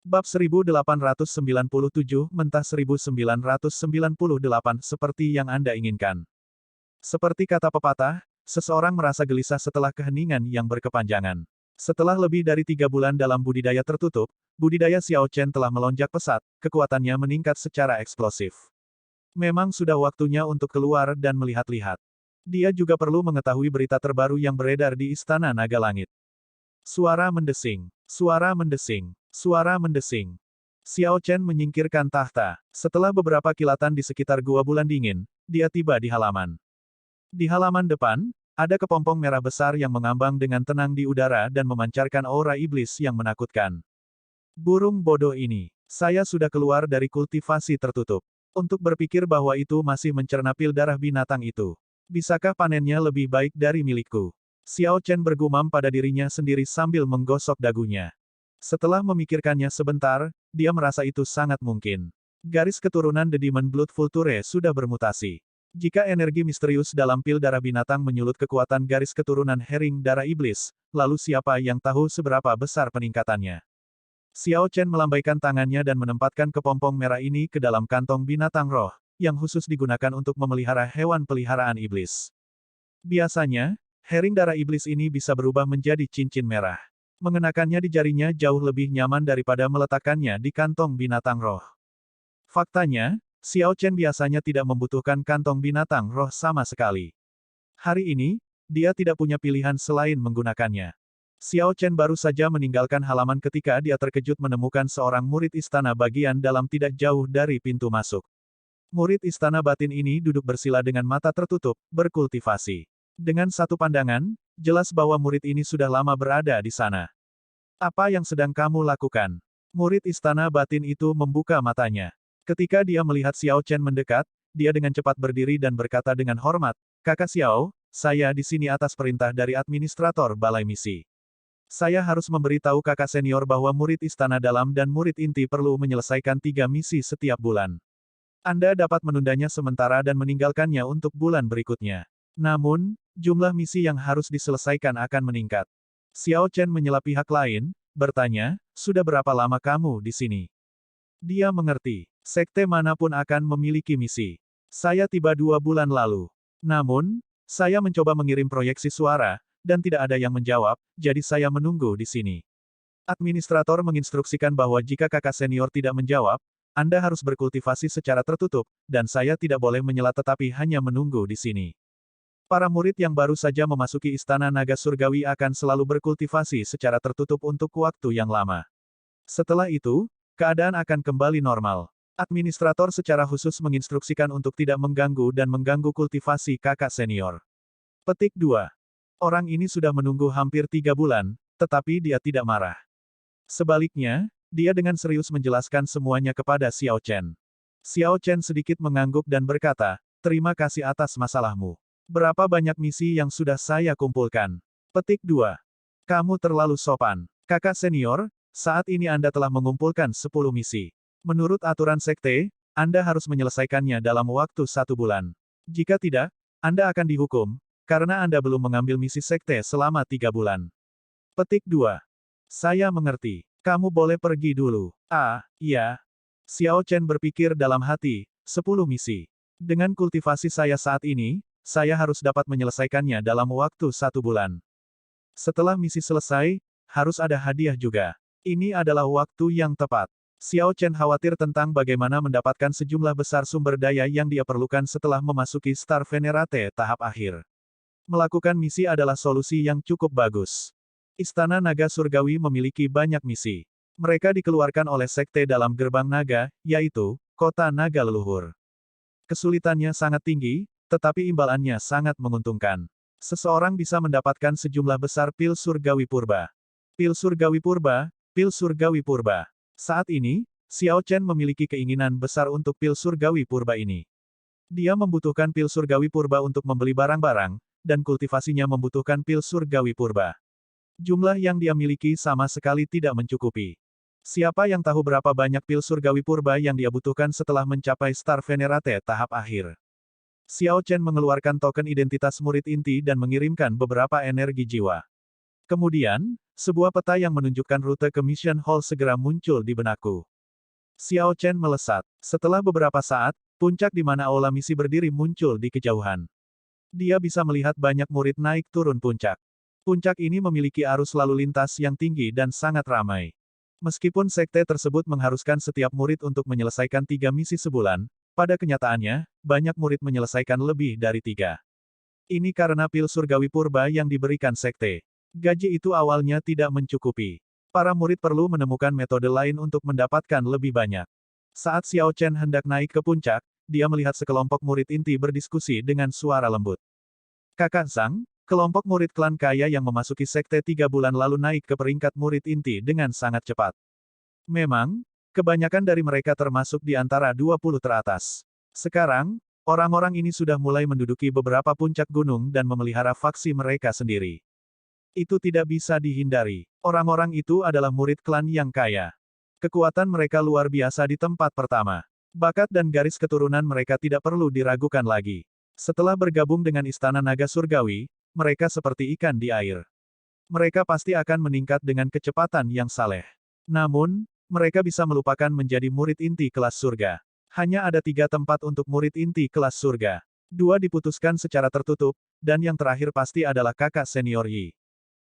Bab 1897, Mentah 1998 seperti yang Anda inginkan. Seperti kata pepatah, seseorang merasa gelisah setelah keheningan yang berkepanjangan. Setelah lebih dari 3 bulan dalam budidaya tertutup, budidaya Xiao Chen telah melonjak pesat, kekuatannya meningkat secara eksplosif. Memang sudah waktunya untuk keluar dan melihat-lihat. Dia juga perlu mengetahui berita terbaru yang beredar di Istana Naga Langit. Suara mendesing, suara mendesing, suara mendesing. Xiao Chen menyingkirkan tahta. Setelah beberapa kilatan di sekitar gua bulan dingin, dia tiba di halaman. Di halaman depan, ada kepompong merah besar yang mengambang dengan tenang di udara dan memancarkan aura iblis yang menakutkan. Burung bodoh ini. Saya sudah keluar dari kultivasi tertutup. Untuk berpikir bahwa itu masih mencerna pil darah binatang itu. Bisakah panennya lebih baik dari milikku? Xiao Chen bergumam pada dirinya sendiri sambil menggosok dagunya. Setelah memikirkannya sebentar, dia merasa itu sangat mungkin. Garis keturunan The Demon Blood Vulture sudah bermutasi. Jika energi misterius dalam pil darah binatang menyulut kekuatan garis keturunan Herring Darah Iblis, lalu siapa yang tahu seberapa besar peningkatannya? Xiao Chen melambaikan tangannya dan menempatkan kepompong merah ini ke dalam kantong binatang roh, yang khusus digunakan untuk memelihara hewan peliharaan iblis. Biasanya, Herring Darah Iblis ini bisa berubah menjadi cincin merah. Mengenakannya di jarinya jauh lebih nyaman daripada meletakkannya di kantong binatang roh. Faktanya, Xiao Chen biasanya tidak membutuhkan kantong binatang roh sama sekali. Hari ini, dia tidak punya pilihan selain menggunakannya. Xiao Chen baru saja meninggalkan halaman ketika dia terkejut menemukan seorang murid istana bagian dalam tidak jauh dari pintu masuk. Murid istana batin ini duduk bersila dengan mata tertutup, berkultivasi. Dengan satu pandangan, jelas bahwa murid ini sudah lama berada di sana. Apa yang sedang kamu lakukan? Murid istana batin itu membuka matanya. Ketika dia melihat Xiao Chen mendekat, dia dengan cepat berdiri dan berkata dengan hormat, "Kakak Xiao, saya di sini atas perintah dari administrator balai misi. Saya harus memberitahu kakak senior bahwa murid istana dalam dan murid inti perlu menyelesaikan 3 misi setiap bulan. Anda dapat menundanya sementara dan meninggalkannya untuk bulan berikutnya. Namun, jumlah misi yang harus diselesaikan akan meningkat." Xiao Chen menyela pihak lain, bertanya, "Sudah berapa lama kamu di sini?" Dia mengerti. Sekte manapun akan memiliki misi. Saya tiba 2 bulan lalu. Namun, saya mencoba mengirim proyeksi suara, dan tidak ada yang menjawab, jadi saya menunggu di sini. Administrator menginstruksikan bahwa jika kakak senior tidak menjawab, Anda harus berkultivasi secara tertutup, dan saya tidak boleh menyela tetapi hanya menunggu di sini. Para murid yang baru saja memasuki Istana Naga Surgawi akan selalu berkultivasi secara tertutup untuk waktu yang lama. Setelah itu, keadaan akan kembali normal. Administrator secara khusus menginstruksikan untuk tidak mengganggu dan mengganggu kultivasi kakak senior. Petik 2. Orang ini sudah menunggu hampir 3 bulan, tetapi dia tidak marah. Sebaliknya, dia dengan serius menjelaskan semuanya kepada Xiao Chen. Xiao Chen sedikit mengangguk dan berkata, "Terima kasih atas masalahmu. Berapa banyak misi yang sudah saya kumpulkan?" Petik 2. Kamu terlalu sopan. Kakak senior, saat ini Anda telah mengumpulkan 10 misi. Menurut aturan sekte, Anda harus menyelesaikannya dalam waktu 1 bulan. Jika tidak, Anda akan dihukum, karena Anda belum mengambil misi sekte selama 3 bulan. Petik 2. Saya mengerti. Kamu boleh pergi dulu. Ah, iya. Xiao Chen berpikir dalam hati, 10 misi. Dengan kultivasi saya saat ini, saya harus dapat menyelesaikannya dalam waktu 1 bulan. Setelah misi selesai, harus ada hadiah juga. Ini adalah waktu yang tepat. Xiao Chen khawatir tentang bagaimana mendapatkan sejumlah besar sumber daya yang dia perlukan setelah memasuki Star Venerate tahap akhir. Melakukan misi adalah solusi yang cukup bagus. Istana Naga Surgawi memiliki banyak misi. Mereka dikeluarkan oleh sekte dalam gerbang naga, yaitu Kota Naga Leluhur. Kesulitannya sangat tinggi, tetapi imbalannya sangat menguntungkan. Seseorang bisa mendapatkan sejumlah besar pil surgawi purba. Pil surgawi purba, pil surgawi purba. Saat ini, Xiao Chen memiliki keinginan besar untuk pil surgawi purba ini. Dia membutuhkan pil surgawi purba untuk membeli barang-barang, dan kultivasinya membutuhkan pil surgawi purba. Jumlah yang dia miliki sama sekali tidak mencukupi. Siapa yang tahu berapa banyak pil surgawi purba yang dia butuhkan setelah mencapai Star Venerate tahap akhir? Xiao Chen mengeluarkan token identitas murid inti dan mengirimkan beberapa energi jiwa. Kemudian, sebuah peta yang menunjukkan rute ke Mission Hall segera muncul di benakku. Xiao Chen melesat. Setelah beberapa saat, puncak di mana aula misi berdiri muncul di kejauhan. Dia bisa melihat banyak murid naik turun puncak. Puncak ini memiliki arus lalu lintas yang tinggi dan sangat ramai. Meskipun sekte tersebut mengharuskan setiap murid untuk menyelesaikan 3 misi sebulan, pada kenyataannya, banyak murid menyelesaikan lebih dari 3. Ini karena pil surgawi purba yang diberikan sekte. Gaji itu awalnya tidak mencukupi. Para murid perlu menemukan metode lain untuk mendapatkan lebih banyak. Saat Xiao Chen hendak naik ke puncak, dia melihat sekelompok murid inti berdiskusi dengan suara lembut. Kakak Zhang, kelompok murid klan kaya yang memasuki sekte 3 bulan lalu naik ke peringkat murid inti dengan sangat cepat. Memang, kebanyakan dari mereka termasuk di antara 20 teratas. Sekarang, orang-orang ini sudah mulai menduduki beberapa puncak gunung dan memelihara faksi mereka sendiri. Itu tidak bisa dihindari. Orang-orang itu adalah murid klan yang kaya. Kekuatan mereka luar biasa di tempat pertama. Bakat dan garis keturunan mereka tidak perlu diragukan lagi. Setelah bergabung dengan Istana Naga Surgawi, mereka seperti ikan di air. Mereka pasti akan meningkat dengan kecepatan yang saleh. Namun, mereka bisa melupakan menjadi murid inti kelas surga. Hanya ada 3 tempat untuk murid inti kelas surga. 2 diputuskan secara tertutup, dan yang terakhir pasti adalah kakak senior Yi.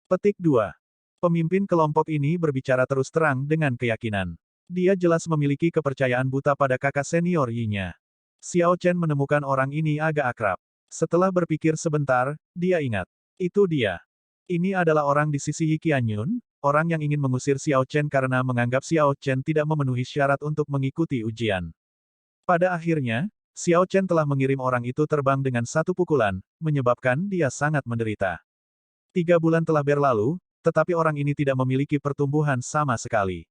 Petik 2. Pemimpin kelompok ini berbicara terus terang dengan keyakinan. Dia jelas memiliki kepercayaan buta pada kakak senior Yi-nya. Xiao Chen menemukan orang ini agak akrab. Setelah berpikir sebentar, dia ingat. Itu dia. Ini adalah orang di sisi Yi Qianyun, orang yang ingin mengusir Xiao Chen karena menganggap Xiao Chen tidak memenuhi syarat untuk mengikuti ujian. Pada akhirnya, Xiao Chen telah mengirim orang itu terbang dengan satu pukulan, menyebabkan dia sangat menderita. 3 bulan telah berlalu, tetapi orang ini tidak memiliki pertumbuhan sama sekali.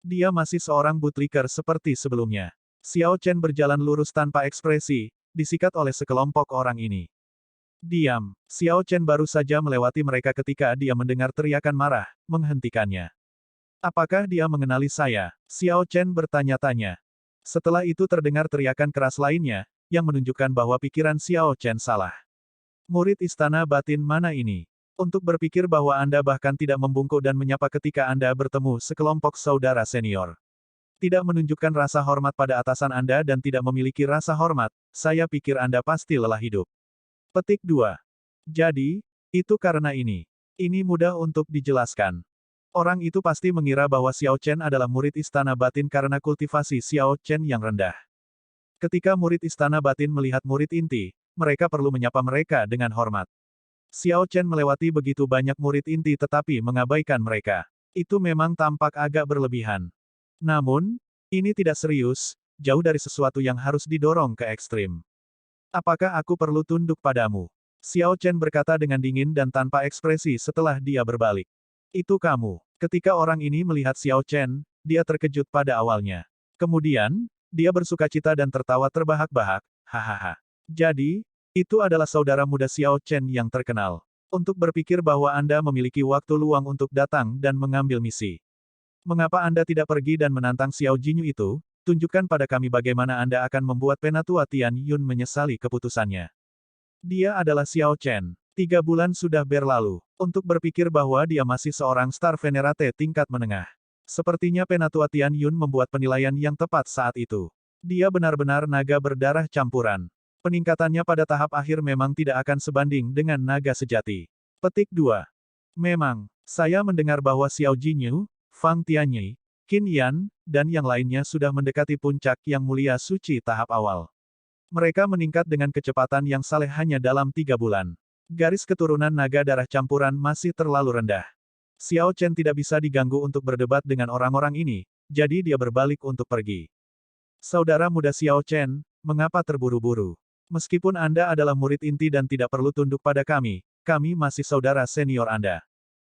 Dia masih seorang bootlicker seperti sebelumnya. Xiao Chen berjalan lurus tanpa ekspresi, disikat oleh sekelompok orang ini. Diam. Xiao Chen baru saja melewati mereka ketika dia mendengar teriakan marah, menghentikannya. Apakah dia mengenali saya? Xiao Chen bertanya-tanya. Setelah itu terdengar teriakan keras lainnya, yang menunjukkan bahwa pikiran Xiao Chen salah. Murid istana batin mana ini? Untuk berpikir bahwa Anda bahkan tidak membungkuk dan menyapa ketika Anda bertemu sekelompok saudara senior. Tidak menunjukkan rasa hormat pada atasan Anda dan tidak memiliki rasa hormat, saya pikir Anda pasti lelah hidup. Petik 2. Jadi, itu karena ini. Ini mudah untuk dijelaskan. Orang itu pasti mengira bahwa Xiao Chen adalah murid istana batin karena kultivasi Xiao Chen yang rendah. Ketika murid istana batin melihat murid inti, mereka perlu menyapa mereka dengan hormat. Xiao Chen melewati begitu banyak murid inti tetapi mengabaikan mereka. Itu memang tampak agak berlebihan. Namun, ini tidak serius, jauh dari sesuatu yang harus didorong ke ekstrim. Apakah aku perlu tunduk padamu? Xiao Chen berkata dengan dingin dan tanpa ekspresi setelah dia berbalik. Itu kamu. Ketika orang ini melihat Xiao Chen, dia terkejut pada awalnya. Kemudian, dia bersukacita dan tertawa terbahak-bahak, hahaha. Jadi, itu adalah saudara muda Xiao Chen yang terkenal. Untuk berpikir bahwa Anda memiliki waktu luang untuk datang dan mengambil misi. Mengapa Anda tidak pergi dan menantang Xiao Jinyu itu? Tunjukkan pada kami bagaimana Anda akan membuat Penatua Tian Yun menyesali keputusannya. Dia adalah Xiao Chen. 3 bulan sudah berlalu. Untuk berpikir bahwa dia masih seorang star venerate tingkat menengah. Sepertinya Penatua Tian Yun membuat penilaian yang tepat saat itu. Dia benar-benar naga berdarah campuran. Peningkatannya pada tahap akhir memang tidak akan sebanding dengan naga sejati. Petik 2. Memang, saya mendengar bahwa Xiao Jinyu, Fang Tianyi, Qin Yan, dan yang lainnya sudah mendekati puncak yang mulia suci tahap awal. Mereka meningkat dengan kecepatan yang saleh hanya dalam 3 bulan. Garis keturunan naga darah campuran masih terlalu rendah. Xiao Chen tidak bisa diganggu untuk berdebat dengan orang-orang ini, jadi dia berbalik untuk pergi. Saudara muda Xiao Chen, mengapa terburu-buru? Meskipun Anda adalah murid inti dan tidak perlu tunduk pada kami masih saudara senior Anda.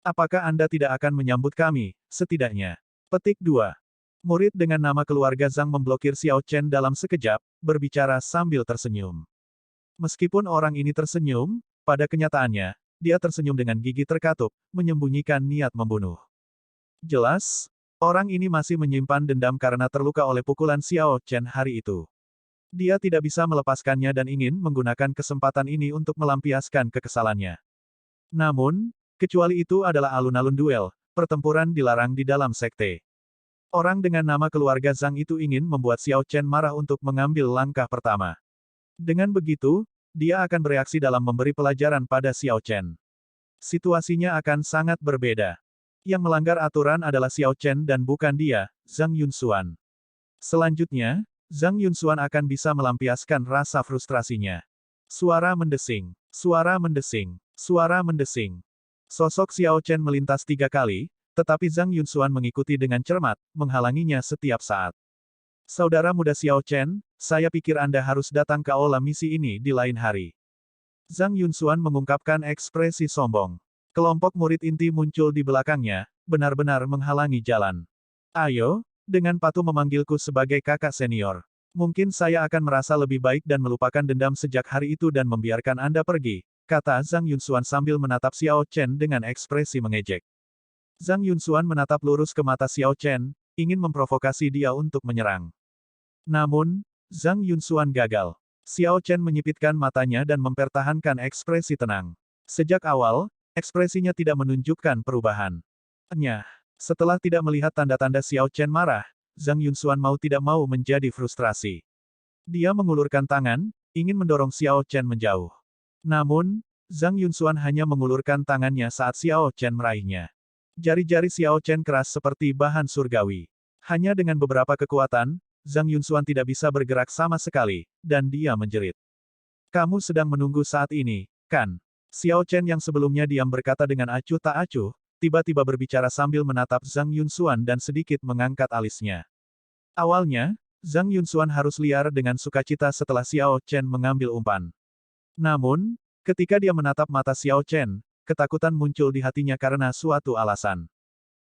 Apakah Anda tidak akan menyambut kami, setidaknya? Petik 2. Murid dengan nama keluarga Zhang memblokir Xiao Chen dalam sekejap, berbicara sambil tersenyum. Meskipun orang ini tersenyum, pada kenyataannya, dia tersenyum dengan gigi terkatup, menyembunyikan niat membunuh. Jelas, orang ini masih menyimpan dendam karena terluka oleh pukulan Xiao Chen hari itu. Dia tidak bisa melepaskannya dan ingin menggunakan kesempatan ini untuk melampiaskan kekesalannya. Namun, Kecuali itu adalah alun-alun duel, pertempuran dilarang di dalam sekte. Orang dengan nama keluarga Zhang itu ingin membuat Xiao Chen marah untuk mengambil langkah pertama. Dengan begitu, dia akan bereaksi dalam memberi pelajaran pada Xiao Chen. Situasinya akan sangat berbeda. Yang melanggar aturan adalah Xiao Chen dan bukan dia, Zhang Yunxuan. Selanjutnya, Zhang Yunxuan akan bisa melampiaskan rasa frustrasinya. Suara mendesing, suara mendesing, suara mendesing. Sosok Xiao Chen melintas 3 kali, tetapi Zhang Yunxuan mengikuti dengan cermat, menghalanginya setiap saat. Saudara muda Xiao Chen, saya pikir Anda harus datang ke aula misi ini di lain hari. Zhang Yunxuan mengungkapkan ekspresi sombong. Kelompok murid inti muncul di belakangnya, benar-benar menghalangi jalan. Ayo, dengan patuh memanggilku sebagai kakak senior. Mungkin saya akan merasa lebih baik dan melupakan dendam sejak hari itu dan membiarkan Anda pergi, kata Zhang Yunxuan sambil menatap Xiao Chen dengan ekspresi mengejek. Zhang Yunxuan menatap lurus ke mata Xiao Chen, ingin memprovokasi dia untuk menyerang. Namun, Zhang Yunxuan gagal. Xiao Chen menyipitkan matanya dan mempertahankan ekspresi tenang. Sejak awal, ekspresinya tidak menunjukkan perubahan. Setelah tidak melihat tanda-tanda Xiao Chen marah, Zhang Yunxuan mau tidak mau menjadi frustrasi. Dia mengulurkan tangan, ingin mendorong Xiao Chen menjauh. Namun, Zhang Yunxuan hanya mengulurkan tangannya saat Xiao Chen meraihnya. Jari-jari Xiao Chen keras seperti bahan surgawi. Hanya dengan beberapa kekuatan, Zhang Yunxuan tidak bisa bergerak sama sekali, dan dia menjerit. Kamu sedang menunggu saat ini, kan? Xiao Chen yang sebelumnya diam berkata dengan acuh tak acuh, tiba-tiba berbicara sambil menatap Zhang Yunxuan dan sedikit mengangkat alisnya. Awalnya, Zhang Yunxuan harus liar dengan sukacita setelah Xiao Chen mengambil umpan. Namun, ketika dia menatap mata Xiao Chen, ketakutan muncul di hatinya karena suatu alasan.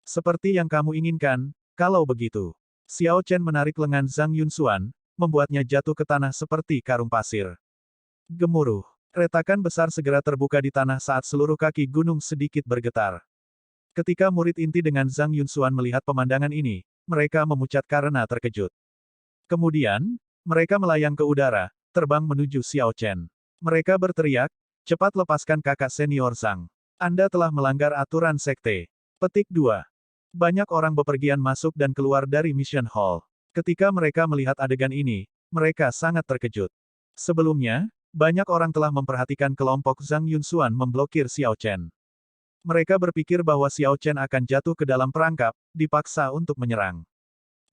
Seperti yang kamu inginkan, kalau begitu. Xiao Chen menarik lengan Zhang Yunxuan, membuatnya jatuh ke tanah seperti karung pasir. Gemuruh. Retakan besar segera terbuka di tanah saat seluruh kaki gunung sedikit bergetar. Ketika murid inti dengan Zhang Yunxuan melihat pemandangan ini, mereka memucat karena terkejut. Kemudian, mereka melayang ke udara, terbang menuju Xiao Chen. Mereka berteriak, cepat lepaskan kakak senior Zhang. Anda telah melanggar aturan sekte. Petik 2. Banyak orang bepergian masuk dan keluar dari Mission Hall. Ketika mereka melihat adegan ini, mereka sangat terkejut. Sebelumnya, banyak orang telah memperhatikan kelompok Zhang Yunxuan memblokir Xiao Chen. Mereka berpikir bahwa Xiao Chen akan jatuh ke dalam perangkap, dipaksa untuk menyerang.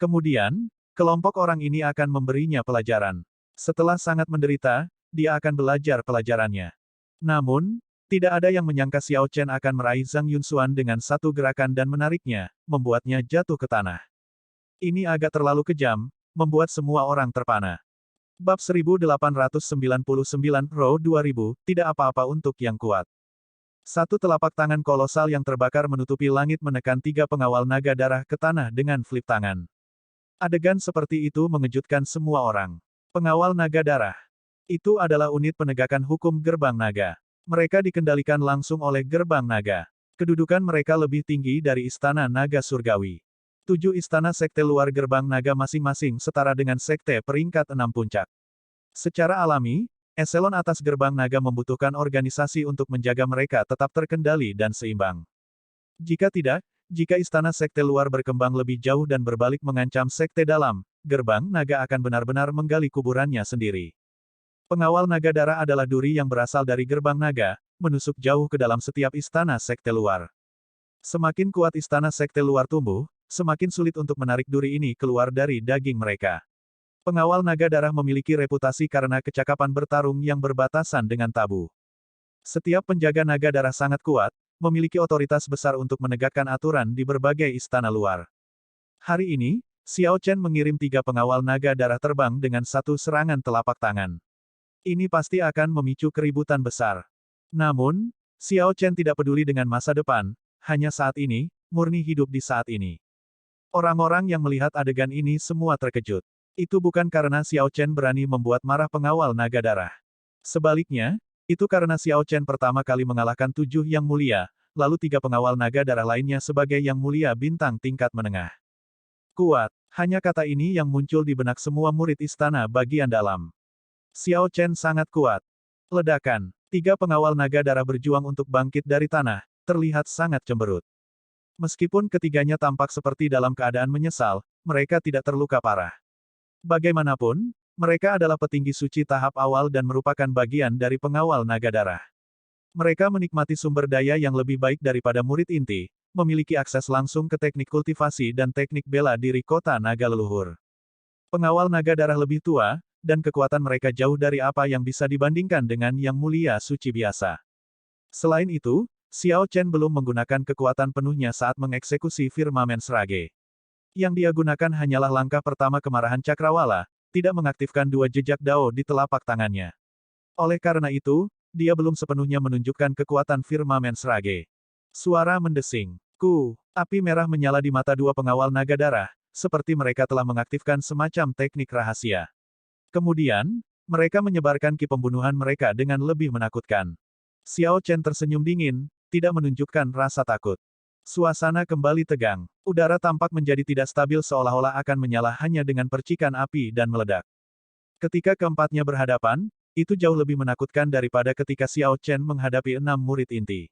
Kemudian, kelompok orang ini akan memberinya pelajaran. Setelah sangat menderita, dia akan belajar pelajarannya. Namun, tidak ada yang menyangka Xiao Chen akan meraih Zhang Yunxuan dengan satu gerakan dan menariknya, membuatnya jatuh ke tanah. Ini agak terlalu kejam, membuat semua orang terpana. Bab 1899, Row 2000, tidak apa-apa untuk yang kuat. Satu telapak tangan kolosal yang terbakar menutupi langit menekan 3 pengawal naga darah ke tanah dengan flip tangan. Adegan seperti itu mengejutkan semua orang. Pengawal naga darah. Itu adalah unit penegakan hukum Gerbang Naga. Mereka dikendalikan langsung oleh Gerbang Naga. Kedudukan mereka lebih tinggi dari Istana Naga Surgawi. 7 istana sekte luar Gerbang Naga masing-masing setara dengan sekte peringkat 6 puncak. Secara alami, eselon atas Gerbang Naga membutuhkan organisasi untuk menjaga mereka tetap terkendali dan seimbang. Jika tidak, jika istana sekte luar berkembang lebih jauh dan berbalik mengancam sekte dalam, Gerbang Naga akan benar-benar menggali kuburannya sendiri. Pengawal naga darah adalah duri yang berasal dari Gerbang Naga, menusuk jauh ke dalam setiap istana sekte luar. Semakin kuat istana sekte luar tumbuh, semakin sulit untuk menarik duri ini keluar dari daging mereka. Pengawal naga darah memiliki reputasi karena kecakapan bertarung yang berbatasan dengan tabu. Setiap penjaga naga darah sangat kuat, memiliki otoritas besar untuk menegakkan aturan di berbagai istana luar. Hari ini, Xiao Chen mengirim 3 pengawal naga darah terbang dengan satu serangan telapak tangan. Ini pasti akan memicu keributan besar. Namun, Xiao Chen tidak peduli dengan masa depan, hanya saat ini, murni hidup di saat ini. Orang-orang yang melihat adegan ini semua terkejut. Itu bukan karena Xiao Chen berani membuat marah pengawal naga darah. Sebaliknya, itu karena Xiao Chen pertama kali mengalahkan 7 yang mulia, lalu 3 pengawal naga darah lainnya sebagai yang mulia bintang tingkat menengah. Kuat, hanya kata ini yang muncul di benak semua murid istana bagian dalam. Xiao Chen sangat kuat. Ledakan. 3 pengawal naga darah berjuang untuk bangkit dari tanah, terlihat sangat cemberut. Meskipun ketiganya tampak seperti dalam keadaan menyesal, mereka tidak terluka parah. Bagaimanapun, mereka adalah petinggi suci tahap awal dan merupakan bagian dari pengawal naga darah. Mereka menikmati sumber daya yang lebih baik daripada murid inti, memiliki akses langsung ke teknik kultivasi dan teknik bela diri kota naga leluhur. Pengawal naga darah lebih tua, dan kekuatan mereka jauh dari apa yang bisa dibandingkan dengan yang mulia suci biasa. Selain itu, Xiao Chen belum menggunakan kekuatan penuhnya saat mengeksekusi firmamen Srage. Yang dia gunakan hanyalah langkah pertama kemarahan Cakrawala, tidak mengaktifkan dua jejak Dao di telapak tangannya. Oleh karena itu, dia belum sepenuhnya menunjukkan kekuatan firmamen Srage. Suara mendesing. Api merah menyala di mata dua pengawal naga darah, seperti mereka telah mengaktifkan semacam teknik rahasia. Kemudian, mereka menyebarkan ki pembunuhan mereka dengan lebih menakutkan. Xiao Chen tersenyum dingin, tidak menunjukkan rasa takut. Suasana kembali tegang. Udara tampak menjadi tidak stabil seolah-olah akan menyala hanya dengan percikan api dan meledak. Ketika keempatnya berhadapan, itu jauh lebih menakutkan daripada ketika Xiao Chen menghadapi 6 murid inti.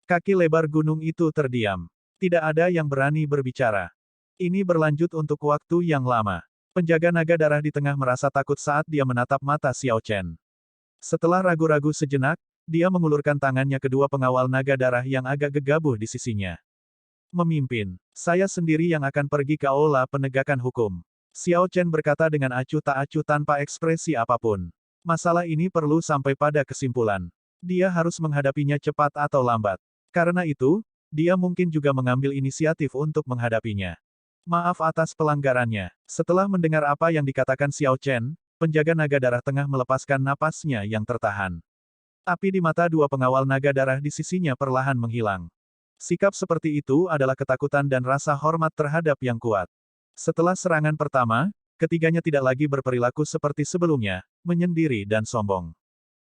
Kaki lebar gunung itu terdiam. Tidak ada yang berani berbicara. Ini berlanjut untuk waktu yang lama. Penjaga naga darah di tengah merasa takut saat dia menatap mata Xiao Chen. Setelah ragu-ragu sejenak, dia mengulurkan tangannya ke dua pengawal naga darah yang agak gegabah di sisinya. Memimpin, saya sendiri yang akan pergi ke aula penegakan hukum. Xiao Chen berkata dengan acuh tak acuh tanpa ekspresi apapun. Masalah ini perlu sampai pada kesimpulan. Dia harus menghadapinya cepat atau lambat. Karena itu, dia mungkin juga mengambil inisiatif untuk menghadapinya. Maaf atas pelanggarannya. Setelah mendengar apa yang dikatakan Xiao Chen, penjaga naga darah tengah melepaskan napasnya yang tertahan. Api di mata dua pengawal naga darah di sisinya perlahan menghilang. Sikap seperti itu adalah ketakutan dan rasa hormat terhadap yang kuat. Setelah serangan pertama, ketiganya tidak lagi berperilaku seperti sebelumnya, menyendiri dan sombong.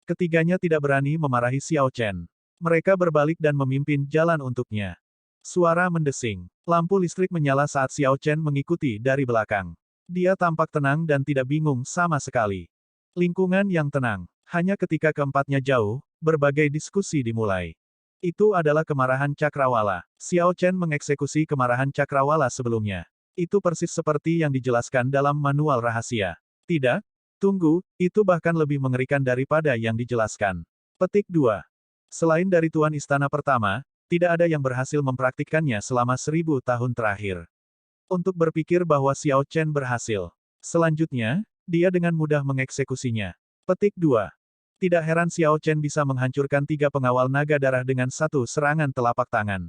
Ketiganya tidak berani memarahi Xiao Chen. Mereka berbalik dan memimpin jalan untuknya. Suara mendesing. Lampu listrik menyala saat Xiao Chen mengikuti dari belakang. Dia tampak tenang dan tidak bingung sama sekali. Lingkungan yang tenang. Hanya ketika keempatnya jauh, berbagai diskusi dimulai. Itu adalah kemarahan Cakrawala. Xiao Chen mengeksekusi kemarahan Cakrawala sebelumnya. Itu persis seperti yang dijelaskan dalam manual rahasia. Tidak? Tunggu, itu bahkan lebih mengerikan daripada yang dijelaskan. Petik 2. Selain dari Tuan Istana Pertama, tidak ada yang berhasil mempraktikkannya selama 1000 tahun terakhir. Untuk berpikir bahwa Xiao Chen berhasil. Selanjutnya, dia dengan mudah mengeksekusinya. Petik 2. Tidak heran Xiao Chen bisa menghancurkan 3 pengawal naga darah dengan satu serangan telapak tangan.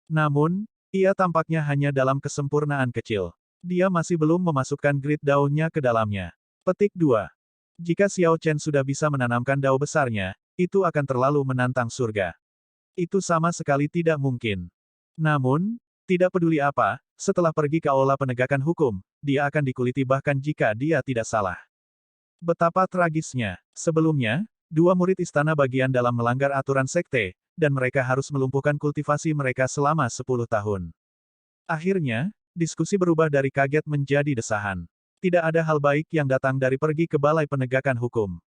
Namun, ia tampaknya hanya dalam kesempurnaan kecil. Dia masih belum memasukkan grid Dao-nya ke dalamnya. Petik 2. Jika Xiao Chen sudah bisa menanamkan Dao besarnya, itu akan terlalu menantang surga. Itu sama sekali tidak mungkin. Namun, tidak peduli apa, setelah pergi ke aula penegakan hukum, dia akan dikuliti bahkan jika dia tidak salah. Betapa tragisnya. Sebelumnya, 2 murid istana bagian dalam melanggar aturan sekte, dan mereka harus melumpuhkan kultivasi mereka selama 10 tahun. Akhirnya, diskusi berubah dari kaget menjadi desahan. Tidak ada hal baik yang datang dari pergi ke balai penegakan hukum.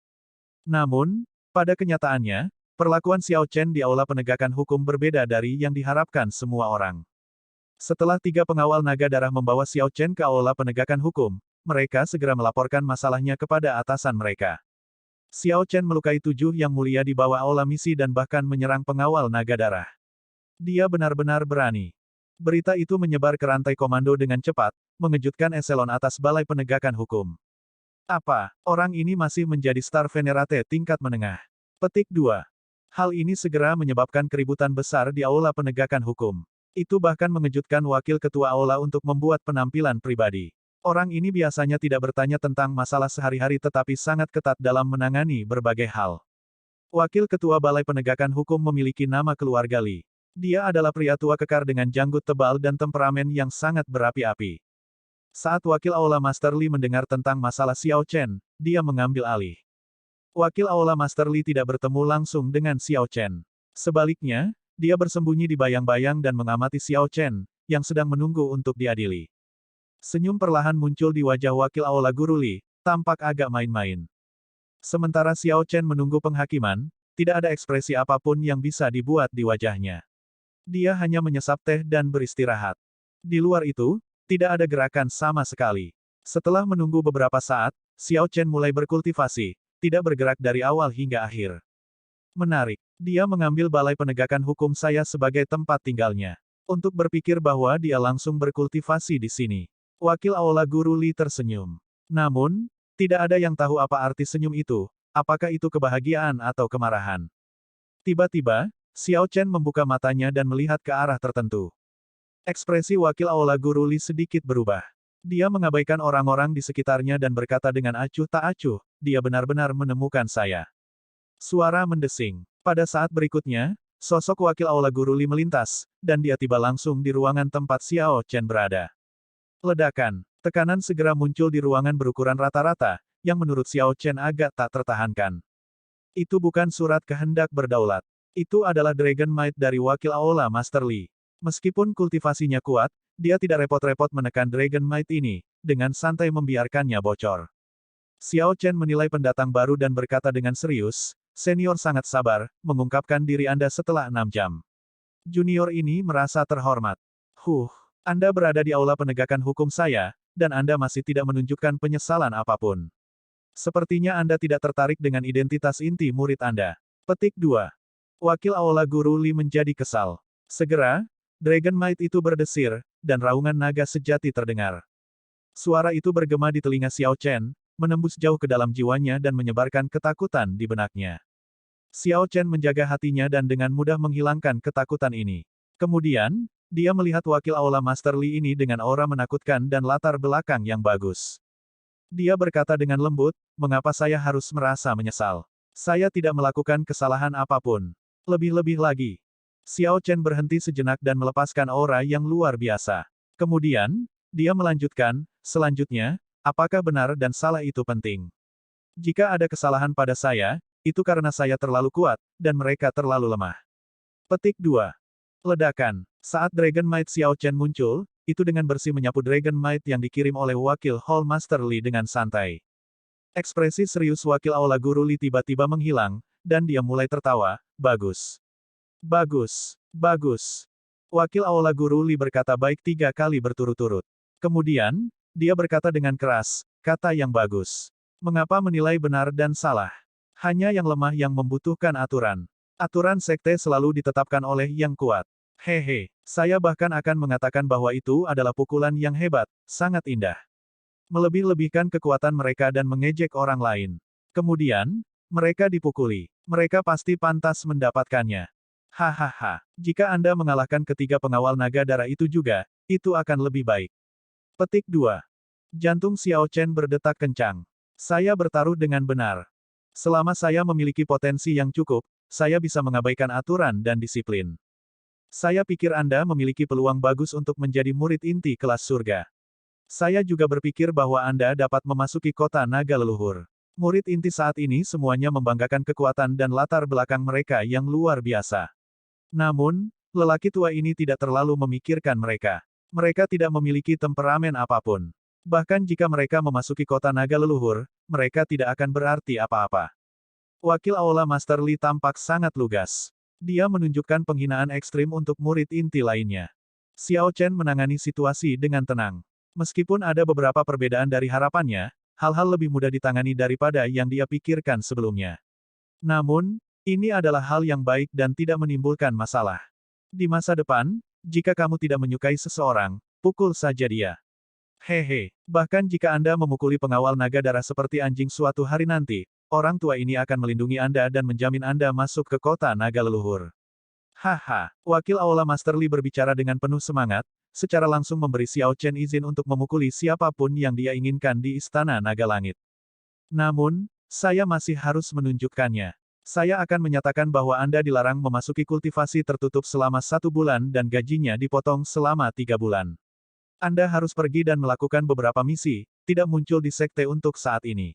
Namun, pada kenyataannya, perlakuan Xiao Chen di aula penegakan hukum berbeda dari yang diharapkan semua orang. Setelah 3 pengawal naga darah membawa Xiao Chen ke aula penegakan hukum, mereka segera melaporkan masalahnya kepada atasan mereka. Xiao Chen melukai 7 yang mulia di bawah aula misi dan bahkan menyerang pengawal naga darah. Dia benar-benar berani. Berita itu menyebar ke rantai komando dengan cepat, mengejutkan eselon atas balai penegakan hukum. Apa, orang ini masih menjadi star venerate tingkat menengah? Petik 2. Hal ini segera menyebabkan keributan besar di aula penegakan hukum. Itu bahkan mengejutkan wakil ketua aula untuk membuat penampilan pribadi. Orang ini biasanya tidak bertanya tentang masalah sehari-hari tetapi sangat ketat dalam menangani berbagai hal. Wakil ketua Balai Penegakan Hukum memiliki nama keluarga Li. Dia adalah pria tua kekar dengan janggut tebal dan temperamen yang sangat berapi-api. Saat wakil Aula Master Li mendengar tentang masalah Xiao Chen, dia mengambil alih. Wakil Aula Master Li tidak bertemu langsung dengan Xiao Chen. Sebaliknya, dia bersembunyi di bayang-bayang dan mengamati Xiao Chen, yang sedang menunggu untuk diadili. Senyum perlahan muncul di wajah wakil aula Guru Li, tampak agak main-main. Sementara Xiao Chen menunggu penghakiman, tidak ada ekspresi apapun yang bisa dibuat di wajahnya. Dia hanya menyesap teh dan beristirahat. Di luar itu, tidak ada gerakan sama sekali. Setelah menunggu beberapa saat, Xiao Chen mulai berkultivasi, tidak bergerak dari awal hingga akhir. Menarik. Dia mengambil balai penegakan hukum saya sebagai tempat tinggalnya. Untuk berpikir bahwa dia langsung berkultivasi di sini. Wakil Aula Guru Li tersenyum. Namun, tidak ada yang tahu apa arti senyum itu, apakah itu kebahagiaan atau kemarahan. Tiba-tiba, Xiao Chen membuka matanya dan melihat ke arah tertentu. Ekspresi wakil Aula Guru Li sedikit berubah. Dia mengabaikan orang-orang di sekitarnya dan berkata dengan acuh tak acuh, dia benar-benar menemukan saya. Suara mendesing. Pada saat berikutnya, sosok wakil Aula Guru Li melintas, dan dia tiba langsung di ruangan tempat Xiao Chen berada. Ledakan. Tekanan segera muncul di ruangan berukuran rata-rata, yang menurut Xiao Chen agak tak tertahankan. Itu bukan surat kehendak berdaulat. Itu adalah Dragon Might dari wakil Aula Master Li. Meskipun kultivasinya kuat, dia tidak repot-repot menekan Dragon Might ini, dengan santai membiarkannya bocor. Xiao Chen menilai pendatang baru dan berkata dengan serius, senior sangat sabar, mengungkapkan diri Anda setelah 6 jam. Junior ini merasa terhormat. Anda berada di aula penegakan hukum saya, dan Anda masih tidak menunjukkan penyesalan apapun. Sepertinya Anda tidak tertarik dengan identitas inti murid Anda. Petik 2. Wakil Aula Guru Li menjadi kesal. Segera, Dragon Might itu berdesir, dan raungan naga sejati terdengar. Suara itu bergema di telinga Xiao Chen, menembus jauh ke dalam jiwanya dan menyebarkan ketakutan di benaknya. Xiao Chen menjaga hatinya dan dengan mudah menghilangkan ketakutan ini. Kemudian, dia melihat wakil Aula Master Li ini dengan aura menakutkan dan latar belakang yang bagus. Dia berkata dengan lembut, mengapa saya harus merasa menyesal? Saya tidak melakukan kesalahan apapun. Lebih-lebih lagi. Xiao Chen berhenti sejenak dan melepaskan aura yang luar biasa. Kemudian, dia melanjutkan, selanjutnya, apakah benar dan salah itu penting? Jika ada kesalahan pada saya, itu karena saya terlalu kuat, dan mereka terlalu lemah. Petik 2. Ledakan. Saat Dragon Might Xiao Chen muncul, itu dengan bersih menyapu Dragon Might yang dikirim oleh wakil Hall Master Li dengan santai. Ekspresi serius wakil Aula Guru Li tiba-tiba menghilang, dan dia mulai tertawa, bagus. Bagus. Bagus. Wakil Aula Guru Li berkata baik 3 kali berturut-turut. Kemudian, dia berkata dengan keras, kata yang bagus. Mengapa menilai benar dan salah? Hanya yang lemah yang membutuhkan aturan. Aturan sekte selalu ditetapkan oleh yang kuat. Hehe, saya bahkan akan mengatakan bahwa itu adalah pukulan yang hebat, sangat indah. Melebih-lebihkan kekuatan mereka dan mengejek orang lain. Kemudian, mereka dipukuli. Mereka pasti pantas mendapatkannya. Hahaha, jika Anda mengalahkan ketiga pengawal naga darah itu juga, itu akan lebih baik. Petik 2. Jantung Xiao Chen berdetak kencang. Saya bertaruh dengan benar. Selama saya memiliki potensi yang cukup, saya bisa mengabaikan aturan dan disiplin. Saya pikir Anda memiliki peluang bagus untuk menjadi murid inti kelas surga. Saya juga berpikir bahwa Anda dapat memasuki kota naga leluhur. Murid inti saat ini semuanya membanggakan kekuatan dan latar belakang mereka yang luar biasa. Namun, lelaki tua ini tidak terlalu memikirkan mereka. Mereka tidak memiliki temperamen apapun. Bahkan jika mereka memasuki kota naga leluhur, mereka tidak akan berarti apa-apa. Wakil Aula Master Li tampak sangat lugas. Dia menunjukkan penghinaan ekstrim untuk murid inti lainnya. Xiao Chen menangani situasi dengan tenang. Meskipun ada beberapa perbedaan dari harapannya, hal-hal lebih mudah ditangani daripada yang dia pikirkan sebelumnya. Namun, ini adalah hal yang baik dan tidak menimbulkan masalah. Di masa depan, jika kamu tidak menyukai seseorang, pukul saja dia. Hehe, bahkan jika Anda memukuli pengawal naga darah seperti anjing suatu hari nanti, orang tua ini akan melindungi Anda dan menjamin Anda masuk ke kota naga leluhur. Haha, wakil Aula Master Li berbicara dengan penuh semangat, secara langsung memberi Xiao Chen izin untuk memukuli siapapun yang dia inginkan di Istana Naga Langit. Namun, saya masih harus menunjukkannya. Saya akan menyatakan bahwa Anda dilarang memasuki kultivasi tertutup selama 1 bulan dan gajinya dipotong selama 3 bulan. Anda harus pergi dan melakukan beberapa misi, tidak muncul di sekte untuk saat ini.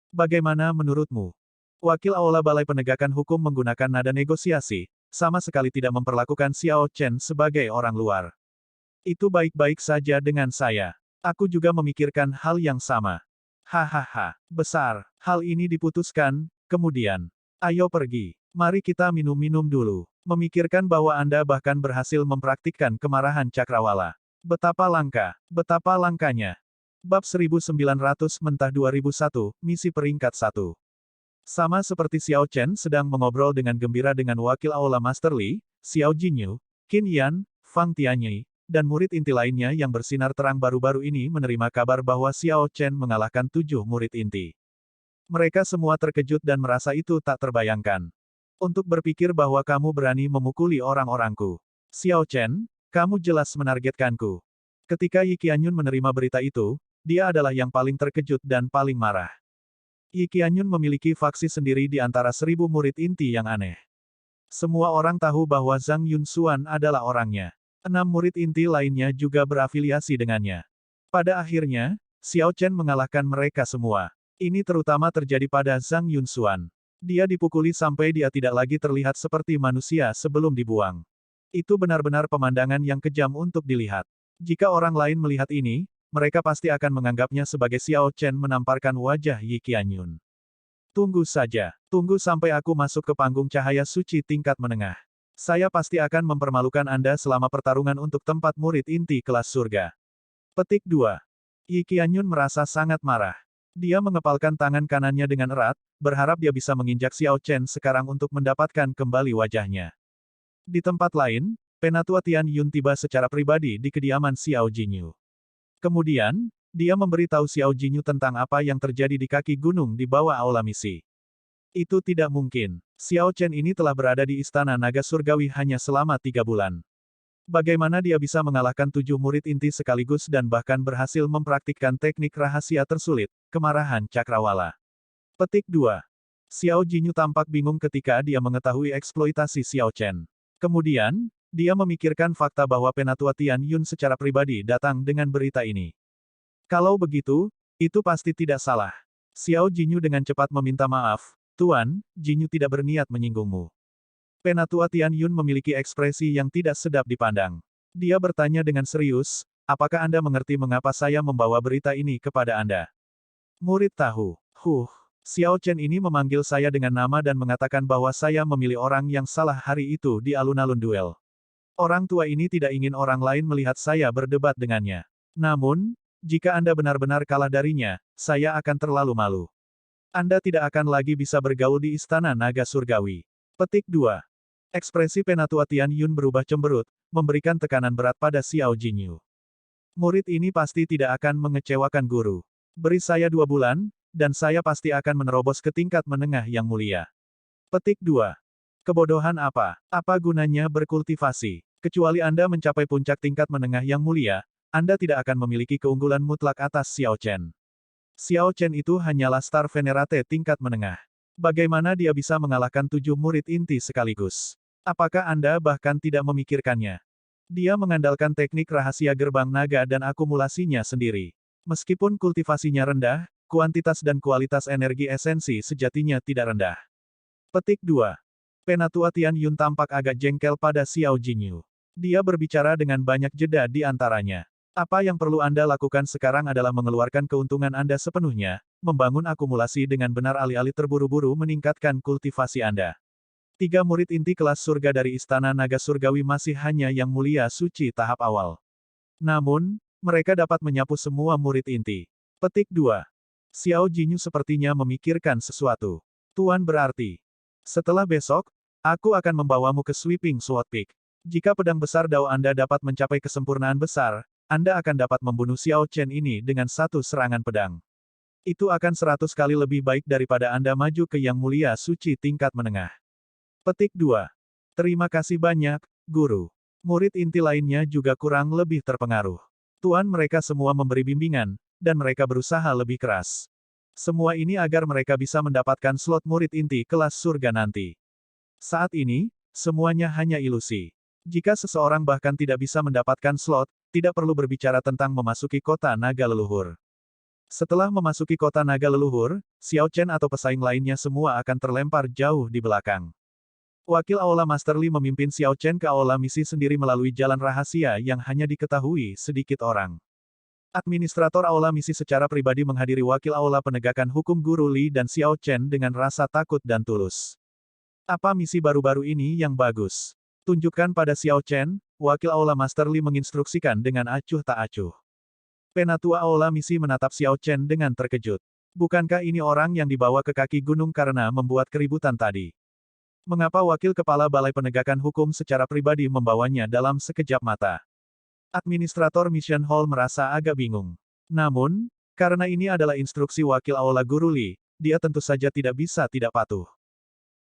Bagaimana menurutmu? Wakil Aula Balai Penegakan Hukum menggunakan nada negosiasi, sama sekali tidak memperlakukan Xiao Chen sebagai orang luar. Itu baik-baik saja dengan saya. Aku juga memikirkan hal yang sama. Hahaha, besar. Hal ini diputuskan, kemudian. Ayo pergi. Mari kita minum-minum dulu. Memikirkan bahwa Anda bahkan berhasil mempraktikkan kemarahan cakrawala. Betapa langkanya. Bab 1900 Mentah 2001, Misi Peringkat 1. Sama seperti Xiao Chen sedang mengobrol dengan gembira dengan wakil Aula Master Li, Xiao Jinyu, Qin Yan, Fang Tianyi, dan murid inti lainnya yang bersinar terang baru-baru ini menerima kabar bahwa Xiao Chen mengalahkan 7 murid inti. Mereka semua terkejut dan merasa itu tak terbayangkan. Untuk berpikir bahwa kamu berani memukuli orang-orangku. Xiao Chen, kamu jelas menargetkanku. Ketika Yi Qianyun menerima berita itu, dia adalah yang paling terkejut dan paling marah. Yi Qianyun memiliki faksi sendiri di antara 1000 murid inti yang aneh. Semua orang tahu bahwa Zhang Yunxuan adalah orangnya. 6 murid inti lainnya juga berafiliasi dengannya. Pada akhirnya, Xiao Chen mengalahkan mereka semua. Ini terutama terjadi pada Zhang Yunxuan. Dia dipukuli sampai dia tidak lagi terlihat seperti manusia sebelum dibuang. Itu benar-benar pemandangan yang kejam untuk dilihat. Jika orang lain melihat ini, mereka pasti akan menganggapnya sebagai Xiao Chen menamparkan wajah Yi Qianyun. Tunggu saja. Tunggu sampai aku masuk ke panggung cahaya suci tingkat menengah. Saya pasti akan mempermalukan Anda selama pertarungan untuk tempat murid inti kelas surga. Petik 2. Yi Qianyun merasa sangat marah. Dia mengepalkan tangan kanannya dengan erat, berharap dia bisa menginjak Xiao Chen sekarang untuk mendapatkan kembali wajahnya. Di tempat lain, Penatua Tian Yun tiba secara pribadi di kediaman Xiao Jinyu. Kemudian, dia memberitahu Xiao Jinyu tentang apa yang terjadi di kaki gunung di bawah aula misi. Itu tidak mungkin. Xiao Chen ini telah berada di Istana Naga Surgawi hanya selama 3 bulan. Bagaimana dia bisa mengalahkan 7 murid inti sekaligus dan bahkan berhasil mempraktikkan teknik rahasia tersulit, kemarahan cakrawala. Petik 2. Xiao Jinyu tampak bingung ketika dia mengetahui eksploitasi Xiao Chen. Kemudian, dia memikirkan fakta bahwa Penatua Tian Yun secara pribadi datang dengan berita ini. Kalau begitu, itu pasti tidak salah. Xiao Jinyu dengan cepat meminta maaf, Tuan, Jinyu tidak berniat menyinggungmu. Penatua Tian Yun memiliki ekspresi yang tidak sedap dipandang. Dia bertanya dengan serius, apakah Anda mengerti mengapa saya membawa berita ini kepada Anda? Murid tahu. Xiao Chen ini memanggil saya dengan nama dan mengatakan bahwa saya memilih orang yang salah hari itu di alun-alun duel. Orang tua ini tidak ingin orang lain melihat saya berdebat dengannya. Namun, jika Anda benar-benar kalah darinya, saya akan terlalu malu. Anda tidak akan lagi bisa bergaul di Istana Naga Surgawi. Petik 2. Ekspresi Penatua Tian Yun berubah cemberut, memberikan tekanan berat pada Xiao Jinyu. Murid ini pasti tidak akan mengecewakan guru. Beri saya 2 bulan, dan saya pasti akan menerobos ke tingkat menengah yang mulia. Petik 2. Kebodohan apa? Apa gunanya berkultivasi? Kecuali Anda mencapai puncak tingkat menengah yang mulia, Anda tidak akan memiliki keunggulan mutlak atas Xiao Chen. Xiao Chen itu hanyalah Star Venerate tingkat menengah. Bagaimana dia bisa mengalahkan 7 murid inti sekaligus? Apakah Anda bahkan tidak memikirkannya? Dia mengandalkan teknik rahasia gerbang naga dan akumulasinya sendiri. Meskipun kultivasinya rendah, kuantitas dan kualitas energi esensi sejatinya tidak rendah. Petik 2. Penatua Tian Yun tampak agak jengkel pada Xiao Jinyu. Dia berbicara dengan banyak jeda di antaranya. Apa yang perlu Anda lakukan sekarang adalah mengeluarkan keuntungan Anda sepenuhnya, membangun akumulasi dengan benar alih-alih terburu-buru meningkatkan kultivasi Anda. 3 murid inti kelas surga dari Istana Naga Surgawi masih hanya yang mulia suci tahap awal. Namun, mereka dapat menyapu semua murid inti. Petik 2. Xiao Jinyu sepertinya memikirkan sesuatu. Tuan berarti, setelah besok, aku akan membawamu ke Sweeping Sword Peak. Jika pedang besar Dao Anda dapat mencapai kesempurnaan besar, Anda akan dapat membunuh Xiao Chen ini dengan 1 serangan pedang. Itu akan 100 kali lebih baik daripada Anda maju ke Yang Mulia Suci tingkat menengah. Petik 2. Terima kasih banyak, Guru. Murid inti lainnya juga kurang lebih terpengaruh. Tuan mereka semua memberi bimbingan, dan mereka berusaha lebih keras. Semua ini agar mereka bisa mendapatkan slot murid inti kelas surga nanti. Saat ini, semuanya hanya ilusi. Jika seseorang bahkan tidak bisa mendapatkan slot, tidak perlu berbicara tentang memasuki kota naga leluhur. Setelah memasuki kota naga leluhur, Xiao Chen atau pesaing lainnya semua akan terlempar jauh di belakang. Wakil Aula Master Li memimpin Xiao Chen ke aula misi sendiri melalui jalan rahasia yang hanya diketahui sedikit orang. Administrator aula misi secara pribadi menghadiri wakil aula penegakan hukum Guru Li dan Xiao Chen dengan rasa takut dan tulus. Apa misi baru-baru ini yang bagus? Tunjukkan pada Xiao Chen, wakil Aula Master Li menginstruksikan dengan acuh tak acuh. Penatua Aula Misi menatap Xiao Chen dengan terkejut. Bukankah ini orang yang dibawa ke kaki gunung karena membuat keributan tadi? Mengapa wakil kepala Balai Penegakan Hukum secara pribadi membawanya dalam sekejap mata? Administrator Mission Hall merasa agak bingung. Namun, karena ini adalah instruksi wakil Aula Guru Li, dia tentu saja tidak bisa tidak patuh.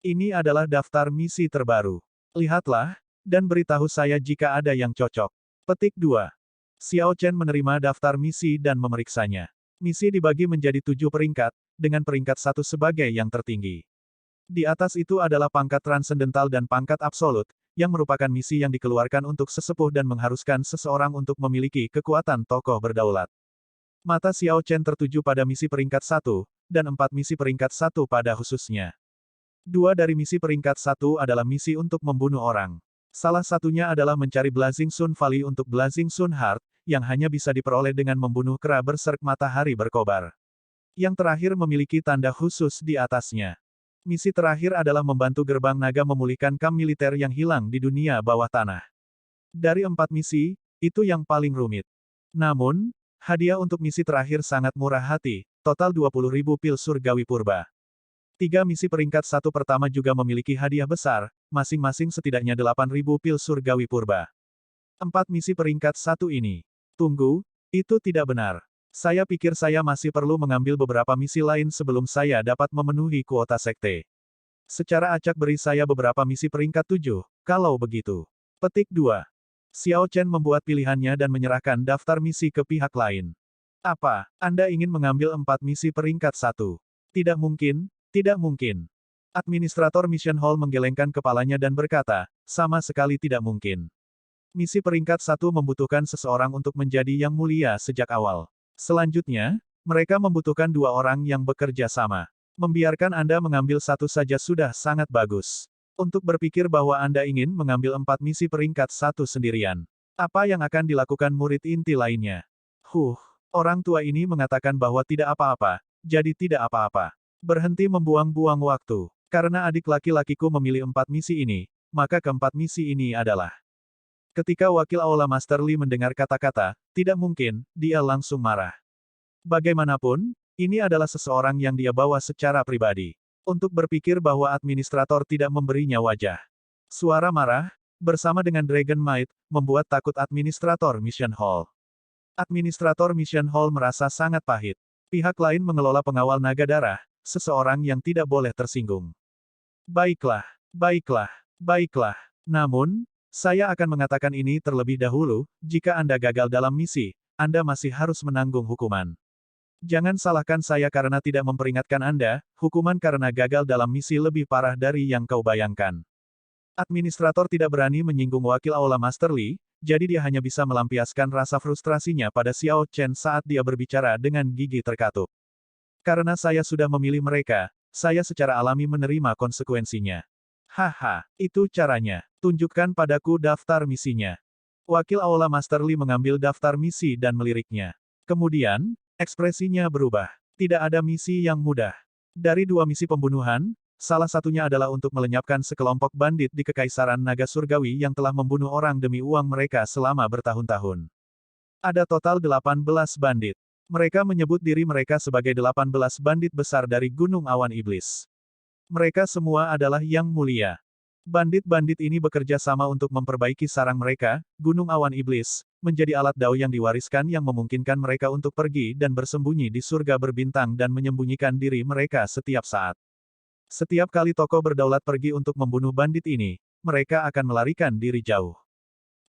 Ini adalah daftar misi terbaru. Lihatlah, dan beritahu saya jika ada yang cocok. Petik 2. Xiao Chen menerima daftar misi dan memeriksanya. Misi dibagi menjadi 7 peringkat, dengan peringkat 1 sebagai yang tertinggi. Di atas itu adalah pangkat transendental dan pangkat absolut, yang merupakan misi yang dikeluarkan untuk sesepuh dan mengharuskan seseorang untuk memiliki kekuatan tokoh berdaulat. Mata Xiao Chen tertuju pada misi peringkat 1, dan 4 misi peringkat 1 pada khususnya. 2 dari misi peringkat 1 adalah misi untuk membunuh orang. Salah satunya adalah mencari Blazing Sun Valley untuk Blazing Sun Heart, yang hanya bisa diperoleh dengan membunuh kera berserk matahari berkobar. Yang terakhir memiliki tanda khusus di atasnya. Misi terakhir adalah membantu gerbang naga memulihkan kamp militer yang hilang di dunia bawah tanah. Dari 4 misi, itu yang paling rumit. Namun, hadiah untuk misi terakhir sangat murah hati, total 20.000 pil surgawi purba. 3 misi peringkat 1 pertama juga memiliki hadiah besar, masing-masing setidaknya 8.000 pil surgawi purba. 4 misi peringkat 1 ini. Tunggu, itu tidak benar. Saya pikir saya masih perlu mengambil beberapa misi lain sebelum saya dapat memenuhi kuota sekte. Secara acak beri saya beberapa misi peringkat 7, kalau begitu. Petik 2. Xiao Chen membuat pilihannya dan menyerahkan daftar misi ke pihak lain. Apa, Anda ingin mengambil 4 misi peringkat 1? Tidak mungkin, tidak mungkin. Administrator Mission Hall menggelengkan kepalanya dan berkata, sama sekali tidak mungkin. Misi peringkat 1 membutuhkan seseorang untuk menjadi yang mulia sejak awal. Selanjutnya, mereka membutuhkan 2 orang yang bekerja sama. Membiarkan Anda mengambil satu saja sudah sangat bagus. Untuk berpikir bahwa Anda ingin mengambil 4 misi peringkat 1 sendirian. Apa yang akan dilakukan murid inti lainnya? Orang tua ini mengatakan bahwa tidak apa-apa, jadi tidak apa-apa. Berhenti membuang-buang waktu. Karena adik laki-lakiku memilih 4 misi ini, maka keempat misi ini adalah. Ketika wakil Aula Master Li mendengar kata-kata, tidak mungkin, dia langsung marah. Bagaimanapun, ini adalah seseorang yang dia bawa secara pribadi. Untuk berpikir bahwa administrator tidak memberinya wajah. Suara marah, bersama dengan Dragon Might, membuat takut administrator Mission Hall. Administrator Mission Hall merasa sangat pahit. Pihak lain mengelola pengawal naga darah, seseorang yang tidak boleh tersinggung. Baiklah, baiklah, baiklah. Namun, saya akan mengatakan ini terlebih dahulu, jika Anda gagal dalam misi, Anda masih harus menanggung hukuman. Jangan salahkan saya karena tidak memperingatkan Anda, hukuman karena gagal dalam misi lebih parah dari yang kau bayangkan. Administrator tidak berani menyinggung wakil Aula Master Li, jadi dia hanya bisa melampiaskan rasa frustrasinya pada Xiao Chen saat dia berbicara dengan gigi terkatup. Karena saya sudah memilih mereka, saya secara alami menerima konsekuensinya. Haha, itu caranya. Tunjukkan padaku daftar misinya. Wakil Aula Master Li mengambil daftar misi dan meliriknya. Kemudian, ekspresinya berubah. Tidak ada misi yang mudah. Dari 2 misi pembunuhan, salah satunya adalah untuk melenyapkan sekelompok bandit di Kekaisaran Naga Surgawi yang telah membunuh orang demi uang mereka selama bertahun-tahun. Ada total 18 bandit. Mereka menyebut diri mereka sebagai 18 bandit besar dari Gunung Awan Iblis. Mereka semua adalah yang mulia. Bandit-bandit ini bekerja sama untuk memperbaiki sarang mereka, Gunung Awan Iblis, menjadi alat dao yang diwariskan yang memungkinkan mereka untuk pergi dan bersembunyi di surga berbintang dan menyembunyikan diri mereka setiap saat. Setiap kali tokoh berdaulat pergi untuk membunuh bandit ini, mereka akan melarikan diri jauh.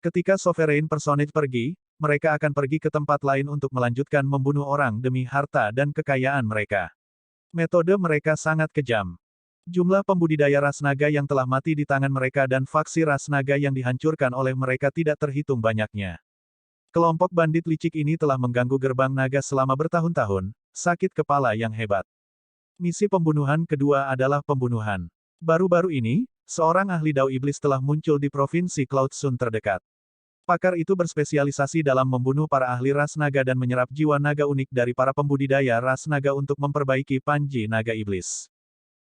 Ketika Sovereign Personage pergi, mereka akan pergi ke tempat lain untuk melanjutkan membunuh orang demi harta dan kekayaan mereka. Metode mereka sangat kejam. Jumlah pembudidaya ras naga yang telah mati di tangan mereka dan faksi ras naga yang dihancurkan oleh mereka tidak terhitung banyaknya. Kelompok bandit licik ini telah mengganggu gerbang naga selama bertahun-tahun, sakit kepala yang hebat. Misi pembunuhan kedua adalah pembunuhan. Baru-baru ini, seorang ahli dao iblis telah muncul di provinsi Cloud Sun terdekat. Pakar itu berspesialisasi dalam membunuh para ahli ras naga dan menyerap jiwa naga unik dari para pembudidaya ras naga untuk memperbaiki panji naga iblis.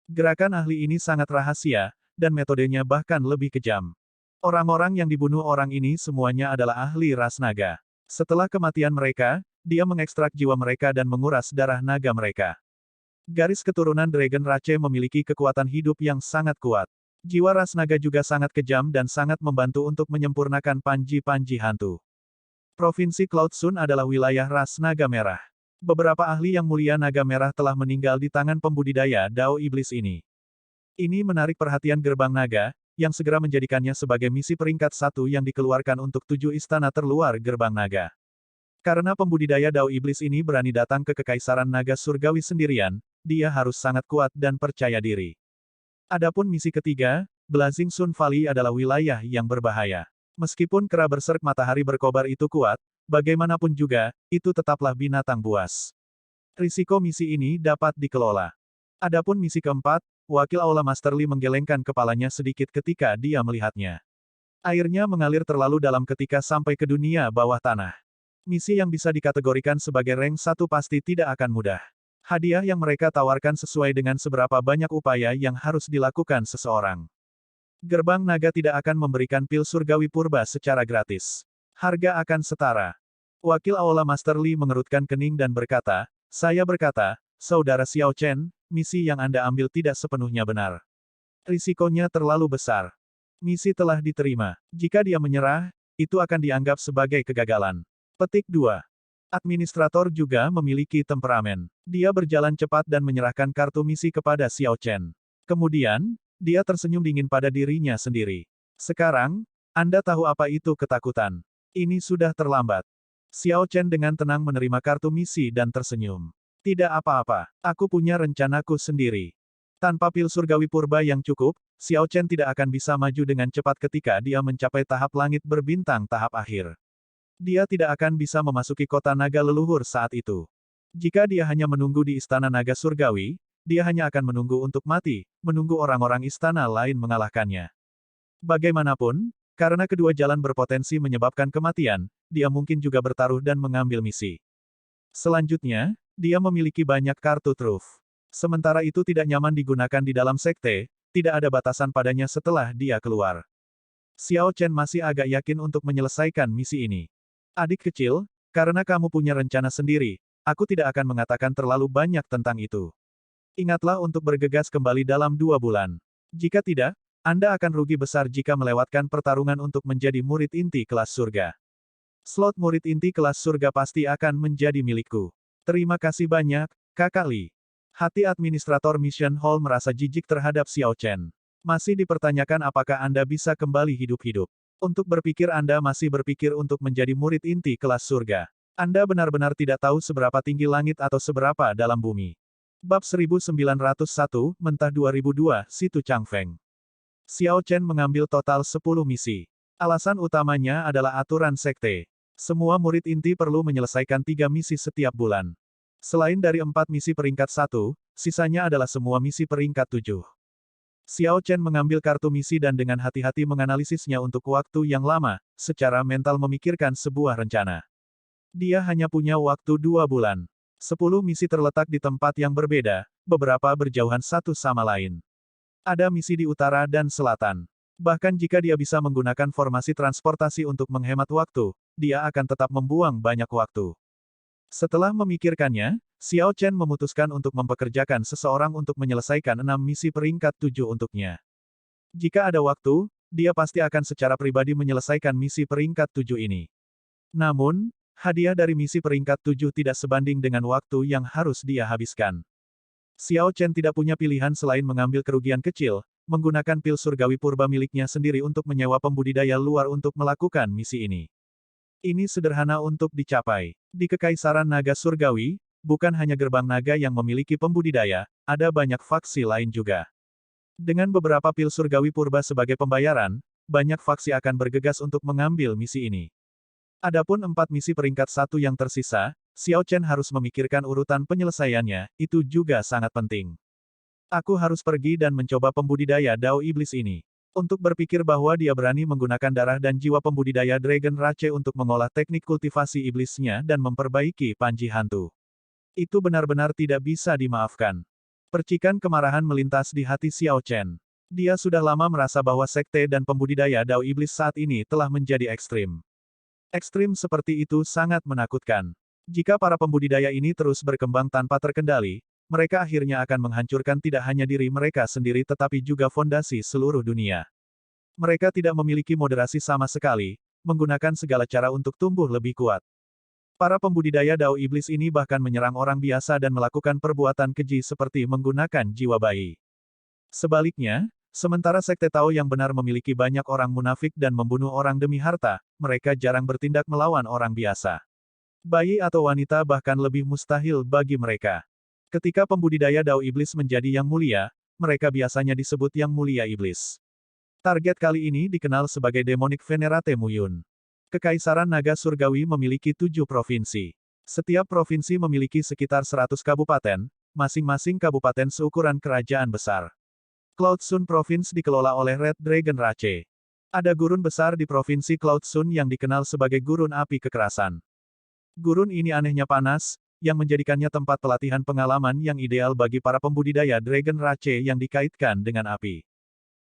Gerakan ahli ini sangat rahasia, dan metodenya bahkan lebih kejam. Orang-orang yang dibunuh orang ini semuanya adalah ahli ras naga. Setelah kematian mereka, dia mengekstrak jiwa mereka dan menguras darah naga mereka. Garis keturunan Dragon Rache memiliki kekuatan hidup yang sangat kuat. Jiwa ras naga juga sangat kejam dan sangat membantu untuk menyempurnakan panji-panji hantu. Provinsi Cloud Sun adalah wilayah ras naga merah. Beberapa ahli yang mulia naga merah telah meninggal di tangan pembudidaya Dao Iblis ini. Ini menarik perhatian Gerbang Naga, yang segera menjadikannya sebagai misi peringkat 1 yang dikeluarkan untuk 7 istana terluar Gerbang Naga. Karena pembudidaya Dao Iblis ini berani datang ke Kekaisaran Naga Surgawi sendirian, dia harus sangat kuat dan percaya diri. Adapun misi ketiga, Blazing Sun Valley adalah wilayah yang berbahaya. Meskipun kera berserk matahari berkobar itu kuat, bagaimanapun juga, itu tetaplah binatang buas. Risiko misi ini dapat dikelola. Adapun misi keempat, Wakil Aula Master Li menggelengkan kepalanya sedikit ketika dia melihatnya. Airnya mengalir terlalu dalam ketika sampai ke dunia bawah tanah. Misi yang bisa dikategorikan sebagai rank 1 pasti tidak akan mudah. Hadiah yang mereka tawarkan sesuai dengan seberapa banyak upaya yang harus dilakukan seseorang. Gerbang Naga tidak akan memberikan pil surgawi purba secara gratis. Harga akan setara. Wakil Aula Master Li mengerutkan kening dan berkata, "Saya berkata, Saudara Xiao Chen, misi yang Anda ambil tidak sepenuhnya benar. Risikonya terlalu besar. Misi telah diterima. Jika dia menyerah, itu akan dianggap sebagai kegagalan." Petik 2. Administrator juga memiliki temperamen. Dia berjalan cepat dan menyerahkan kartu misi kepada Xiao Chen. Kemudian, dia tersenyum dingin pada dirinya sendiri. "Sekarang, Anda tahu apa itu ketakutan. Ini sudah terlambat." Xiao Chen dengan tenang menerima kartu misi dan tersenyum. "Tidak apa-apa, aku punya rencanaku sendiri." Tanpa pil surgawi purba yang cukup, Xiao Chen tidak akan bisa maju dengan cepat ketika dia mencapai tahap langit berbintang tahap akhir. Dia tidak akan bisa memasuki kota naga leluhur saat itu. Jika dia hanya menunggu di istana naga surgawi, dia hanya akan menunggu untuk mati, menunggu orang-orang istana lain mengalahkannya. Bagaimanapun, karena kedua jalan berpotensi menyebabkan kematian, dia mungkin juga bertaruh dan mengambil misi. Selanjutnya, dia memiliki banyak kartu truf. Sementara itu tidak nyaman digunakan di dalam sekte, tidak ada batasan padanya setelah dia keluar. Xiao Chen masih agak yakin untuk menyelesaikan misi ini. "Adik kecil, karena kamu punya rencana sendiri, aku tidak akan mengatakan terlalu banyak tentang itu. Ingatlah untuk bergegas kembali dalam 2 bulan. Jika tidak, Anda akan rugi besar jika melewatkan pertarungan untuk menjadi murid inti kelas surga. Slot murid inti kelas surga pasti akan menjadi milikku. Terima kasih banyak, Kakak Li." Hati administrator Mission Hall merasa jijik terhadap Xiao Chen. Masih dipertanyakan apakah Anda bisa kembali hidup-hidup. Untuk berpikir Anda masih berpikir untuk menjadi murid inti kelas surga. Anda benar-benar tidak tahu seberapa tinggi langit atau seberapa dalam bumi. Bab 1901, Mentah 2002, Situ Changfeng. Xiao Chen mengambil total 10 misi. Alasan utamanya adalah aturan sekte. Semua murid inti perlu menyelesaikan 3 misi setiap bulan. Selain dari 4 misi peringkat 1, sisanya adalah semua misi peringkat 7. Xiao Chen mengambil kartu misi dan dengan hati-hati menganalisisnya untuk waktu yang lama, secara mental memikirkan sebuah rencana. Dia hanya punya waktu 2 bulan. 10 misi terletak di tempat yang berbeda, beberapa berjauhan satu sama lain. Ada misi di utara dan selatan. Bahkan jika dia bisa menggunakan formasi transportasi untuk menghemat waktu, dia akan tetap membuang banyak waktu. Setelah memikirkannya, Xiao Chen memutuskan untuk mempekerjakan seseorang untuk menyelesaikan 6 misi peringkat 7 untuknya. Jika ada waktu, dia pasti akan secara pribadi menyelesaikan misi peringkat 7 ini. Namun, hadiah dari misi peringkat 7 tidak sebanding dengan waktu yang harus dia habiskan. Xiao Chen tidak punya pilihan selain mengambil kerugian kecil, menggunakan pil surgawi purba miliknya sendiri untuk menyewa pembudidaya luar untuk melakukan misi ini. Ini sederhana untuk dicapai. Di Kekaisaran Naga Surgawi, bukan hanya Gerbang Naga yang memiliki pembudidaya, ada banyak faksi lain juga. Dengan beberapa pil surgawi purba sebagai pembayaran, banyak faksi akan bergegas untuk mengambil misi ini. Adapun 4 misi peringkat 1 yang tersisa, Xiao Chen harus memikirkan urutan penyelesaiannya, itu juga sangat penting. Aku harus pergi dan mencoba pembudidaya Dao Iblis ini. Untuk berpikir bahwa dia berani menggunakan darah dan jiwa pembudidaya Dragon Rache untuk mengolah teknik kultivasi iblisnya dan memperbaiki panji hantu. Itu benar-benar tidak bisa dimaafkan. Percikan kemarahan melintas di hati Xiao Chen. Dia sudah lama merasa bahwa sekte dan pembudidaya Dao Iblis saat ini telah menjadi ekstrim. Ekstrim seperti itu sangat menakutkan. Jika para pembudidaya ini terus berkembang tanpa terkendali, mereka akhirnya akan menghancurkan tidak hanya diri mereka sendiri tetapi juga fondasi seluruh dunia. Mereka tidak memiliki moderasi sama sekali, menggunakan segala cara untuk tumbuh lebih kuat. Para pembudidaya Dao Iblis ini bahkan menyerang orang biasa dan melakukan perbuatan keji seperti menggunakan jiwa bayi. Sebaliknya, sementara sekte Tao yang benar memiliki banyak orang munafik dan membunuh orang demi harta, mereka jarang bertindak melawan orang biasa. Bayi atau wanita bahkan lebih mustahil bagi mereka. Ketika pembudidaya Dao Iblis menjadi yang mulia, mereka biasanya disebut yang mulia iblis. Target kali ini dikenal sebagai Demonic Venerate Muyun. Kekaisaran Naga Surgawi memiliki 7 provinsi. Setiap provinsi memiliki sekitar 100 kabupaten, masing-masing kabupaten seukuran kerajaan besar. Cloud Sun Province dikelola oleh Red Dragon Rache. Ada gurun besar di provinsi Cloud Sun yang dikenal sebagai gurun api kekerasan. Gurun ini anehnya panas, yang menjadikannya tempat pelatihan pengalaman yang ideal bagi para pembudidaya Dragon Rache yang dikaitkan dengan api.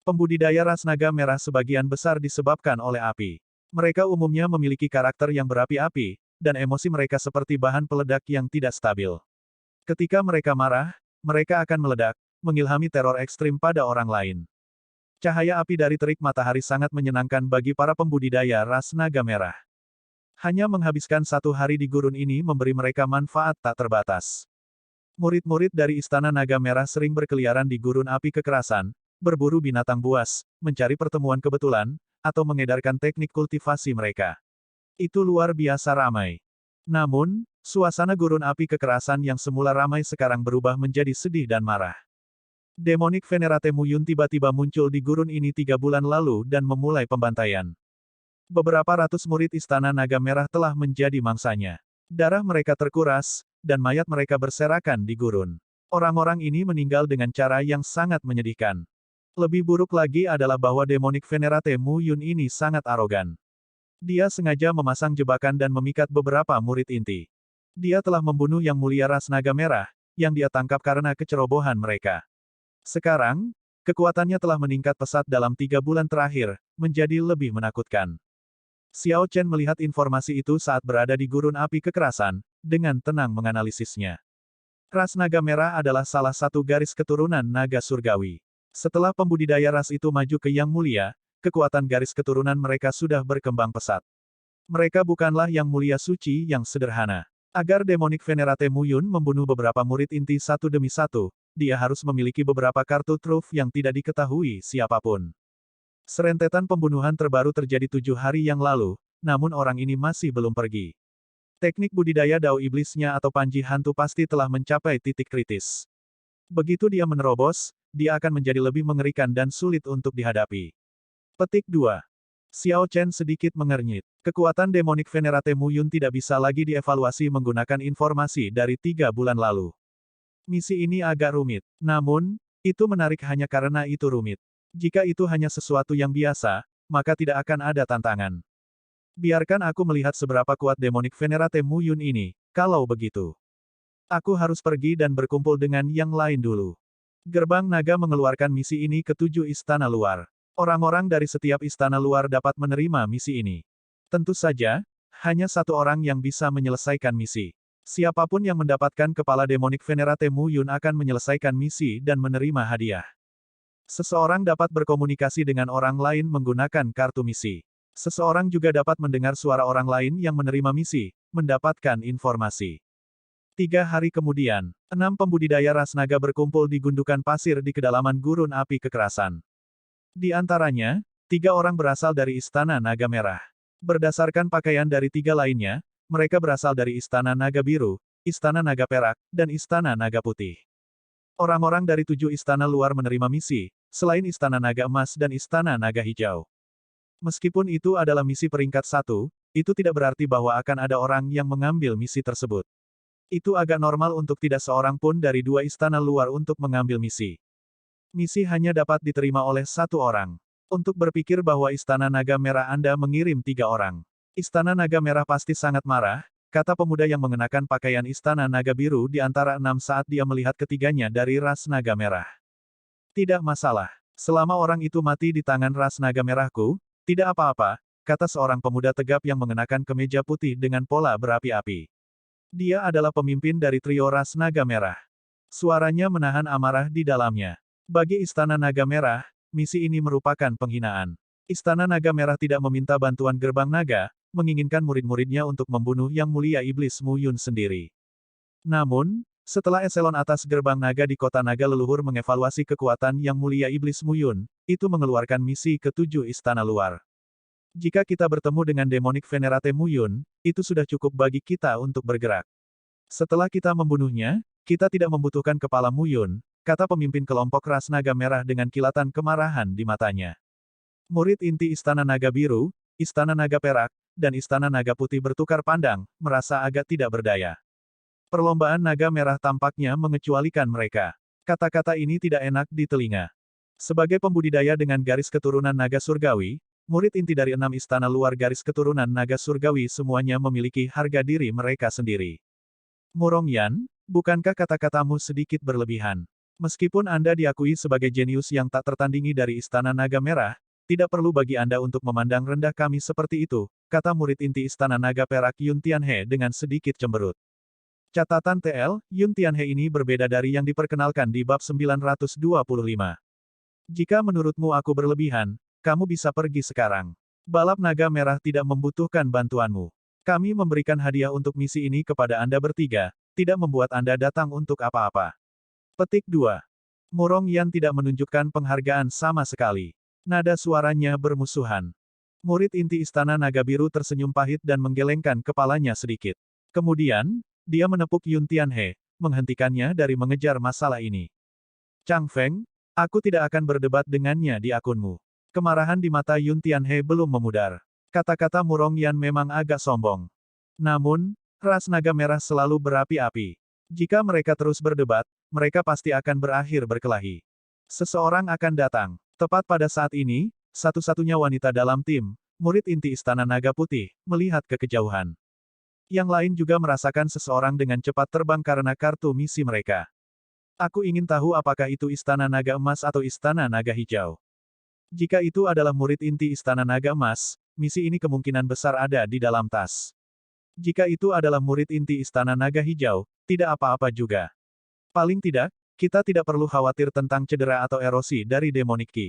Pembudidaya ras naga merah sebagian besar disebabkan oleh api. Mereka umumnya memiliki karakter yang berapi-api, dan emosi mereka seperti bahan peledak yang tidak stabil. Ketika mereka marah, mereka akan meledak, mengilhami teror ekstrim pada orang lain. Cahaya api dari terik matahari sangat menyenangkan bagi para pembudidaya ras naga merah. Hanya menghabiskan 1 hari di gurun ini memberi mereka manfaat tak terbatas. Murid-murid dari Istana Naga Merah sering berkeliaran di gurun api kekerasan, berburu binatang buas, mencari pertemuan kebetulan, atau mengedarkan teknik kultivasi mereka. Itu luar biasa ramai. Namun, suasana gurun api kekerasan yang semula ramai sekarang berubah menjadi sedih dan marah. Demonic Venerate Muyun tiba-tiba muncul di gurun ini 3 bulan lalu dan memulai pembantaian. Beberapa ratus murid Istana Naga Merah telah menjadi mangsanya. Darah mereka terkuras, dan mayat mereka berserakan di gurun. Orang-orang ini meninggal dengan cara yang sangat menyedihkan. Lebih buruk lagi adalah bahwa Demonic Venerate Muyun ini sangat arogan. Dia sengaja memasang jebakan dan memikat beberapa murid inti. Dia telah membunuh yang mulia ras naga merah, yang dia tangkap karena kecerobohan mereka. Sekarang, kekuatannya telah meningkat pesat dalam 3 bulan terakhir, menjadi lebih menakutkan. Xiao Chen melihat informasi itu saat berada di gurun api kekerasan, dengan tenang menganalisisnya. Ras naga merah adalah salah satu garis keturunan naga surgawi. Setelah pembudidaya ras itu maju ke yang mulia, kekuatan garis keturunan mereka sudah berkembang pesat. Mereka bukanlah yang mulia suci yang sederhana. Agar Demonic Venerate Muyun membunuh beberapa murid inti satu demi satu, dia harus memiliki beberapa kartu truf yang tidak diketahui siapapun. Serentetan pembunuhan terbaru terjadi 7 hari yang lalu, namun orang ini masih belum pergi. Teknik budidaya Dao Iblisnya atau Panji Hantu pasti telah mencapai titik kritis. Begitu dia menerobos, dia akan menjadi lebih mengerikan dan sulit untuk dihadapi. Petik 2. Xiao Chen sedikit mengernyit. Kekuatan Demonic Venerate Muyun tidak bisa lagi dievaluasi menggunakan informasi dari 3 bulan lalu. Misi ini agak rumit. Namun, itu menarik hanya karena itu rumit. Jika itu hanya sesuatu yang biasa, maka tidak akan ada tantangan. Biarkan aku melihat seberapa kuat Demonic Venerate Muyun ini, kalau begitu. Aku harus pergi dan berkumpul dengan yang lain dulu. Gerbang Naga mengeluarkan misi ini ke 7 istana luar. Orang-orang dari setiap istana luar dapat menerima misi ini. Tentu saja, hanya 1 orang yang bisa menyelesaikan misi. Siapapun yang mendapatkan kepala Demonic Venerate Muyun akan menyelesaikan misi dan menerima hadiah. Seseorang dapat berkomunikasi dengan orang lain menggunakan kartu misi. Seseorang juga dapat mendengar suara orang lain yang menerima misi, mendapatkan informasi. 3 hari kemudian, 6 pembudidaya ras naga berkumpul di gundukan pasir di kedalaman gurun api kekerasan. Di antaranya, 3 orang berasal dari Istana Naga Merah. Berdasarkan pakaian dari 3 lainnya, mereka berasal dari Istana Naga Biru, Istana Naga Perak, dan Istana Naga Putih. Orang-orang dari 7 istana luar menerima misi, selain Istana Naga Emas dan Istana Naga Hijau. Meskipun itu adalah misi peringkat 1, itu tidak berarti bahwa akan ada orang yang mengambil misi tersebut. Itu agak normal untuk tidak seorang pun dari 2 istana luar untuk mengambil misi. Misi hanya dapat diterima oleh 1 orang. Untuk berpikir bahwa Istana Naga Merah Anda mengirim 3 orang. Istana Naga Merah pasti sangat marah, kata pemuda yang mengenakan pakaian Istana Naga Biru di antara 6 saat dia melihat ketiganya dari ras Naga Merah. Tidak masalah. Selama orang itu mati di tangan ras naga merahku, tidak apa-apa, kata seorang pemuda tegap yang mengenakan kemeja putih dengan pola berapi-api. Dia adalah pemimpin dari trio ras naga merah. Suaranya menahan amarah di dalamnya. Bagi Istana Naga Merah, misi ini merupakan penghinaan. Istana Naga Merah tidak meminta bantuan Gerbang Naga, menginginkan murid-muridnya untuk membunuh Yang Mulia Iblis Mu Yun sendiri. Namun, setelah eselon atas Gerbang Naga di Kota Naga Leluhur mengevaluasi kekuatan Yang Mulia Iblis Mu Yun, itu mengeluarkan misi ke-7 Istana Luar. Jika kita bertemu dengan Demonic Venerate Mu Yun, itu sudah cukup bagi kita untuk bergerak. Setelah kita membunuhnya, kita tidak membutuhkan kepala Mu Yun, kata pemimpin kelompok ras naga merah dengan kilatan kemarahan di matanya. Murid inti Istana Naga Biru, Istana Naga Perak, dan Istana Naga Putih bertukar pandang, merasa agak tidak berdaya. Perlombaan naga merah tampaknya mengecualikan mereka. Kata-kata ini tidak enak di telinga. Sebagai pembudidaya dengan garis keturunan naga surgawi, murid inti dari 6 istana luar garis keturunan naga surgawi semuanya memiliki harga diri mereka sendiri. Murongyan, bukankah kata-katamu sedikit berlebihan? Meskipun Anda diakui sebagai jenius yang tak tertandingi dari Istana Naga Merah, tidak perlu bagi Anda untuk memandang rendah kami seperti itu, kata murid inti Istana Naga Perak Yun Tianhe dengan sedikit cemberut. Catatan TL, Yun Tianhe ini berbeda dari yang diperkenalkan di bab 925. Jika menurutmu aku berlebihan, kamu bisa pergi sekarang. Balap naga merah tidak membutuhkan bantuanmu. Kami memberikan hadiah untuk misi ini kepada Anda bertiga, tidak membuat Anda datang untuk apa-apa. Petik 2. Murongyan tidak menunjukkan penghargaan sama sekali. Nada suaranya bermusuhan. Murid inti Istana Naga Biru tersenyum pahit dan menggelengkan kepalanya sedikit. Kemudian, dia menepuk Yun Tianhe, menghentikannya dari mengejar masalah ini. Chang Feng, aku tidak akan berdebat dengannya di akunmu. Kemarahan di mata Yun Tianhe belum memudar. Kata-kata Murongyan memang agak sombong. Namun, ras naga merah selalu berapi-api. Jika mereka terus berdebat, mereka pasti akan berakhir berkelahi. Seseorang akan datang. Tepat pada saat ini, satu-satunya wanita dalam tim, murid inti Istana Naga Putih, melihat ke kejauhan. Yang lain juga merasakan seseorang dengan cepat terbang karena kartu misi mereka. Aku ingin tahu apakah itu Istana Naga Emas atau Istana Naga Hijau. Jika itu adalah murid inti Istana Naga Emas, misi ini kemungkinan besar ada di dalam tas. Jika itu adalah murid inti Istana Naga Hijau, tidak apa-apa juga. Paling tidak, kita tidak perlu khawatir tentang cedera atau erosi dari Demonic Ki.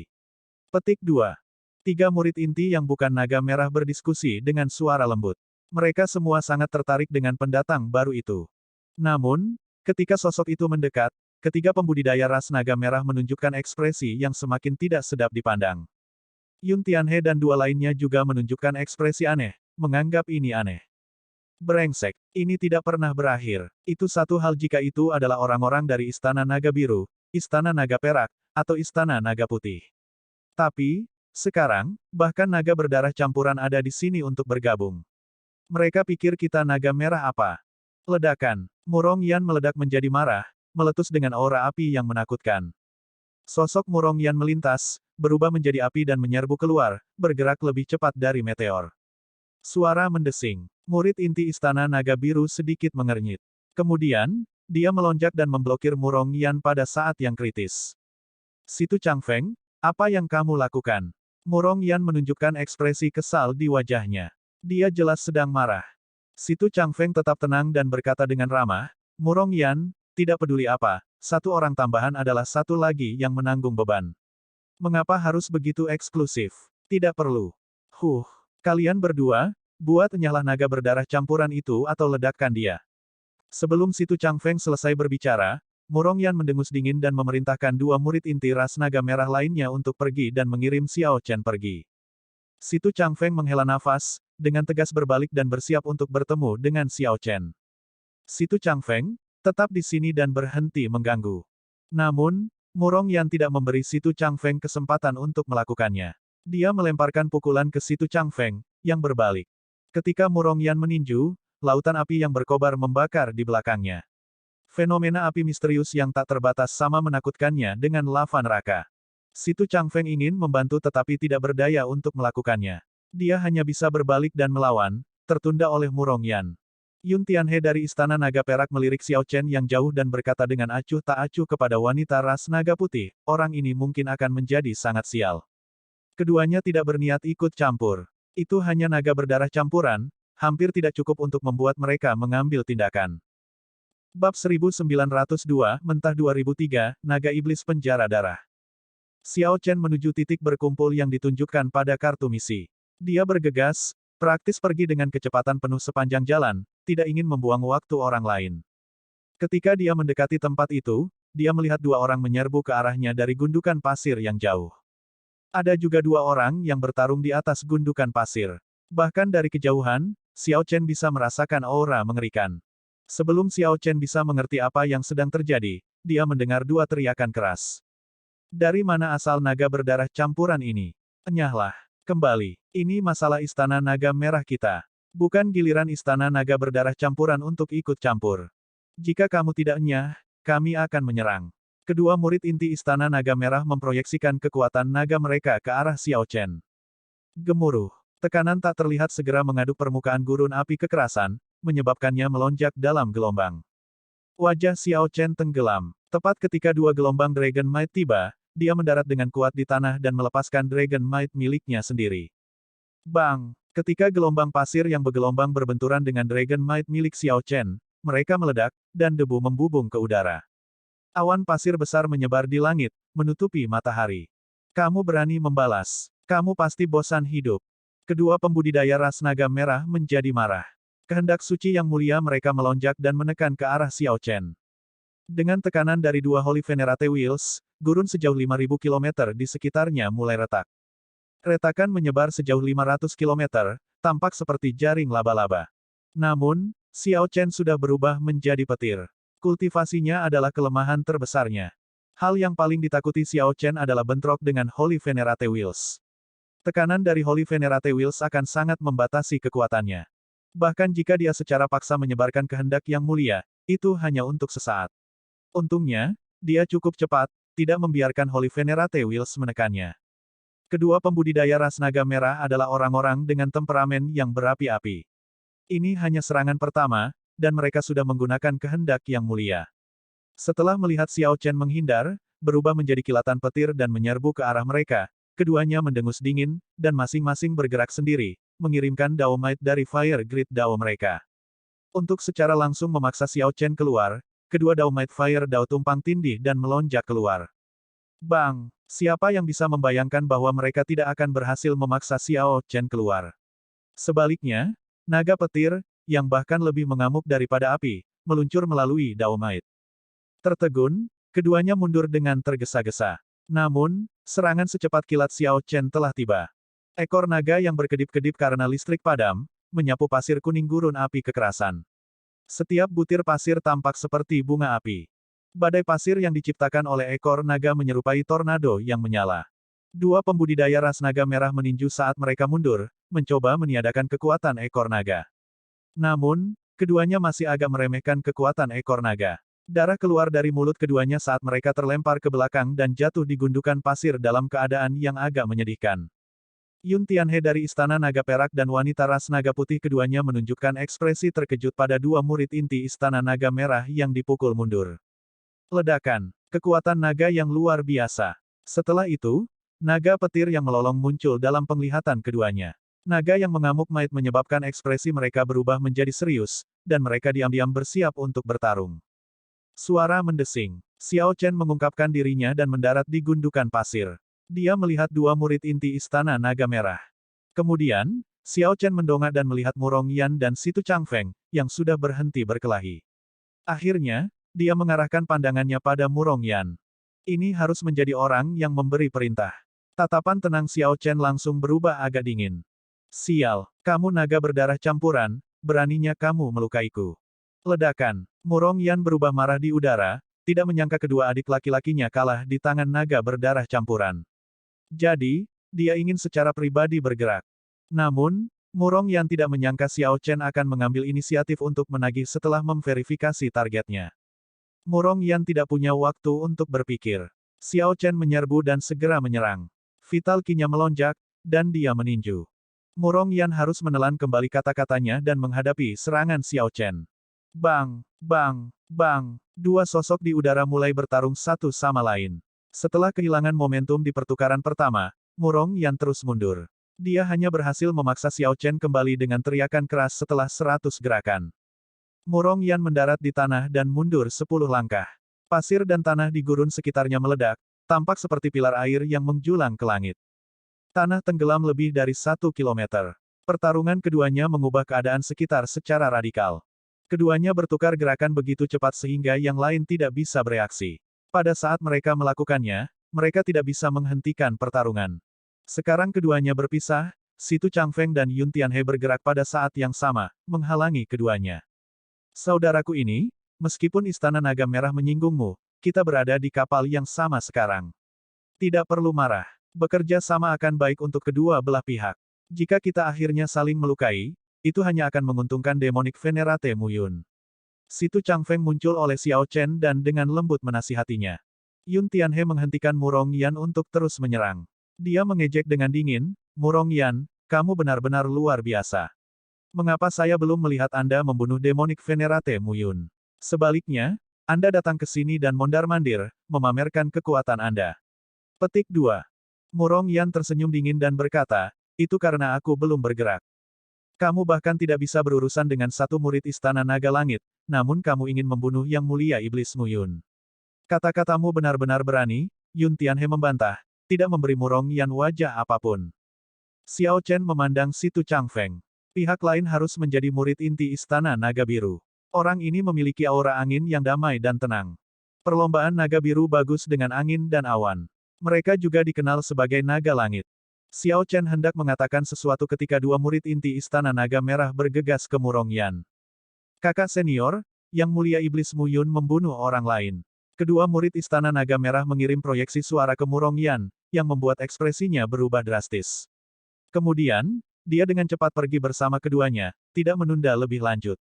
Petik 2. 3 murid inti yang bukan naga merah berdiskusi dengan suara lembut. Mereka semua sangat tertarik dengan pendatang baru itu. Namun, ketika sosok itu mendekat, ketiga pembudidaya ras naga merah menunjukkan ekspresi yang semakin tidak sedap dipandang. Yun Tianhe dan 2 lainnya juga menunjukkan ekspresi aneh, menganggap ini aneh. Brengsek, ini tidak pernah berakhir. Itu satu hal jika itu adalah orang-orang dari Istana Naga Biru, Istana Naga Perak, atau Istana Naga Putih. Tapi, sekarang, bahkan naga berdarah campuran ada di sini untuk bergabung. Mereka pikir kita naga merah apa? Ledakan. Murongyan meledak menjadi marah, meletus dengan aura api yang menakutkan. Sosok Murongyan melintas, berubah menjadi api dan menyerbu keluar, bergerak lebih cepat dari meteor. Suara mendesing. Murid inti Istana Naga Biru sedikit mengernyit. Kemudian, dia melonjak dan memblokir Murongyan pada saat yang kritis. Situ Chang Feng, apa yang kamu lakukan? Murongyan menunjukkan ekspresi kesal di wajahnya. Dia jelas sedang marah. Situ Chang Feng tetap tenang dan berkata dengan ramah, Murongyan, tidak peduli apa, satu orang tambahan adalah satu lagi yang menanggung beban. Mengapa harus begitu eksklusif? Tidak perlu. Kalian berdua, buat nyala naga berdarah campuran itu atau ledakkan dia. Sebelum Situ Chang Feng selesai berbicara, Murongyan mendengus dingin dan memerintahkan 2 murid inti ras naga merah lainnya untuk pergi dan mengirim Xiao Chen pergi. Situ Chang Feng menghela nafas, dengan tegas berbalik dan bersiap untuk bertemu dengan Xiao Chen. Situ Chang Feng, tetap di sini dan berhenti mengganggu. Namun, Murongyan tidak memberi Situ Chang Feng kesempatan untuk melakukannya. Dia melemparkan pukulan ke Situ Chang Feng, yang berbalik. Ketika Murongyan meninju, lautan api yang berkobar membakar di belakangnya. Fenomena api misterius yang tak terbatas sama menakutkannya dengan lava neraka. Situ Chang Feng ingin membantu tetapi tidak berdaya untuk melakukannya. Dia hanya bisa berbalik dan melawan, tertunda oleh Murongyan. Yun Tianhe dari Istana Naga Perak melirik Xiao Chen yang jauh dan berkata dengan acuh tak acuh kepada wanita ras naga putih, orang ini mungkin akan menjadi sangat sial. Keduanya tidak berniat ikut campur. Itu hanya naga berdarah campuran, hampir tidak cukup untuk membuat mereka mengambil tindakan. Bab 1902, Mentah 2003, Naga Iblis Penjara Darah. Xiao Chen menuju titik berkumpul yang ditunjukkan pada kartu misi. Dia bergegas, praktis pergi dengan kecepatan penuh sepanjang jalan, tidak ingin membuang waktu orang lain. Ketika dia mendekati tempat itu, dia melihat dua orang menyerbu ke arahnya dari gundukan pasir yang jauh. Ada juga dua orang yang bertarung di atas gundukan pasir. Bahkan dari kejauhan, Xiao Chen bisa merasakan aura mengerikan. Sebelum Xiao Chen bisa mengerti apa yang sedang terjadi, dia mendengar dua teriakan keras. Dari mana asal naga berdarah campuran ini? Enyahlah. Kembali. Ini masalah Istana Naga Merah kita. Bukan giliran Istana Naga Berdarah campuran untuk ikut campur. Jika kamu tidak enyah, kami akan menyerang. Kedua murid inti Istana Naga Merah memproyeksikan kekuatan naga mereka ke arah Xiao Chen. Gemuruh. Tekanan tak terlihat segera mengaduk permukaan gurun api kekerasan, menyebabkannya melonjak dalam gelombang. Wajah Xiao Chen tenggelam. Tepat ketika dua gelombang Dragon Might tiba, dia mendarat dengan kuat di tanah dan melepaskan Dragon Might miliknya sendiri. Bang! Ketika gelombang pasir yang bergelombang berbenturan dengan Dragon Might milik Xiao Chen, mereka meledak, dan debu membubung ke udara. Awan pasir besar menyebar di langit, menutupi matahari. Kamu berani membalas. Kamu pasti bosan hidup. Kedua pembudidaya ras naga merah menjadi marah. Kehendak suci yang mulia mereka melonjak dan menekan ke arah Xiao Chen. Dengan tekanan dari dua Holy Venerate Wheels, gurun sejauh 5.000 km di sekitarnya mulai retak. Retakan menyebar sejauh 500 km, tampak seperti jaring laba-laba. Namun, Xiao Chen sudah berubah menjadi petir. Kultivasinya adalah kelemahan terbesarnya. Hal yang paling ditakuti Xiao Chen adalah bentrok dengan Holy Venerate Wheels. Tekanan dari Holy Venerate Wheels akan sangat membatasi kekuatannya. Bahkan jika dia secara paksa menyebarkan kehendak yang mulia, itu hanya untuk sesaat. Untungnya, dia cukup cepat, tidak membiarkan Holy Venerate Wheels menekannya. Kedua pembudidaya ras naga merah adalah orang-orang dengan temperamen yang berapi-api. Ini hanya serangan pertama, dan mereka sudah menggunakan kehendak yang mulia. Setelah melihat Xiao Chen menghindar, berubah menjadi kilatan petir dan menyerbu ke arah mereka, keduanya mendengus dingin, dan masing-masing bergerak sendiri, mengirimkan Dao Might dari Fire Grid Dao mereka. Untuk secara langsung memaksa Xiao Chen keluar, kedua Dao Might Fire Dao tumpang tindih dan melonjak keluar. Bang! Siapa yang bisa membayangkan bahwa mereka tidak akan berhasil memaksa Xiao Chen keluar? Sebaliknya, naga petir, yang bahkan lebih mengamuk daripada api, meluncur melalui Dao Might. Tertegun, keduanya mundur dengan tergesa-gesa. Namun, serangan secepat kilat Xiao Chen telah tiba. Ekor naga yang berkedip-kedip karena listrik padam, menyapu pasir kuning gurun api kekerasan. Setiap butir pasir tampak seperti bunga api. Badai pasir yang diciptakan oleh ekor naga menyerupai tornado yang menyala. Dua pembudidaya ras naga merah meninju saat mereka mundur, mencoba meniadakan kekuatan ekor naga. Namun, keduanya masih agak meremehkan kekuatan ekor naga. Darah keluar dari mulut keduanya saat mereka terlempar ke belakang dan jatuh di gundukan pasir dalam keadaan yang agak menyedihkan. Yun Tianhe dari Istana Naga Perak dan wanita ras naga putih keduanya menunjukkan ekspresi terkejut pada dua murid inti Istana Naga Merah yang dipukul mundur. Ledakan. Kekuatan naga yang luar biasa. Setelah itu, naga petir yang melolong muncul dalam penglihatan keduanya. Naga yang mengamuk Might menyebabkan ekspresi mereka berubah menjadi serius, dan mereka diam-diam bersiap untuk bertarung. Suara mendesing. Xiao Chen mengungkapkan dirinya dan mendarat di gundukan pasir. Dia melihat dua murid inti Istana Naga Merah. Kemudian, Xiao Chen mendongak dan melihat Murong Yan dan Situ Changfeng, yang sudah berhenti berkelahi. Akhirnya, dia mengarahkan pandangannya pada Murong Yan. Ini harus menjadi orang yang memberi perintah. Tatapan tenang Xiao Chen langsung berubah agak dingin. Sial, kamu naga berdarah campuran, beraninya kamu melukaiku. Ledakan. Murong Yan berubah marah di udara, tidak menyangka kedua adik laki-lakinya kalah di tangan naga berdarah campuran. Jadi, dia ingin secara pribadi bergerak. Namun, Murong Yan tidak menyangka Xiao Chen akan mengambil inisiatif untuk menagih setelah memverifikasi targetnya. Murong Yan tidak punya waktu untuk berpikir. Xiao Chen menyerbu dan segera menyerang. Vital Qi-nya melonjak, dan dia meninju. Murong Yan harus menelan kembali kata-katanya dan menghadapi serangan Xiao Chen. Bang, bang, bang. Dua sosok di udara mulai bertarung satu sama lain. Setelah kehilangan momentum di pertukaran pertama, Murong Yan terus mundur. Dia hanya berhasil memaksa Xiao Chen kembali dengan teriakan keras setelah 100 gerakan. Murong Yan mendarat di tanah dan mundur 10 langkah. Pasir dan tanah di gurun sekitarnya meledak, tampak seperti pilar air yang menjulang ke langit. Tanah tenggelam lebih dari 1 kilometer. Pertarungan keduanya mengubah keadaan sekitar secara radikal. Keduanya bertukar gerakan begitu cepat sehingga yang lain tidak bisa bereaksi. Pada saat mereka melakukannya, mereka tidak bisa menghentikan pertarungan. Sekarang keduanya berpisah, Situ Changfeng dan Yun Tianhe bergerak pada saat yang sama, menghalangi keduanya. Saudaraku ini, meskipun Istana Naga Merah menyinggungmu, kita berada di kapal yang sama sekarang. Tidak perlu marah. Bekerja sama akan baik untuk kedua belah pihak. Jika kita akhirnya saling melukai, itu hanya akan menguntungkan Demonic Venerate Muyun. Situ Changfeng muncul oleh Xiao Chen dan dengan lembut menasihatinya. Yun Tianhe menghentikan Murong Yan untuk terus menyerang. Dia mengejek dengan dingin, Murong Yan, kamu benar-benar luar biasa. Mengapa saya belum melihat Anda membunuh Demonic Venerate Muyun? Sebaliknya, Anda datang ke sini dan mondar-mandir, memamerkan kekuatan Anda. Petik 2. Murong Yan tersenyum dingin dan berkata, itu karena aku belum bergerak. Kamu bahkan tidak bisa berurusan dengan satu murid Istana Naga Langit, namun kamu ingin membunuh Yang Mulia Iblis Muyun. Kata-katamu benar-benar berani, Yun Tianhe membantah, tidak memberi Murong Yan wajah apapun. Xiao Chen memandang Situ Changfeng. Pihak lain harus menjadi murid inti Istana Naga Biru. Orang ini memiliki aura angin yang damai dan tenang. Perlombaan Naga Biru bagus dengan angin dan awan. Mereka juga dikenal sebagai Naga Langit. Xiao Chen hendak mengatakan sesuatu ketika dua murid inti Istana Naga Merah bergegas ke Murong Yan. Kakak senior, Yang Mulia Iblis Muyun membunuh orang lain. Kedua murid Istana Naga Merah mengirim proyeksi suara ke Murong Yan, yang membuat ekspresinya berubah drastis. Kemudian, dia dengan cepat pergi bersama keduanya, tidak menunda lebih lanjut.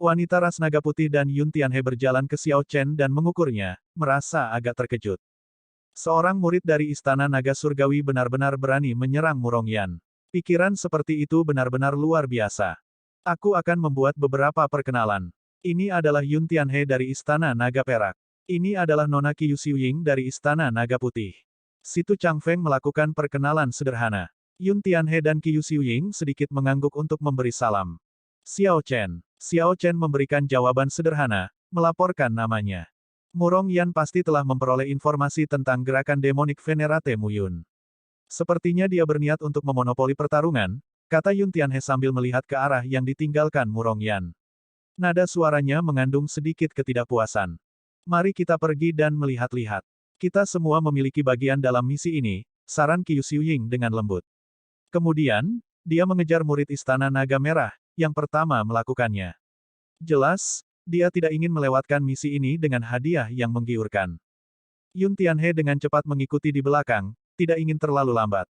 Wanita ras naga putih dan Yun Tianhe berjalan ke Xiao Chen dan mengukurnya, merasa agak terkejut. Seorang murid dari Istana Naga Surgawi benar-benar berani menyerang Murong Yan. Pikiran seperti itu benar-benar luar biasa. Aku akan membuat beberapa perkenalan. Ini adalah Yun Tianhe dari Istana Naga Perak. Ini adalah Nona Qiu Xiuying dari Istana Naga Putih. Situ Changfeng melakukan perkenalan sederhana. Yun Tianhe dan Qiu Xiuying sedikit mengangguk untuk memberi salam. Xiao Chen. Xiao Chen memberikan jawaban sederhana, melaporkan namanya. Murong Yan pasti telah memperoleh informasi tentang gerakan Demonic Venerate Muyun. Sepertinya dia berniat untuk memonopoli pertarungan, kata Yun Tianhe sambil melihat ke arah yang ditinggalkan Murong Yan. Nada suaranya mengandung sedikit ketidakpuasan. Mari kita pergi dan melihat-lihat. Kita semua memiliki bagian dalam misi ini, saran Qiu Xiuying dengan lembut. Kemudian, dia mengejar murid Istana Naga Merah, yang pertama melakukannya. Jelas, dia tidak ingin melewatkan misi ini dengan hadiah yang menggiurkan. Yun Tianhe dengan cepat mengikuti di belakang, tidak ingin terlalu lambat.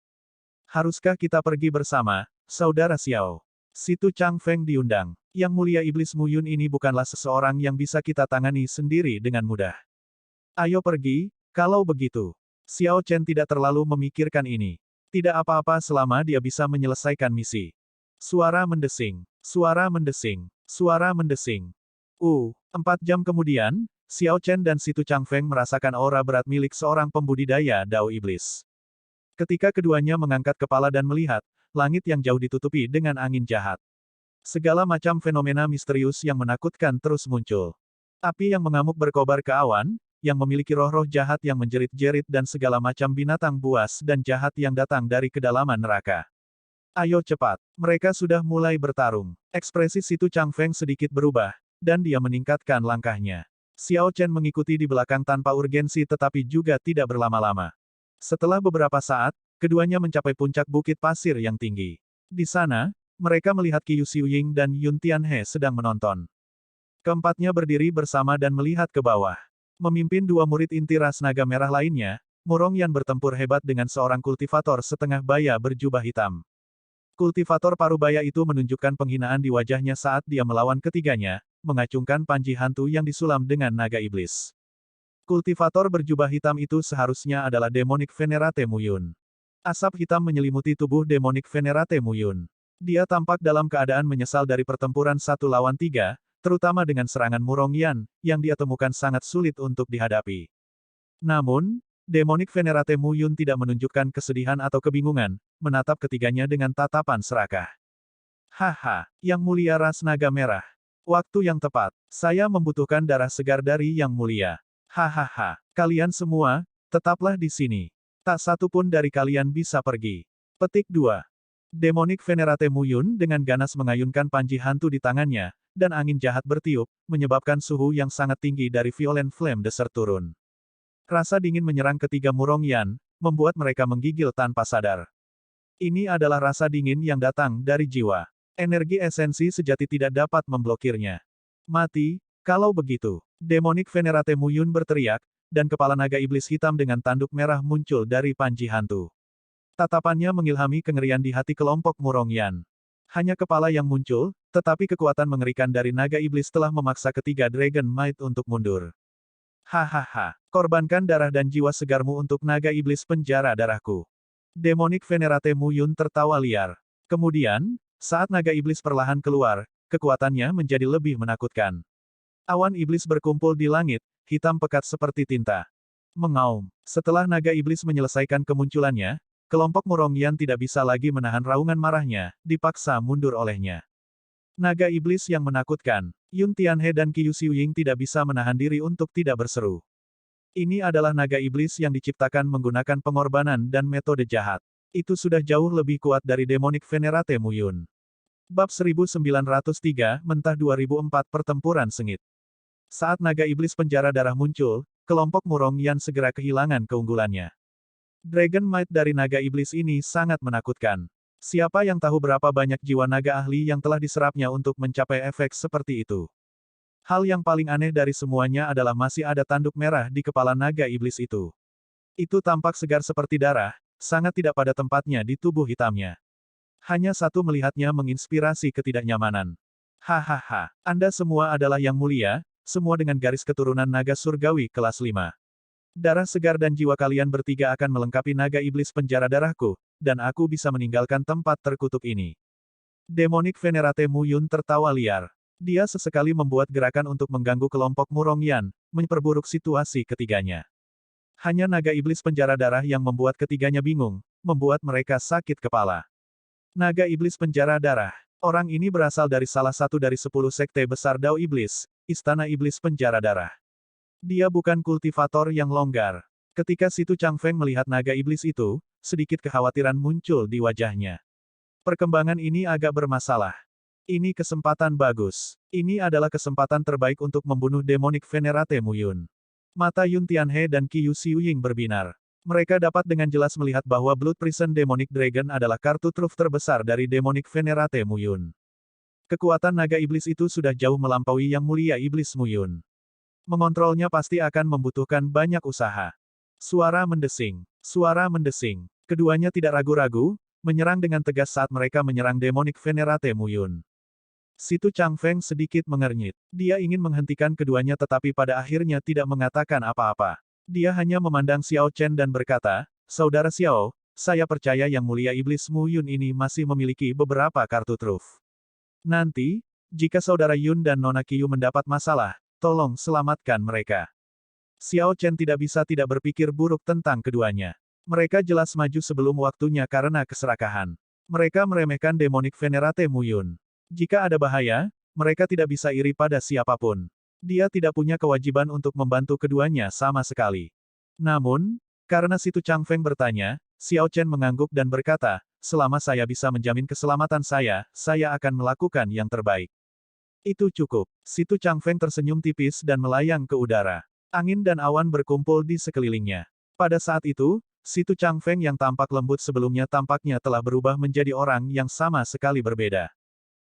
Haruskah kita pergi bersama, Saudara Xiao? Situ Changfeng diundang. Yang Mulia Iblis Muyun ini bukanlah seseorang yang bisa kita tangani sendiri dengan mudah. Ayo pergi, kalau begitu. Xiao Chen tidak terlalu memikirkan ini. Tidak apa-apa selama dia bisa menyelesaikan misi. Suara mendesing. Suara mendesing. Suara mendesing. 4 jam kemudian, Xiao Chen dan Situ Changfeng merasakan aura berat milik seorang pembudidaya Dao Iblis. Ketika keduanya mengangkat kepala dan melihat, langit yang jauh ditutupi dengan angin jahat. Segala macam fenomena misterius yang menakutkan terus muncul. Api yang mengamuk berkobar ke awan, yang memiliki roh-roh jahat yang menjerit-jerit dan segala macam binatang buas dan jahat yang datang dari kedalaman neraka. Ayo cepat, mereka sudah mulai bertarung. Ekspresi Situ Changfeng sedikit berubah, dan dia meningkatkan langkahnya. Xiao Chen mengikuti di belakang tanpa urgensi tetapi juga tidak berlama-lama. Setelah beberapa saat, keduanya mencapai puncak bukit pasir yang tinggi. Di sana, mereka melihat Qiu Xiuying dan Yun Tianhe sedang menonton. Keempatnya berdiri bersama dan melihat ke bawah. Memimpin dua murid inti ras naga merah lainnya, Murong Yan bertempur hebat dengan seorang kultivator setengah baya berjubah hitam. Kultivator parubaya itu menunjukkan penghinaan di wajahnya saat dia melawan ketiganya, mengacungkan panji hantu yang disulam dengan naga iblis. Kultivator berjubah hitam itu seharusnya adalah Demonic Venerate Muyun. Asap hitam menyelimuti tubuh demonik Venerate Muyun. Dia tampak dalam keadaan menyesal dari pertempuran 1 lawan 3, terutama dengan serangan Murong Yan, yang dia temukan sangat sulit untuk dihadapi. Namun, demonik Venerate Muyun tidak menunjukkan kesedihan atau kebingungan, menatap ketiganya dengan tatapan serakah. Haha, Yang Mulia Ras Naga Merah. Waktu yang tepat. Saya membutuhkan darah segar dari Yang Mulia. Hahaha, kalian semua, tetaplah di sini. Tak satu pun dari kalian bisa pergi. Petik 2. Demonik Venerate Muyun dengan ganas mengayunkan panji hantu di tangannya, dan angin jahat bertiup, menyebabkan suhu yang sangat tinggi dari Violent Flame Desert turun. Rasa dingin menyerang ketiga Murong Yan, membuat mereka menggigil tanpa sadar. Ini adalah rasa dingin yang datang dari jiwa. Energi esensi sejati tidak dapat memblokirnya. Mati, kalau begitu. Demonik Venerate Muyun berteriak, dan kepala naga iblis hitam dengan tanduk merah muncul dari panji hantu. Tatapannya mengilhami kengerian di hati kelompok Murong Yan. Hanya kepala yang muncul, tetapi kekuatan mengerikan dari naga iblis telah memaksa ketiga Dragon Might untuk mundur. Hahaha, korbankan darah dan jiwa segarmu untuk naga iblis penjara darahku. Demonik Venerate Muyun tertawa liar. Kemudian, saat naga iblis perlahan keluar, kekuatannya menjadi lebih menakutkan. Awan iblis berkumpul di langit, hitam pekat seperti tinta. Mengaum. Setelah naga iblis menyelesaikan kemunculannya, kelompok Murong Yan tidak bisa lagi menahan raungan marahnya, dipaksa mundur olehnya. Naga iblis yang menakutkan. Yun Tianhe dan Qiu Xiuying tidak bisa menahan diri untuk tidak berseru. Ini adalah naga iblis yang diciptakan menggunakan pengorbanan dan metode jahat. Itu sudah jauh lebih kuat dari demonik Venerate Muyun. Bab 1903, Mentah 2004 Pertempuran Sengit. Saat naga iblis penjara darah muncul, kelompok Murong Yan segera kehilangan keunggulannya. Dragon Might dari naga iblis ini sangat menakutkan. Siapa yang tahu berapa banyak jiwa naga ahli yang telah diserapnya untuk mencapai efek seperti itu? Hal yang paling aneh dari semuanya adalah masih ada tanduk merah di kepala naga iblis itu. Itu tampak segar seperti darah, sangat tidak pada tempatnya di tubuh hitamnya. Hanya satu melihatnya menginspirasi ketidaknyamanan. Hahaha, Anda semua adalah yang mulia, semua dengan garis keturunan naga surgawi kelas 5. Darah segar dan jiwa kalian bertiga akan melengkapi naga iblis penjara darahku, dan aku bisa meninggalkan tempat terkutuk ini. Demonik Venerate Muyun tertawa liar. Dia sesekali membuat gerakan untuk mengganggu kelompok Murong Yan, memperburuk situasi ketiganya. Hanya naga iblis penjara darah yang membuat ketiganya bingung, membuat mereka sakit kepala. Naga iblis penjara darah. Orang ini berasal dari salah satu dari 10 sekte besar Dao Iblis, Istana Iblis Penjara Darah. Dia bukan kultivator yang longgar. Ketika Situ Changfeng melihat naga iblis itu, sedikit kekhawatiran muncul di wajahnya. Perkembangan ini agak bermasalah. Ini kesempatan bagus. Ini adalah kesempatan terbaik untuk membunuh demonik Venerate Muyun. Mata Yun Tianhe dan Qiu Xiuying berbinar. Mereka dapat dengan jelas melihat bahwa Blood Prison Demonic Dragon adalah kartu truf terbesar dari demonik Venerate Muyun. Kekuatan naga iblis itu sudah jauh melampaui Yang Mulia Iblis Muyun. Mengontrolnya pasti akan membutuhkan banyak usaha. Suara mendesing. Suara mendesing. Keduanya tidak ragu-ragu, menyerang dengan tegas saat mereka menyerang demonik Venerate Muyun. Situ Changfeng sedikit mengernyit. Dia ingin menghentikan keduanya tetapi pada akhirnya tidak mengatakan apa-apa. Dia hanya memandang Xiao Chen dan berkata, "Saudara Xiao, saya percaya Yang Mulia Iblis Muyun ini masih memiliki beberapa kartu truf. Nanti, jika Saudara Yun dan Nona Qiu mendapat masalah, tolong selamatkan mereka." Xiao Chen tidak bisa tidak berpikir buruk tentang keduanya. Mereka jelas maju sebelum waktunya karena keserakahan. Mereka meremehkan demonik Venerate Muyun. Jika ada bahaya, mereka tidak bisa iri pada siapapun. Dia tidak punya kewajiban untuk membantu keduanya sama sekali. Namun, karena Situ Changfeng bertanya, Xiao Chen mengangguk dan berkata, "Selama saya bisa menjamin keselamatan saya akan melakukan yang terbaik." Itu cukup. Situ Changfeng tersenyum tipis dan melayang ke udara. Angin dan awan berkumpul di sekelilingnya. Pada saat itu, Situ Changfeng yang tampak lembut sebelumnya tampaknya telah berubah menjadi orang yang sama sekali berbeda.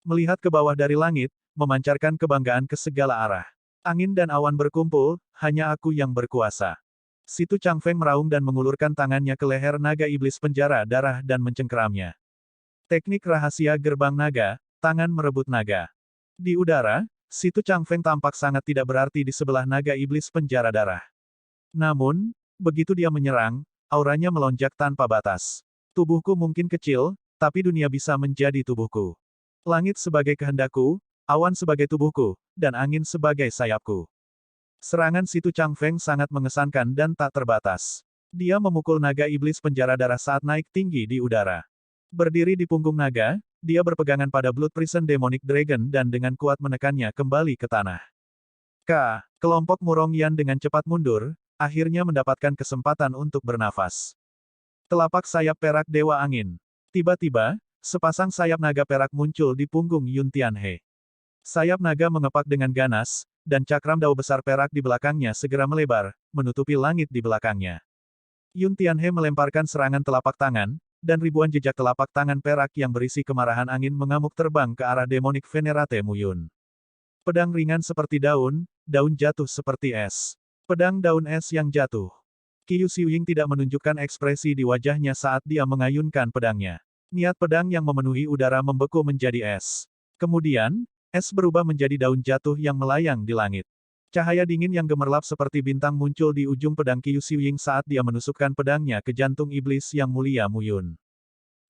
Melihat ke bawah dari langit, memancarkan kebanggaan ke segala arah. Angin dan awan berkumpul, hanya aku yang berkuasa. Situ Changfeng meraung dan mengulurkan tangannya ke leher naga iblis penjara darah dan mencengkeramnya. Teknik rahasia gerbang naga, tangan merebut naga. Di udara, Situ Changfeng tampak sangat tidak berarti di sebelah naga iblis penjara darah. Namun, begitu dia menyerang, auranya melonjak tanpa batas. Tubuhku mungkin kecil, tapi dunia bisa menjadi tubuhku. Langit sebagai kehendakku, awan sebagai tubuhku, dan angin sebagai sayapku. Serangan Situ Changfeng sangat mengesankan dan tak terbatas. Dia memukul naga iblis penjara darah saat naik tinggi di udara. Berdiri di punggung naga, dia berpegangan pada Blood Prison Demonic Dragon dan dengan kuat menekannya kembali ke tanah. Kelompok Murong Yan dengan cepat mundur, akhirnya mendapatkan kesempatan untuk bernafas. Telapak sayap perak Dewa Angin. Tiba-tiba, sepasang sayap naga perak muncul di punggung Yun Tianhe. Sayap naga mengepak dengan ganas, dan cakram dao besar perak di belakangnya segera melebar, menutupi langit di belakangnya. Yun Tianhe melemparkan serangan telapak tangan, dan ribuan jejak telapak tangan perak yang berisi kemarahan angin mengamuk terbang ke arah Demonic Venerate Muyun. Pedang ringan seperti daun jatuh seperti es. Pedang daun es yang jatuh. Qiu Xiuying tidak menunjukkan ekspresi di wajahnya saat dia mengayunkan pedangnya. Niat pedang yang memenuhi udara membeku menjadi es. Kemudian, es berubah menjadi daun jatuh yang melayang di langit. Cahaya dingin yang gemerlap seperti bintang muncul di ujung pedang Qiu Xiuying saat dia menusukkan pedangnya ke jantung iblis yang mulia Muyun.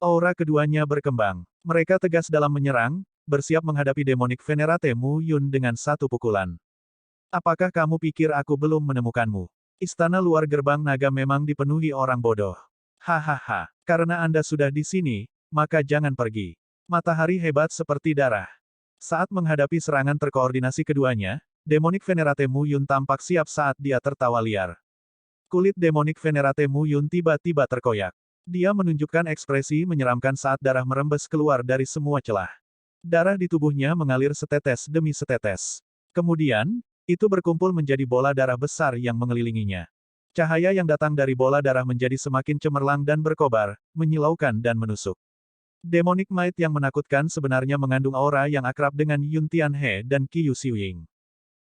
Aura keduanya berkembang. Mereka tegas dalam menyerang, bersiap menghadapi Demonic Venerate Muyun dengan satu pukulan. Apakah kamu pikir aku belum menemukanmu? Istana luar gerbang naga memang dipenuhi orang bodoh. Hahaha, karena Anda sudah di sini, maka jangan pergi. Matahari hebat seperti darah. Saat menghadapi serangan terkoordinasi keduanya, Demonic Venerate Muyun tampak siap saat dia tertawa liar. Kulit Demonic Venerate Muyun tiba-tiba terkoyak. Dia menunjukkan ekspresi menyeramkan saat darah merembes keluar dari semua celah. Darah di tubuhnya mengalir setetes demi setetes. Kemudian, itu berkumpul menjadi bola darah besar yang mengelilinginya. Cahaya yang datang dari bola darah menjadi semakin cemerlang dan berkobar, menyilaukan dan menusuk. Demonic Might yang menakutkan sebenarnya mengandung aura yang akrab dengan Yun Tianhe dan Qiu Xiuying.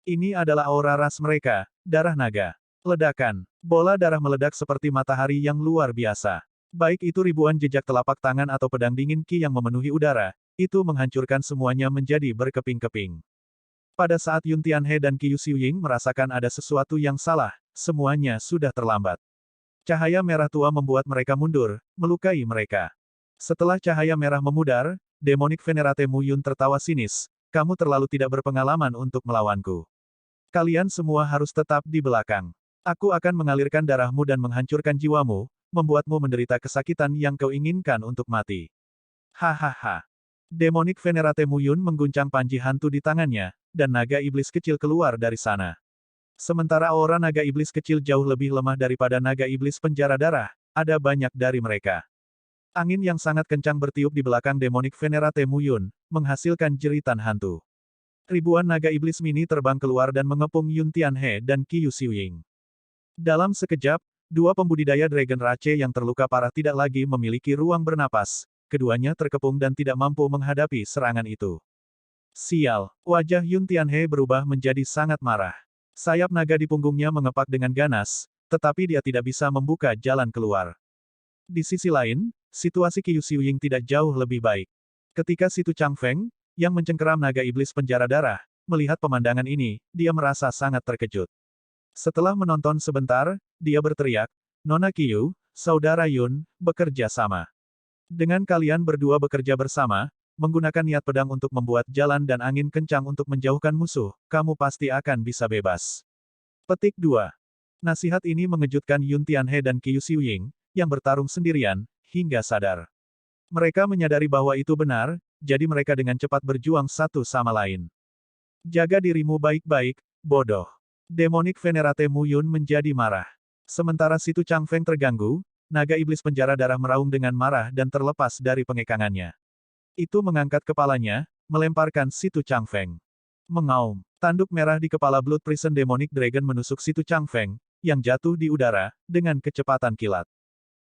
Ini adalah aura ras mereka, darah naga. Ledakan. Bola darah meledak seperti matahari yang luar biasa. Baik itu ribuan jejak telapak tangan atau pedang dingin Qi yang memenuhi udara, itu menghancurkan semuanya menjadi berkeping-keping. Pada saat Yun Tianhe dan Qiu Xiuying merasakan ada sesuatu yang salah, semuanya sudah terlambat. Cahaya merah tua membuat mereka mundur, melukai mereka. Setelah cahaya merah memudar, Demonic Venerate Muyun tertawa sinis, kamu terlalu tidak berpengalaman untuk melawanku. Kalian semua harus tetap di belakang. Aku akan mengalirkan darahmu dan menghancurkan jiwamu, membuatmu menderita kesakitan yang kau inginkan untuk mati. Hahaha. Demonic Venerate Muyun mengguncang panji hantu di tangannya, dan naga iblis kecil keluar dari sana. Sementara aura naga iblis kecil jauh lebih lemah daripada naga iblis penjara darah, ada banyak dari mereka. Angin yang sangat kencang bertiup di belakang Demonic Venerate Muyun, menghasilkan jeritan hantu. Ribuan naga iblis mini terbang keluar dan mengepung Yun Tianhe dan Qiu Xiuying. Dalam sekejap, dua pembudidaya Dragon Rache yang terluka parah tidak lagi memiliki ruang bernapas. Keduanya terkepung dan tidak mampu menghadapi serangan itu. Sial, wajah Yun Tianhe berubah menjadi sangat marah. Sayap naga di punggungnya mengepak dengan ganas, tetapi dia tidak bisa membuka jalan keluar. Di sisi lain, situasi Qiu Xiuying tidak jauh lebih baik. Ketika Situ Changfeng, yang mencengkeram naga iblis penjara darah, melihat pemandangan ini, dia merasa sangat terkejut. Setelah menonton sebentar, dia berteriak, Nona Qiu, Saudara Yun, bekerja sama. Dengan kalian berdua bekerja bersama, menggunakan niat pedang untuk membuat jalan dan angin kencang untuk menjauhkan musuh, kamu pasti akan bisa bebas. Petik 2. Nasihat ini mengejutkan Yun Tianhe dan Qiu Xiuying, yang bertarung sendirian, hingga sadar. Mereka menyadari bahwa itu benar, jadi mereka dengan cepat berjuang satu sama lain. Jaga dirimu baik-baik, bodoh. Demonic Venerate Muyun menjadi marah. Sementara Situ Changfeng terganggu, naga iblis penjara darah meraung dengan marah dan terlepas dari pengekangannya. Itu mengangkat kepalanya, melemparkan Situ Changfeng. Mengaum. Tanduk merah di kepala Blood Prison Demonic Dragon menusuk Situ Changfeng, yang jatuh di udara, dengan kecepatan kilat.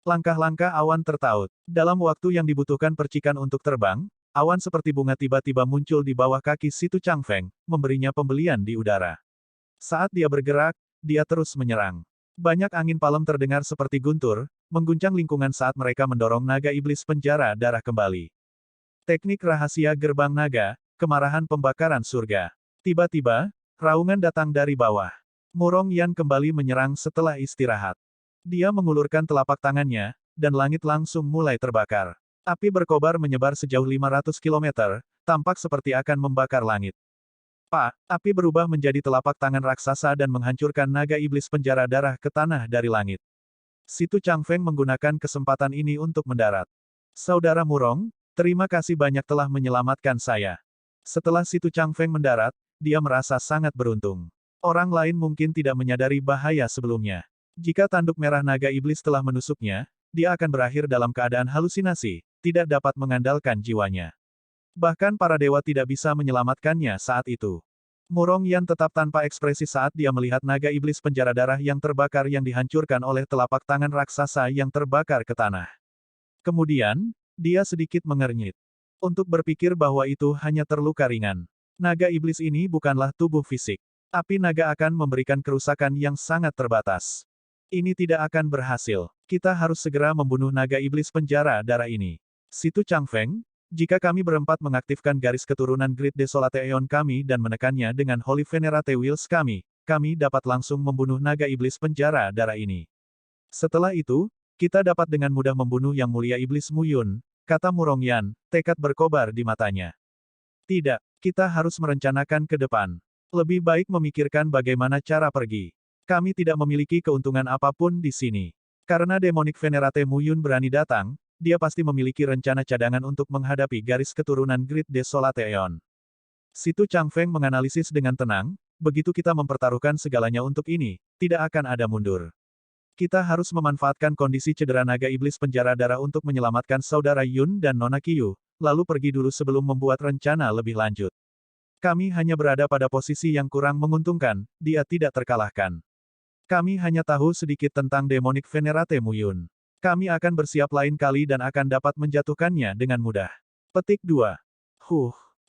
Langkah-langkah awan tertaut. Dalam waktu yang dibutuhkan percikan untuk terbang, awan seperti bunga tiba-tiba muncul di bawah kaki Situ Changfeng, memberinya pembelian di udara. Saat dia bergerak, dia terus menyerang. Banyak angin palem terdengar seperti guntur, mengguncang lingkungan saat mereka mendorong naga iblis penjara darah kembali. Teknik rahasia gerbang naga, kemarahan pembakaran surga. Tiba-tiba, raungan datang dari bawah. Murong Yan kembali menyerang setelah istirahat. Dia mengulurkan telapak tangannya, dan langit langsung mulai terbakar. Api berkobar menyebar sejauh 500 kilometer, tampak seperti akan membakar langit. Pak, api berubah menjadi telapak tangan raksasa dan menghancurkan naga iblis penjara darah ke tanah dari langit. Situ Changfeng menggunakan kesempatan ini untuk mendarat. Saudara Murong, terima kasih banyak telah menyelamatkan saya. Setelah Situ Changfeng mendarat, dia merasa sangat beruntung. Orang lain mungkin tidak menyadari bahaya sebelumnya. Jika tanduk merah naga iblis telah menusuknya, dia akan berakhir dalam keadaan halusinasi, tidak dapat mengandalkan jiwanya. Bahkan para dewa tidak bisa menyelamatkannya saat itu. Murong Yan tetap tanpa ekspresi saat dia melihat naga iblis penjara darah yang terbakar yang dihancurkan oleh telapak tangan raksasa yang terbakar ke tanah. Kemudian, dia sedikit mengernyit. Untuk berpikir bahwa itu hanya terluka ringan. Naga iblis ini bukanlah tubuh fisik. Api naga akan memberikan kerusakan yang sangat terbatas. Ini tidak akan berhasil. Kita harus segera membunuh naga iblis penjara darah ini. Situ Changfeng, jika kami berempat mengaktifkan garis keturunan Great Desolate Aeon kami dan menekannya dengan Holy Venerate Wheels kami dapat langsung membunuh naga iblis penjara darah ini. Setelah itu, kita dapat dengan mudah membunuh Yang Mulia Iblis Muyun, kata Murong Yan, tekad berkobar di matanya. Tidak, kita harus merencanakan ke depan. Lebih baik memikirkan bagaimana cara pergi. Kami tidak memiliki keuntungan apapun di sini. Karena Demonic Venerate Muyun berani datang, dia pasti memiliki rencana cadangan untuk menghadapi garis keturunan Great Desolate Aeon. Situ Changfeng menganalisis dengan tenang, begitu kita mempertaruhkan segalanya untuk ini, tidak akan ada mundur. Kita harus memanfaatkan kondisi cedera naga iblis penjara darah untuk menyelamatkan saudara Yun dan Nona Qiyu, lalu pergi dulu sebelum membuat rencana lebih lanjut. Kami hanya berada pada posisi yang kurang menguntungkan, dia tidak terkalahkan. Kami hanya tahu sedikit tentang Demonic Venerate Muyun. Kami akan bersiap lain kali dan akan dapat menjatuhkannya dengan mudah. Petik 2.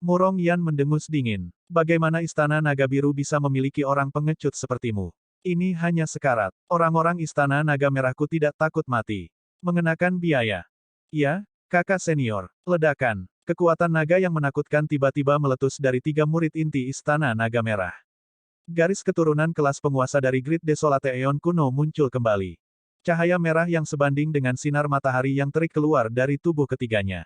Murong Yan mendengus dingin. Bagaimana Istana Naga Biru bisa memiliki orang pengecut sepertimu? Ini hanya sekarat. Orang-orang Istana Naga Merahku tidak takut mati. Mengenakan biaya. Ya, kakak senior. Ledakan. Kekuatan naga yang menakutkan tiba-tiba meletus dari 3 murid inti Istana Naga Merah. Garis keturunan kelas penguasa dari Great Desolate Aeon kuno muncul kembali. Cahaya merah yang sebanding dengan sinar matahari yang terik keluar dari tubuh ketiganya.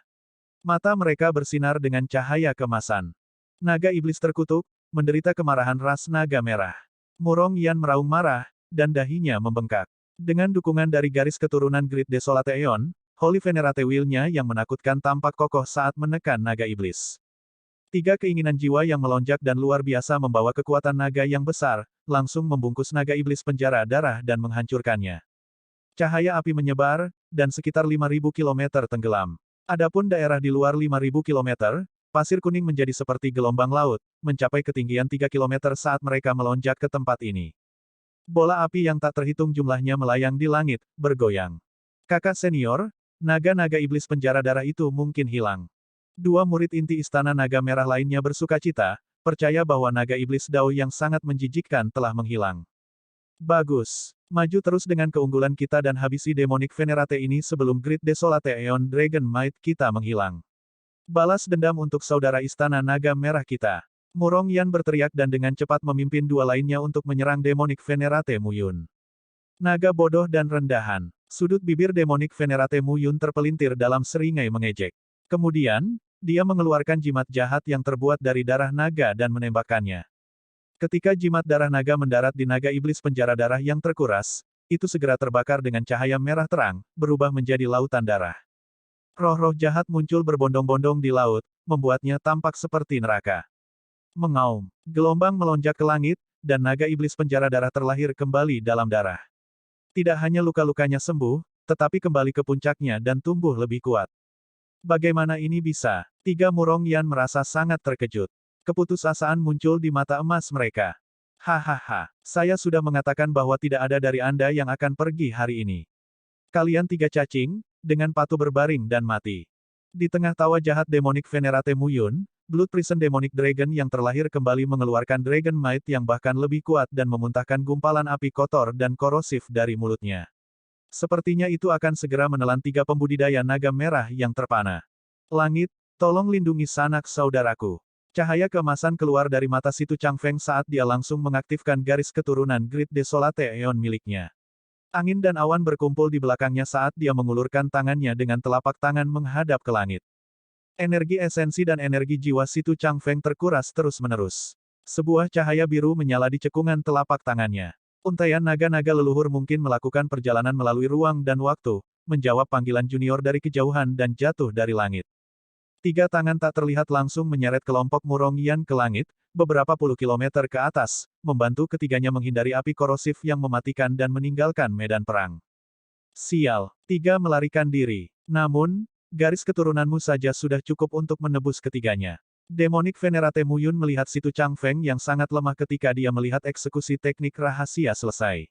Mata mereka bersinar dengan cahaya kemasan. Naga iblis terkutuk, menderita kemarahan ras naga merah. Murong Yan meraung marah, dan dahinya membengkak. Dengan dukungan dari garis keturunan Great Desolate Aeon, Holy Venerate Will-nya yang menakutkan tampak kokoh saat menekan naga iblis. 3 keinginan jiwa yang melonjak dan luar biasa membawa kekuatan naga yang besar, langsung membungkus naga iblis penjara darah dan menghancurkannya. Cahaya api menyebar, dan sekitar 5.000 km tenggelam. Adapun daerah di luar 5.000 km, pasir kuning menjadi seperti gelombang laut, mencapai ketinggian 3 km saat mereka melonjak ke tempat ini. Bola api yang tak terhitung jumlahnya melayang di langit, bergoyang. Kakak senior, naga-naga iblis penjara darah itu mungkin hilang. 2 murid inti Istana Naga Merah lainnya bersukacita, percaya bahwa naga iblis Dao yang sangat menjijikkan telah menghilang. Bagus. Maju terus dengan keunggulan kita dan habisi Demonic Venerate ini sebelum Great Desolate Aeon Dragon Might kita menghilang. Balas dendam untuk saudara Istana Naga Merah kita. Murong Yan berteriak dan dengan cepat memimpin 2 lainnya untuk menyerang Demonic Venerate Muyun. Naga bodoh dan rendahan. Sudut bibir Demonic Venerate Muyun terpelintir dalam seringai mengejek. Kemudian, dia mengeluarkan jimat jahat yang terbuat dari darah naga dan menembakkannya. Ketika jimat darah naga mendarat di naga iblis penjara darah yang terkuras, itu segera terbakar dengan cahaya merah terang, berubah menjadi lautan darah. Roh-roh jahat muncul berbondong-bondong di laut, membuatnya tampak seperti neraka. Mengaum. Gelombang melonjak ke langit, dan naga iblis penjara darah terlahir kembali dalam darah. Tidak hanya luka-lukanya sembuh, tetapi kembali ke puncaknya dan tumbuh lebih kuat. Bagaimana ini bisa? 3 Murong Yan merasa sangat terkejut. Keputusasaan muncul di mata emas mereka. Hahaha, saya sudah mengatakan bahwa tidak ada dari Anda yang akan pergi hari ini. Kalian 3 cacing, dengan patuh berbaring dan mati. Di tengah tawa jahat Demonic Venerate Muyun, Blood Prison Demonic Dragon yang terlahir kembali mengeluarkan Dragon Might yang bahkan lebih kuat dan memuntahkan gumpalan api kotor dan korosif dari mulutnya. Sepertinya itu akan segera menelan 3 pembudidaya naga merah yang terpana. Langit, tolong lindungi sanak saudaraku. Cahaya keemasan keluar dari mata Situ Changfeng saat dia langsung mengaktifkan garis keturunan Great Desolate Aeon miliknya. Angin dan awan berkumpul di belakangnya saat dia mengulurkan tangannya dengan telapak tangan menghadap ke langit. Energi esensi dan energi jiwa Situ Changfeng terkuras terus-menerus. Sebuah cahaya biru menyala di cekungan telapak tangannya. Untaian naga-naga leluhur mungkin melakukan perjalanan melalui ruang dan waktu, menjawab panggilan junior dari kejauhan dan jatuh dari langit. Tiga tangan tak terlihat langsung menyeret kelompok Murong Yan ke langit, beberapa puluh kilometer ke atas, membantu ketiganya menghindari api korosif yang mematikan dan meninggalkan medan perang. Sial, tiga melarikan diri. Namun, garis keturunanmu saja sudah cukup untuk menebus ketiganya. Demonic Venerate Muyun melihat Situ Changfeng yang sangat lemah ketika dia melihat eksekusi teknik rahasia selesai.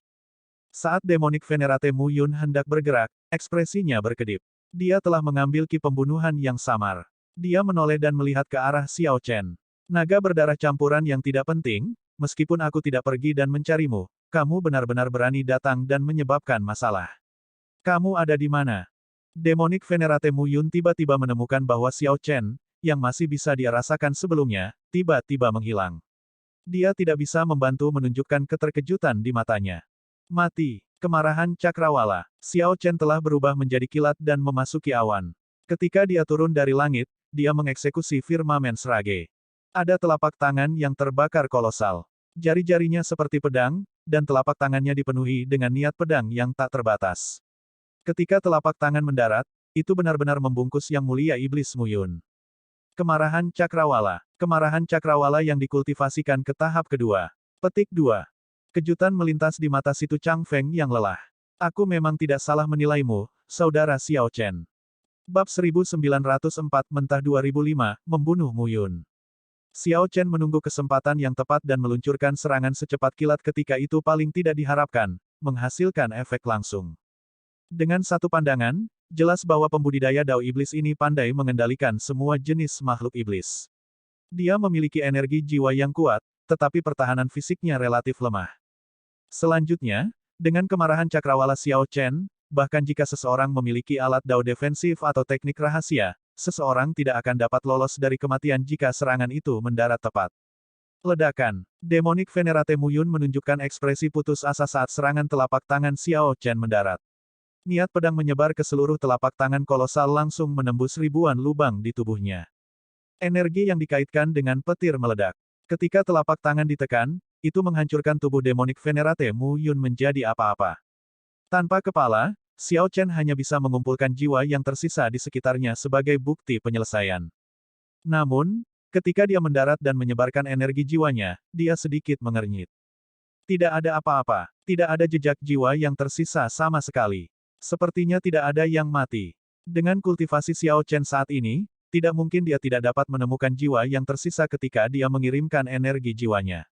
Saat Demonic Venerate Muyun hendak bergerak, ekspresinya berkedip. Dia telah mengambil ki pembunuhan yang samar. Dia menoleh dan melihat ke arah Xiao Chen. Naga berdarah campuran yang tidak penting, meskipun aku tidak pergi dan mencarimu, kamu benar-benar berani datang dan menyebabkan masalah. Kamu ada di mana? Demonic Venerate Muyun tiba-tiba menemukan bahwa Xiao Chen, yang masih bisa dia rasakan sebelumnya, tiba-tiba menghilang. Dia tidak bisa membantu menunjukkan keterkejutan di matanya. Mati. Kemarahan cakrawala. Xiao Chen telah berubah menjadi kilat dan memasuki awan. Ketika dia turun dari langit, dia mengeksekusi firmamen Srage. Ada telapak tangan yang terbakar kolosal. Jari-jarinya seperti pedang, dan telapak tangannya dipenuhi dengan niat pedang yang tak terbatas. Ketika telapak tangan mendarat, itu benar-benar membungkus Yang Mulia Iblis Muyun. Kemarahan cakrawala. Kemarahan cakrawala yang dikultivasikan ke tahap kedua. Petik 2. Kejutan melintas di mata Situ Changfeng yang lelah. Aku memang tidak salah menilaimu, saudara Xiao Chen. Bab 1904 Mentah 2005, Membunuh Muyun. Xiao Chen menunggu kesempatan yang tepat dan meluncurkan serangan secepat kilat ketika itu paling tidak diharapkan, menghasilkan efek langsung. Dengan satu pandangan, jelas bahwa pembudidaya Dao Iblis ini pandai mengendalikan semua jenis makhluk iblis. Dia memiliki energi jiwa yang kuat, tetapi pertahanan fisiknya relatif lemah. Selanjutnya, dengan kemarahan cakrawala Xiao Chen, bahkan jika seseorang memiliki alat Dao defensif atau teknik rahasia, seseorang tidak akan dapat lolos dari kematian jika serangan itu mendarat tepat. Ledakan. Demonic Venerate Muyun menunjukkan ekspresi putus asa saat serangan telapak tangan Xiao Chen mendarat. Niat pedang menyebar ke seluruh telapak tangan kolosal langsung menembus ribuan lubang di tubuhnya. Energi yang dikaitkan dengan petir meledak. Ketika telapak tangan ditekan, itu menghancurkan tubuh Demonic Venerate Muyun menjadi apa-apa. Tanpa kepala, Xiao Chen hanya bisa mengumpulkan jiwa yang tersisa di sekitarnya sebagai bukti penyelesaian. Namun, ketika dia mendarat dan menyebarkan energi jiwanya, dia sedikit mengernyit. Tidak ada apa-apa. Tidak ada jejak jiwa yang tersisa sama sekali. Sepertinya tidak ada yang mati. Dengan kultivasi Xiao Chen saat ini, tidak mungkin dia tidak dapat menemukan jiwa yang tersisa ketika dia mengirimkan energi jiwanya.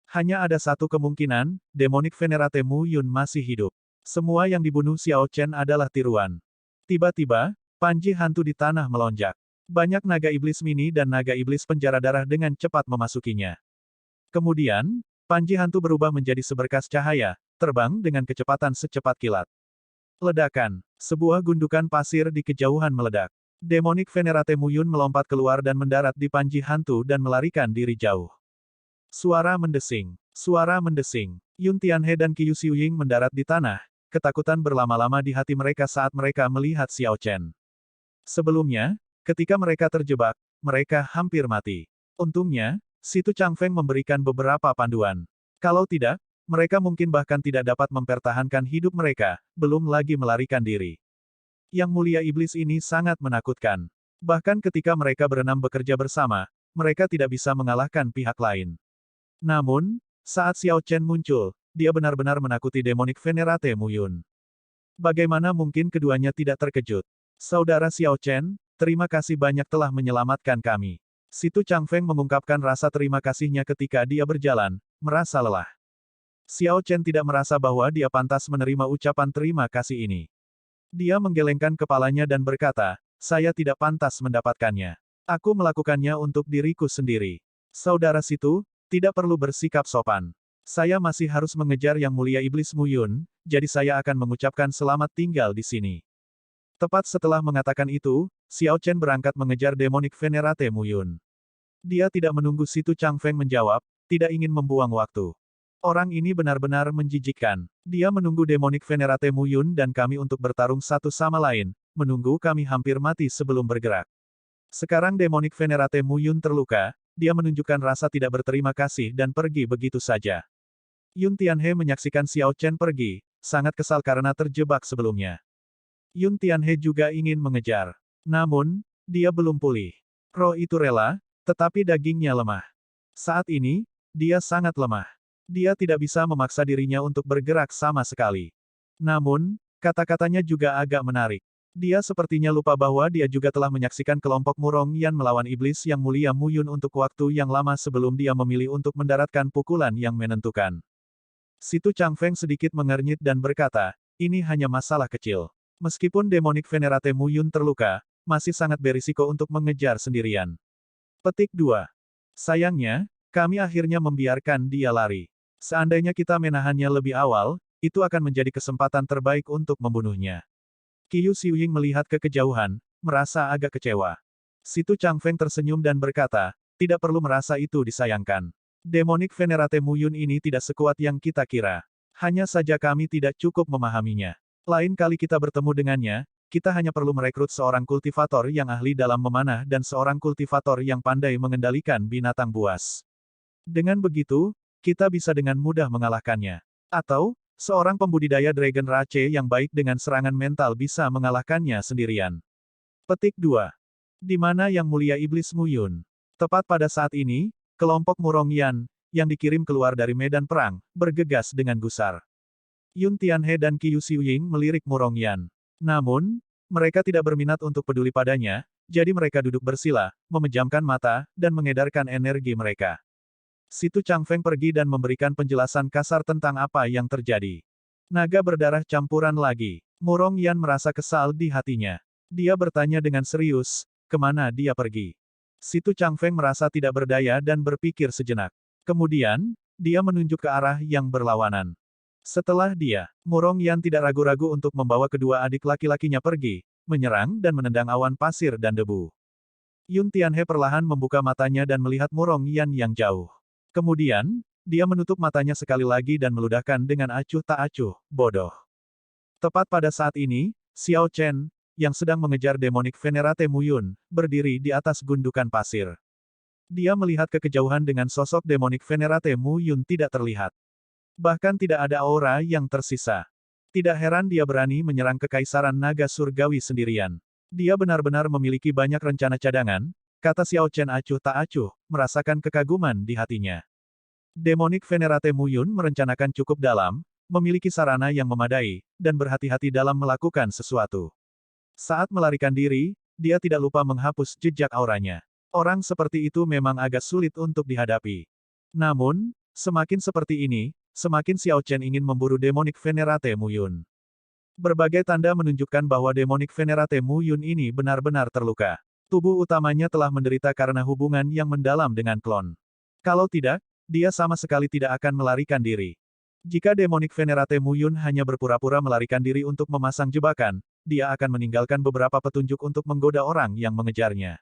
Hanya ada satu kemungkinan, Demonic Venerate Muyun masih hidup. Semua yang dibunuh Xiao Chen adalah tiruan. Tiba-tiba, panji hantu di tanah melonjak. Banyak naga iblis mini dan naga iblis penjara darah dengan cepat memasukinya. Kemudian, panji hantu berubah menjadi seberkas cahaya, terbang dengan kecepatan secepat kilat. Ledakan. Sebuah gundukan pasir di kejauhan meledak. Demonic Venerate Muyun melompat keluar dan mendarat di panji hantu dan melarikan diri jauh. Suara mendesing. Suara mendesing. Yun Tianhe dan Qiu Xiuying mendarat di tanah, ketakutan berlama-lama di hati mereka saat mereka melihat Xiao Chen. Sebelumnya, ketika mereka terjebak, mereka hampir mati. Untungnya, Situ Changfeng memberikan beberapa panduan. Kalau tidak, mereka mungkin bahkan tidak dapat mempertahankan hidup mereka, belum lagi melarikan diri. Yang Mulia Iblis ini sangat menakutkan. Bahkan ketika mereka berenam bekerja bersama, mereka tidak bisa mengalahkan pihak lain. Namun, saat Xiao Chen muncul, dia benar-benar menakuti Demonic Venerate Muyun. Bagaimana mungkin keduanya tidak terkejut? Saudara Xiao Chen, terima kasih banyak telah menyelamatkan kami. Situ Changfeng mengungkapkan rasa terima kasihnya ketika dia berjalan, merasa lelah. Xiao Chen tidak merasa bahwa dia pantas menerima ucapan terima kasih ini. Dia menggelengkan kepalanya dan berkata, saya tidak pantas mendapatkannya. Aku melakukannya untuk diriku sendiri. Saudara Situ, tidak perlu bersikap sopan. Saya masih harus mengejar Yang Mulia Iblis Muyun, jadi saya akan mengucapkan selamat tinggal di sini. Tepat setelah mengatakan itu, Xiao Chen berangkat mengejar Demonic Venerate Muyun. Dia tidak menunggu Situ Changfeng menjawab, tidak ingin membuang waktu. Orang ini benar-benar menjijikkan. Dia menunggu Demonic Venerate Muyun dan kami untuk bertarung satu sama lain, menunggu kami hampir mati sebelum bergerak. Sekarang Demonic Venerate Muyun terluka, dia menunjukkan rasa tidak berterima kasih dan pergi begitu saja. Yun Tianhe menyaksikan Xiao Chen pergi, sangat kesal karena terjebak sebelumnya. Yun Tianhe juga ingin mengejar. Namun, dia belum pulih. Roh itu rela, tetapi dagingnya lemah. Saat ini, dia sangat lemah. Dia tidak bisa memaksa dirinya untuk bergerak sama sekali. Namun, kata-katanya juga agak menarik. Dia sepertinya lupa bahwa dia juga telah menyaksikan kelompok Murong Yan melawan iblis yang mulia Muyun untuk waktu yang lama sebelum dia memilih untuk mendaratkan pukulan yang menentukan. Situ Changfeng sedikit mengernyit dan berkata, ini hanya masalah kecil. Meskipun Demonic Venerate Muyun terluka, masih sangat berisiko untuk mengejar sendirian. Petik 2. Sayangnya, kami akhirnya membiarkan dia lari. Seandainya kita menahannya lebih awal, itu akan menjadi kesempatan terbaik untuk membunuhnya. Qiu Xiuying melihat ke kejauhan, merasa agak kecewa. Situ Changfeng tersenyum dan berkata, tidak perlu merasa itu disayangkan. Demonic Venerate Muyun ini tidak sekuat yang kita kira. Hanya saja kami tidak cukup memahaminya. Lain kali kita bertemu dengannya, kita hanya perlu merekrut seorang kultivator yang ahli dalam memanah dan seorang kultivator yang pandai mengendalikan binatang buas. Dengan begitu, kita bisa dengan mudah mengalahkannya. Atau, seorang pembudidaya Dragon Rache yang baik dengan serangan mental bisa mengalahkannya sendirian. Petik 2. Di mana Yang Mulia Iblis Muyun? Tepat pada saat ini, kelompok Murong Yan, yang dikirim keluar dari medan perang, bergegas dengan gusar. Yun Tianhe dan Qiu Xiuying melirik Murong Yan. Namun, mereka tidak berminat untuk peduli padanya, jadi mereka duduk bersila, memejamkan mata, dan mengedarkan energi mereka. Situ Changfeng pergi dan memberikan penjelasan kasar tentang apa yang terjadi. Naga berdarah campuran lagi. Murong Yan merasa kesal di hatinya. Dia bertanya dengan serius, kemana dia pergi? Situ Changfeng merasa tidak berdaya dan berpikir sejenak. Kemudian, dia menunjuk ke arah yang berlawanan. Setelah dia, Murong Yan tidak ragu-ragu untuk membawa kedua adik laki-lakinya pergi, menyerang dan menendang awan pasir dan debu. Yun Tianhe perlahan membuka matanya dan melihat Murong Yan yang jauh. Kemudian, dia menutup matanya sekali lagi dan meludahkan dengan acuh tak acuh, bodoh. Tepat pada saat ini, Xiao Chen, yang sedang mengejar Demonic Venerate Muyun, berdiri di atas gundukan pasir. Dia melihat ke kejauhan dengan sosok Demonic Venerate Muyun tidak terlihat. Bahkan tidak ada aura yang tersisa. Tidak heran dia berani menyerang Kekaisaran Naga Surgawi sendirian. Dia benar-benar memiliki banyak rencana cadangan, kata Xiao Chen acuh tak acuh, merasakan kekaguman di hatinya. Demonic Venerate Muyun merencanakan cukup dalam, memiliki sarana yang memadai, dan berhati-hati dalam melakukan sesuatu. Saat melarikan diri, dia tidak lupa menghapus jejak auranya. Orang seperti itu memang agak sulit untuk dihadapi. Namun, semakin seperti ini, semakin Xiao Chen ingin memburu Demonic Venerate Muyun. Berbagai tanda menunjukkan bahwa Demonic Venerate Muyun ini benar-benar terluka. Tubuh utamanya telah menderita karena hubungan yang mendalam dengan klon. Kalau tidak, dia sama sekali tidak akan melarikan diri. Jika Demonic Venerate Muyun hanya berpura-pura melarikan diri untuk memasang jebakan, dia akan meninggalkan beberapa petunjuk untuk menggoda orang yang mengejarnya.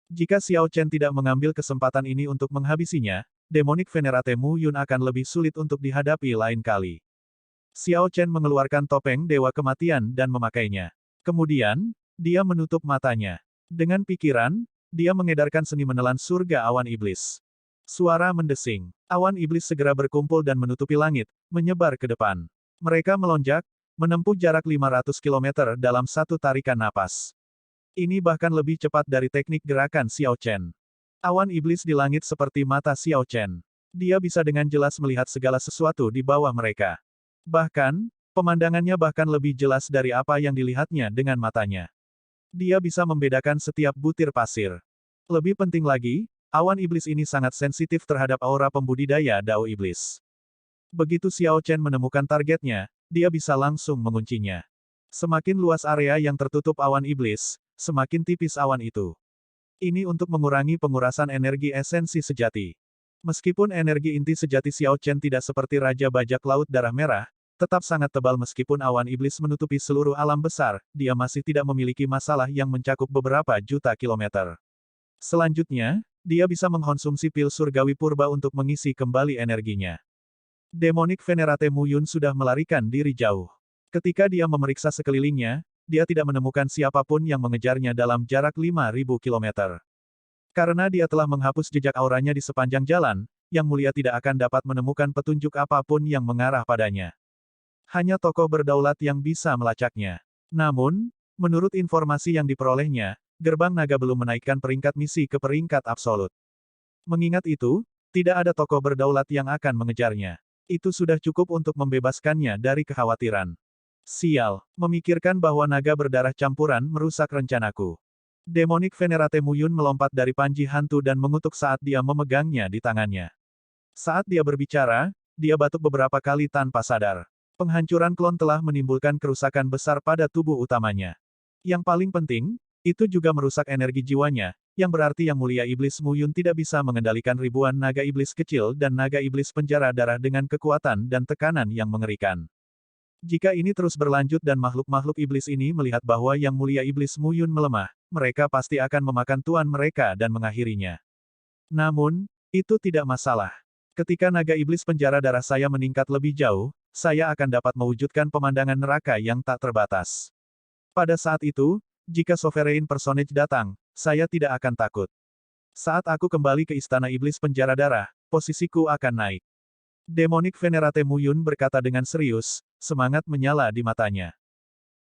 Jika Xiao Chen tidak mengambil kesempatan ini untuk menghabisinya, Demonic Venerate Muyun akan lebih sulit untuk dihadapi lain kali. Xiao Chen mengeluarkan topeng Dewa Kematian dan memakainya. Kemudian, dia menutup matanya. Dengan pikiran, dia mengedarkan seni menelan surga awan iblis. Suara mendesing. Awan iblis segera berkumpul dan menutupi langit, menyebar ke depan. Mereka melonjak, menempuh jarak 500 km dalam satu tarikan napas. Ini bahkan lebih cepat dari teknik gerakan Xiao Chen. Awan iblis di langit seperti mata Xiao Chen. Dia bisa dengan jelas melihat segala sesuatu di bawah mereka. Bahkan, pemandangannya bahkan lebih jelas dari apa yang dilihatnya dengan matanya. Dia bisa membedakan setiap butir pasir. Lebih penting lagi, awan iblis ini sangat sensitif terhadap aura pembudidaya Dao Iblis. Begitu Xiao Chen menemukan targetnya, dia bisa langsung menguncinya. Semakin luas area yang tertutup awan iblis, semakin tipis awan itu. Ini untuk mengurangi pengurasan energi esensi sejati. Meskipun energi inti sejati Xiao Chen tidak seperti Raja Bajak Laut Darah Merah, tetap sangat tebal meskipun awan iblis menutupi seluruh alam besar, dia masih tidak memiliki masalah yang mencakup beberapa juta kilometer. Selanjutnya, dia bisa mengkonsumsi pil surgawi purba untuk mengisi kembali energinya. Demonic Venerate Muyun sudah melarikan diri jauh. Ketika dia memeriksa sekelilingnya, dia tidak menemukan siapapun yang mengejarnya dalam jarak 5.000 kilometer. Karena dia telah menghapus jejak auranya di sepanjang jalan, Yang Mulia tidak akan dapat menemukan petunjuk apapun yang mengarah padanya. Hanya tokoh berdaulat yang bisa melacaknya. Namun, menurut informasi yang diperolehnya, Gerbang Naga belum menaikkan peringkat misi ke peringkat absolut. Mengingat itu, tidak ada tokoh berdaulat yang akan mengejarnya. Itu sudah cukup untuk membebaskannya dari kekhawatiran. Sial, memikirkan bahwa naga berdarah campuran merusak rencanaku. Demonic Venerate Muyun melompat dari panji hantu dan mengutuk saat dia memegangnya di tangannya. Saat dia berbicara, dia batuk beberapa kali tanpa sadar. Penghancuran klon telah menimbulkan kerusakan besar pada tubuh utamanya. Yang paling penting, itu juga merusak energi jiwanya, yang berarti Yang Mulia Iblis Muyun tidak bisa mengendalikan ribuan naga iblis kecil dan naga iblis penjara darah dengan kekuatan dan tekanan yang mengerikan. Jika ini terus berlanjut dan makhluk-makhluk iblis ini melihat bahwa Yang Mulia Iblis Muyun melemah, mereka pasti akan memakan tuan mereka dan mengakhirinya. Namun, itu tidak masalah. Ketika naga iblis penjara darah saya meningkat lebih jauh, saya akan dapat mewujudkan pemandangan neraka yang tak terbatas. Pada saat itu, jika Sovereign Personage datang, saya tidak akan takut. Saat aku kembali ke Istana Iblis Penjara Darah, posisiku akan naik. Demonic Venerate Muyun berkata dengan serius, semangat menyala di matanya.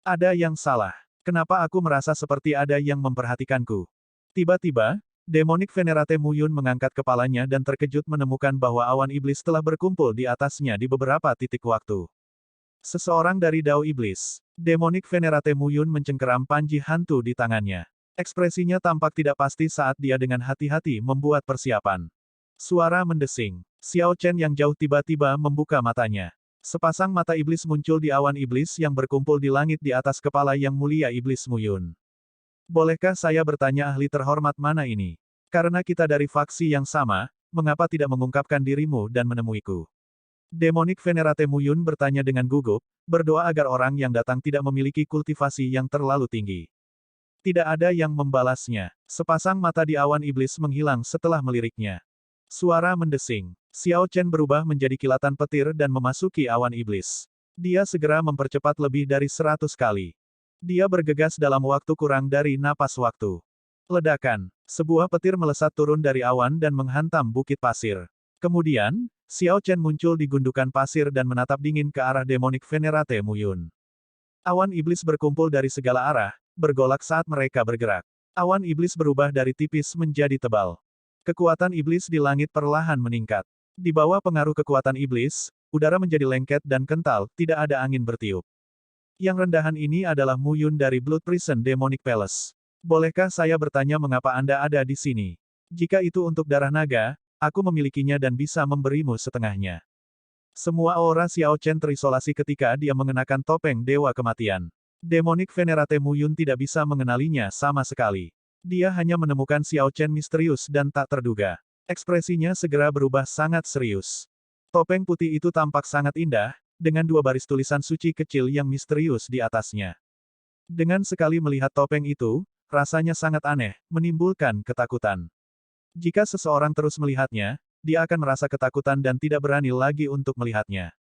Ada yang salah. Kenapa aku merasa seperti ada yang memperhatikanku? Tiba-tiba, Demonic Venerate Muyun mengangkat kepalanya dan terkejut menemukan bahwa awan iblis telah berkumpul di atasnya di beberapa titik waktu. Seseorang dari Dao Iblis. Demonic Venerate Muyun mencengkeram panji hantu di tangannya. Ekspresinya tampak tidak pasti saat dia dengan hati-hati membuat persiapan. Suara mendesing. Xiao Chen yang jauh tiba-tiba membuka matanya. Sepasang mata iblis muncul di awan iblis yang berkumpul di langit di atas kepala Yang Mulia Iblis Muyun. Bolehkah saya bertanya ahli terhormat mana ini? Karena kita dari faksi yang sama, mengapa tidak mengungkapkan dirimu dan menemuiku? Demonic Venerate Muyun bertanya dengan gugup, berdoa agar orang yang datang tidak memiliki kultivasi yang terlalu tinggi. Tidak ada yang membalasnya. Sepasang mata di awan iblis menghilang setelah meliriknya. Suara mendesing. Xiao Chen berubah menjadi kilatan petir dan memasuki awan iblis. Dia segera mempercepat lebih dari 100 kali. Dia bergegas dalam waktu kurang dari napas waktu. Ledakan. Sebuah petir melesat turun dari awan dan menghantam bukit pasir. Kemudian, Xiao Chen muncul di gundukan pasir dan menatap dingin ke arah Demonic Venerate Muyun. Awan iblis berkumpul dari segala arah, bergolak saat mereka bergerak. Awan iblis berubah dari tipis menjadi tebal. Kekuatan iblis di langit perlahan meningkat. Di bawah pengaruh kekuatan iblis, udara menjadi lengket dan kental, tidak ada angin bertiup. Yang rendahan ini adalah Muyun dari Blood Prison Demonic Palace. Bolehkah saya bertanya mengapa Anda ada di sini? Jika itu untuk darah naga, aku memilikinya dan bisa memberimu setengahnya. Semua aura Xiao Chen terisolasi ketika dia mengenakan topeng Dewa Kematian. Demonic Venerate Muyun tidak bisa mengenalinya sama sekali. Dia hanya menemukan Xiao Chen misterius dan tak terduga. Ekspresinya segera berubah sangat serius. Topeng putih itu tampak sangat indah, dengan dua baris tulisan suci kecil yang misterius di atasnya. Dengan sekali melihat topeng itu, rasanya sangat aneh, menimbulkan ketakutan. Jika seseorang terus melihatnya, dia akan merasa ketakutan dan tidak berani lagi untuk melihatnya.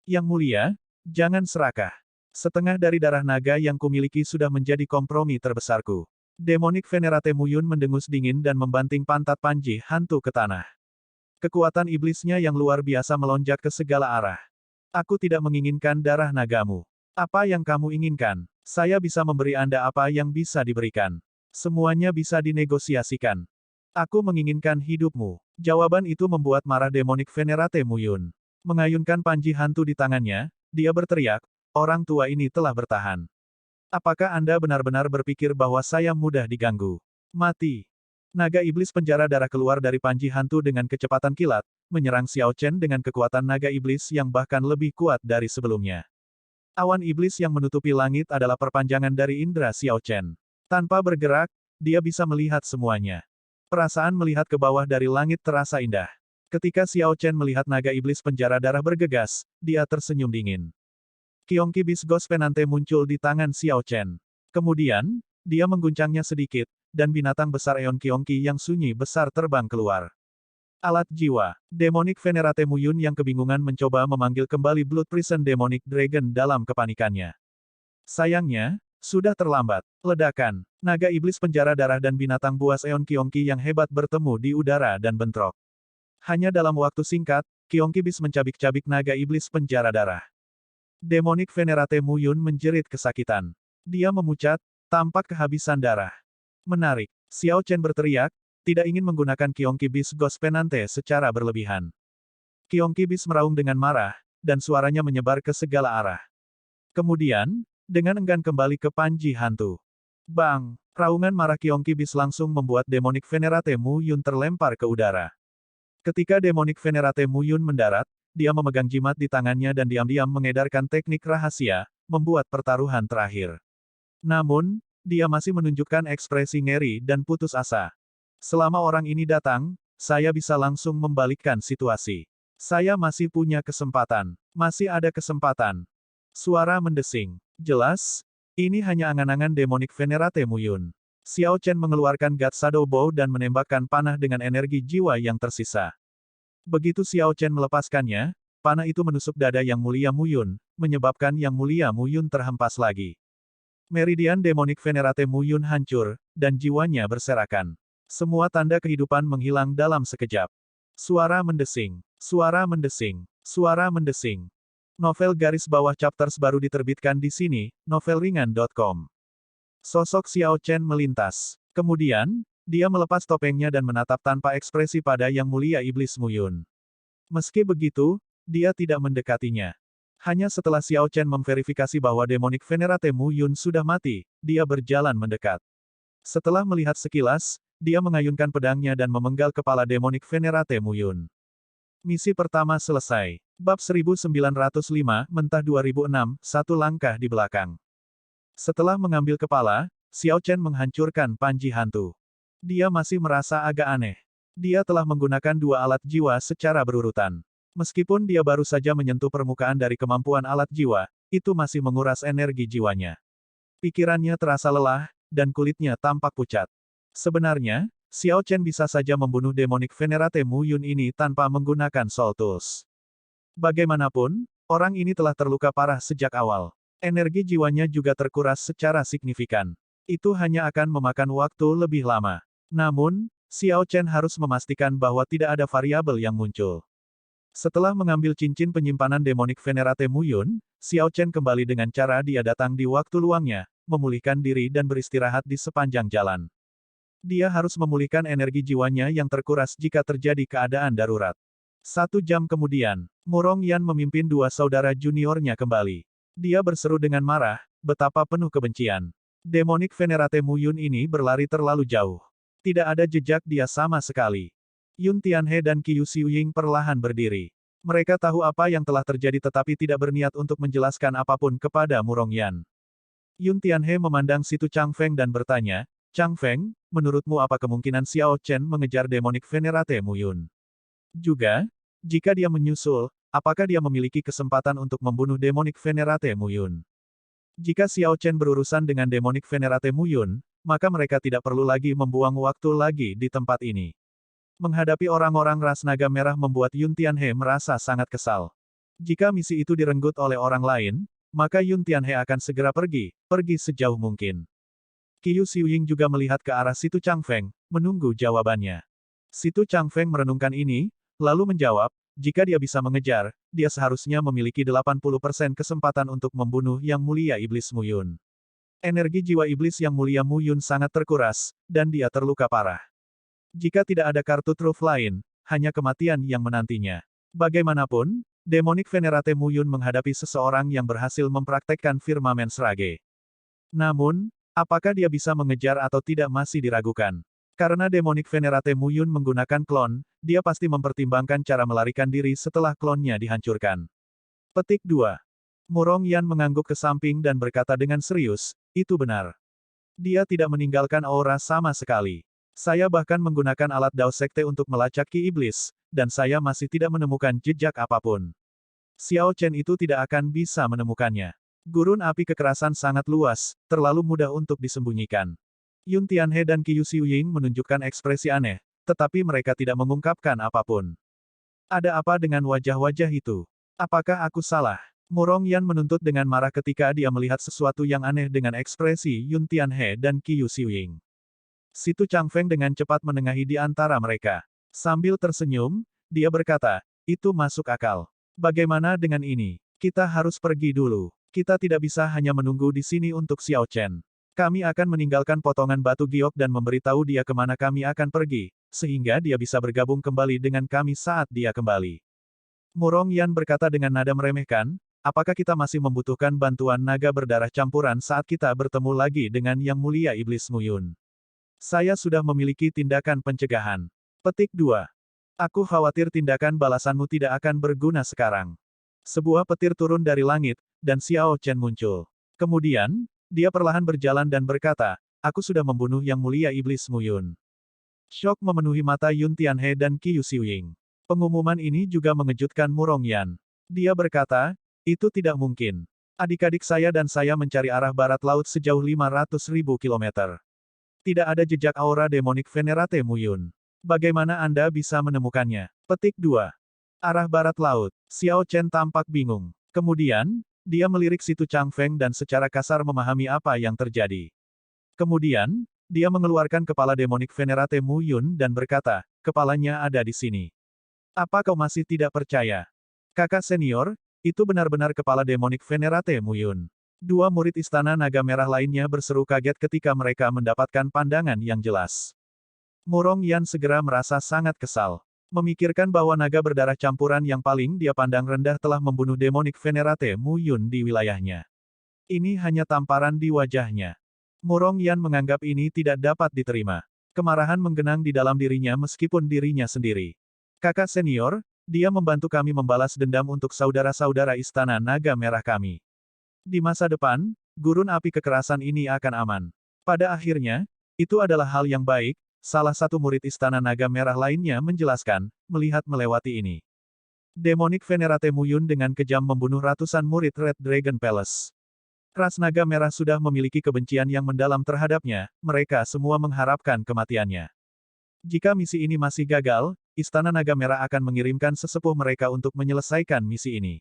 Yang Mulia, jangan serakah. Setengah dari darah naga yang kumiliki sudah menjadi kompromi terbesarku. Demonic Venerate Muyun mendengus dingin dan membanting pantat panji hantu ke tanah. Kekuatan iblisnya yang luar biasa melonjak ke segala arah. Aku tidak menginginkan darah nagamu. Apa yang kamu inginkan? Saya bisa memberi Anda apa yang bisa diberikan. Semuanya bisa dinegosiasikan. Aku menginginkan hidupmu. Jawaban itu membuat marah Demonic Venerate Muyun. Mengayunkan panji hantu di tangannya, dia berteriak, orang tua ini telah bertahan. Apakah Anda benar-benar berpikir bahwa saya mudah diganggu? Mati. Naga iblis penjara darah keluar dari panji hantu dengan kecepatan kilat, menyerang Xiao Chen dengan kekuatan naga iblis yang bahkan lebih kuat dari sebelumnya. Awan iblis yang menutupi langit adalah perpanjangan dari indera Xiao Chen. Tanpa bergerak, dia bisa melihat semuanya. Perasaan melihat ke bawah dari langit terasa indah. Ketika Xiao Chen melihat naga iblis penjara darah bergegas, dia tersenyum dingin. Qionqi Bisgos Penante muncul di tangan Xiao Chen. Kemudian, dia mengguncangnya sedikit, dan binatang besar Eon Qionqi yang sunyi besar terbang keluar. Alat jiwa. Demonic Venerate Muyun yang kebingungan mencoba memanggil kembali Blood Prison Demonic Dragon dalam kepanikannya. Sayangnya, sudah terlambat. Ledakan. Naga iblis penjara darah dan binatang buas Eon Kyongki yang hebat bertemu di udara dan bentrok. Hanya dalam waktu singkat, Kyongki Beast mencabik-cabik naga iblis penjara darah. Demonic Venerate Muyun menjerit kesakitan. Dia memucat, tampak kehabisan darah. Menarik. Xiao Chen berteriak, tidak ingin menggunakan Kyongki Beast Ghost Penante secara berlebihan. Kyongki Beast meraung dengan marah, dan suaranya menyebar ke segala arah. Kemudian, dengan enggan kembali ke panji hantu. Bang! Raungan marah Kyongki Beast langsung membuat Demonic Venerate Muyun terlempar ke udara. Ketika Demonic Venerate Muyun mendarat, dia memegang jimat di tangannya dan diam-diam mengedarkan teknik rahasia, membuat pertaruhan terakhir. Namun, dia masih menunjukkan ekspresi ngeri dan putus asa. Selama orang ini datang, saya bisa langsung membalikkan situasi. Saya masih punya kesempatan. Masih ada kesempatan. Suara mendesing. Jelas, ini hanya angan-angan Demonic Venerate Muyun. Xiao Chen mengeluarkan God Shadow Bow dan menembakkan panah dengan energi jiwa yang tersisa. Begitu Xiao Chen melepaskannya, panah itu menusuk dada Yang Mulia Muyun, menyebabkan Yang Mulia Muyun terhempas lagi. Meridian Demonic Venerate Muyun hancur, dan jiwanya berserakan. Semua tanda kehidupan menghilang dalam sekejap. Suara mendesing. Suara mendesing. Suara mendesing. Novel garis bawah chapters baru diterbitkan di sini, novelringan.com. Sosok Xiao Chen melintas. Kemudian, dia melepas topengnya dan menatap tanpa ekspresi pada Yang Mulia Iblis Muyun. Meski begitu, dia tidak mendekatinya. Hanya setelah Xiao Chen memverifikasi bahwa Demonic Venerate Muyun sudah mati, dia berjalan mendekat. Setelah melihat sekilas, dia mengayunkan pedangnya dan memenggal kepala Demonic Venerate Muyun. Misi pertama selesai. Bab 1905, Mentah 2006, satu langkah di belakang. Setelah mengambil kepala, Xiao Chen menghancurkan panji hantu. Dia masih merasa agak aneh. Dia telah menggunakan dua alat jiwa secara berurutan. Meskipun dia baru saja menyentuh permukaan dari kemampuan alat jiwa, itu masih menguras energi jiwanya. Pikirannya terasa lelah, dan kulitnya tampak pucat. Sebenarnya, Xiao Chen bisa saja membunuh Demonic Venerate Muyun ini tanpa menggunakan Soul Tools. Bagaimanapun, orang ini telah terluka parah sejak awal. Energi jiwanya juga terkuras secara signifikan. Itu hanya akan memakan waktu lebih lama. Namun, Xiao Chen harus memastikan bahwa tidak ada variabel yang muncul. Setelah mengambil cincin penyimpanan Demonic Venerate Muyun, Xiao Chen kembali dengan cara dia datang di waktu luangnya, memulihkan diri dan beristirahat di sepanjang jalan. Dia harus memulihkan energi jiwanya yang terkuras jika terjadi keadaan darurat. 1 jam kemudian, Murong Yan memimpin dua saudara juniornya kembali. Dia berseru dengan marah, betapa penuh kebencian. Demonic Venerate Muyun ini berlari terlalu jauh. Tidak ada jejak dia sama sekali. Yun Tianhe dan Qiu Xiuying perlahan berdiri. Mereka tahu apa yang telah terjadi tetapi tidak berniat untuk menjelaskan apapun kepada Murong Yan. Yun Tianhe memandang Situ Chang Feng dan bertanya, Chang Feng, menurutmu apa kemungkinan Xiao Chen mengejar Demonic Venerate Muyun? Juga, jika dia menyusul, apakah dia memiliki kesempatan untuk membunuh Demonic Venerate Muyun? Jika Xiao Chen berurusan dengan Demonic Venerate Muyun, maka mereka tidak perlu lagi membuang waktu lagi di tempat ini. Menghadapi orang-orang ras naga merah membuat Yun Tianhe merasa sangat kesal. Jika misi itu direnggut oleh orang lain, maka Yun Tianhe akan segera pergi sejauh mungkin. Qiu Xiuying juga melihat ke arah Situ Chang Feng, menunggu jawabannya. Situ Chang Feng merenungkan ini, lalu menjawab, jika dia bisa mengejar, dia seharusnya memiliki 80% kesempatan untuk membunuh Yang Mulia Iblis Muyun. Energi jiwa iblis Yang Mulia Muyun sangat terkuras, dan dia terluka parah. Jika tidak ada kartu truf lain, hanya kematian yang menantinya. Bagaimanapun, Demonic Venerate Muyun menghadapi seseorang yang berhasil mempraktekkan firmamen Srage. Namun, apakah dia bisa mengejar atau tidak masih diragukan. Karena Demonic Venerate Muyun menggunakan klon, dia pasti mempertimbangkan cara melarikan diri setelah klonnya dihancurkan. Petik 2. Murong Yan mengangguk ke samping dan berkata dengan serius, itu benar. Dia tidak meninggalkan aura sama sekali. Saya bahkan menggunakan alat Dao Sekte untuk melacak Ki Iblis, dan saya masih tidak menemukan jejak apapun. Xiao Chen itu tidak akan bisa menemukannya. Gurun api kekerasan sangat luas, terlalu mudah untuk disembunyikan. Yun Tianhe dan Qiu Xiuying menunjukkan ekspresi aneh, tetapi mereka tidak mengungkapkan apapun. Ada apa dengan wajah-wajah itu? Apakah aku salah? Murong Yan menuntut dengan marah ketika dia melihat sesuatu yang aneh dengan ekspresi Yun Tianhe dan Qiu Xiuying. Situ Changfeng dengan cepat menengahi di antara mereka. Sambil tersenyum, dia berkata, itu masuk akal. Bagaimana dengan ini? Kita harus pergi dulu. Kita tidak bisa hanya menunggu di sini untuk Xiao Chen. Kami akan meninggalkan potongan batu giok dan memberitahu dia kemana kami akan pergi, sehingga dia bisa bergabung kembali dengan kami saat dia kembali. Murong Yan berkata dengan nada meremehkan, apakah kita masih membutuhkan bantuan naga berdarah campuran saat kita bertemu lagi dengan Yang Mulia Iblis Muyun? Saya sudah memiliki tindakan pencegahan. Petik 2. Aku khawatir tindakan balasanmu tidak akan berguna sekarang. Sebuah petir turun dari langit, dan Xiao Chen muncul. Kemudian, dia perlahan berjalan dan berkata, aku sudah membunuh Yang Mulia Iblis Muyun. Syok memenuhi mata Yun Tianhe dan Qiu Xiuying. Pengumuman ini juga mengejutkan Murong Yan. Dia berkata, itu tidak mungkin. Adik-adik saya dan saya mencari arah barat laut sejauh 500.000 kilometer. Tidak ada jejak aura demonik Venerate Muyun. Bagaimana Anda bisa menemukannya? Petik 2. Arah barat laut. Xiao Chen tampak bingung. Kemudian, dia melirik Situ Changfeng dan secara kasar memahami apa yang terjadi. Kemudian, dia mengeluarkan kepala demonik Venerate Muyun dan berkata, kepalanya ada di sini. Apa kau masih tidak percaya? Kakak senior, itu benar-benar kepala demonik Venerate Muyun. Dua murid istana naga merah lainnya berseru kaget ketika mereka mendapatkan pandangan yang jelas. Murong Yan segera merasa sangat kesal. Memikirkan bahwa naga berdarah campuran yang paling dia pandang rendah telah membunuh demonik Venerate Muyun di wilayahnya. Ini hanya tamparan di wajahnya. Murong Yan menganggap ini tidak dapat diterima. Kemarahan menggenang di dalam dirinya meskipun dirinya sendiri. Kakak senior, dia membantu kami membalas dendam untuk saudara-saudara istana naga merah kami. Di masa depan, gurun api kekerasan ini akan aman. Pada akhirnya, itu adalah hal yang baik, salah satu murid istana naga merah lainnya menjelaskan, melihat melewati ini. Demonik Venerate Muyun dengan kejam membunuh ratusan murid Red Dragon Palace. Ras naga merah sudah memiliki kebencian yang mendalam terhadapnya, mereka semua mengharapkan kematiannya. Jika misi ini masih gagal, Istana Naga Merah akan mengirimkan sesepuh mereka untuk menyelesaikan misi ini.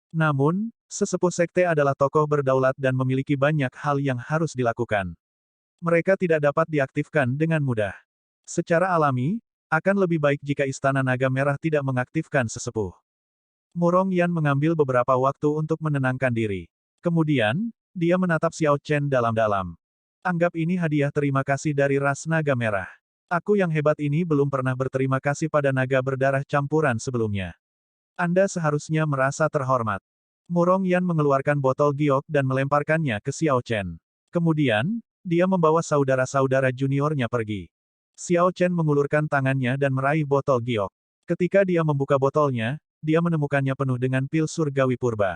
Namun, sesepuh sekte adalah tokoh berdaulat dan memiliki banyak hal yang harus dilakukan. Mereka tidak dapat diaktifkan dengan mudah. Secara alami, akan lebih baik jika Istana Naga Merah tidak mengaktifkan sesepuh. Murong Yan mengambil beberapa waktu untuk menenangkan diri. Kemudian, dia menatap Xiao Chen dalam-dalam. Anggap ini hadiah terima kasih dari ras naga merah. Aku yang hebat ini belum pernah berterima kasih pada naga berdarah campuran sebelumnya. Anda seharusnya merasa terhormat. Murong Yan mengeluarkan botol giok dan melemparkannya ke Xiao Chen. Kemudian, dia membawa saudara-saudara juniornya pergi. Xiao Chen mengulurkan tangannya dan meraih botol giok. Ketika dia membuka botolnya, dia menemukannya penuh dengan pil surgawi purba.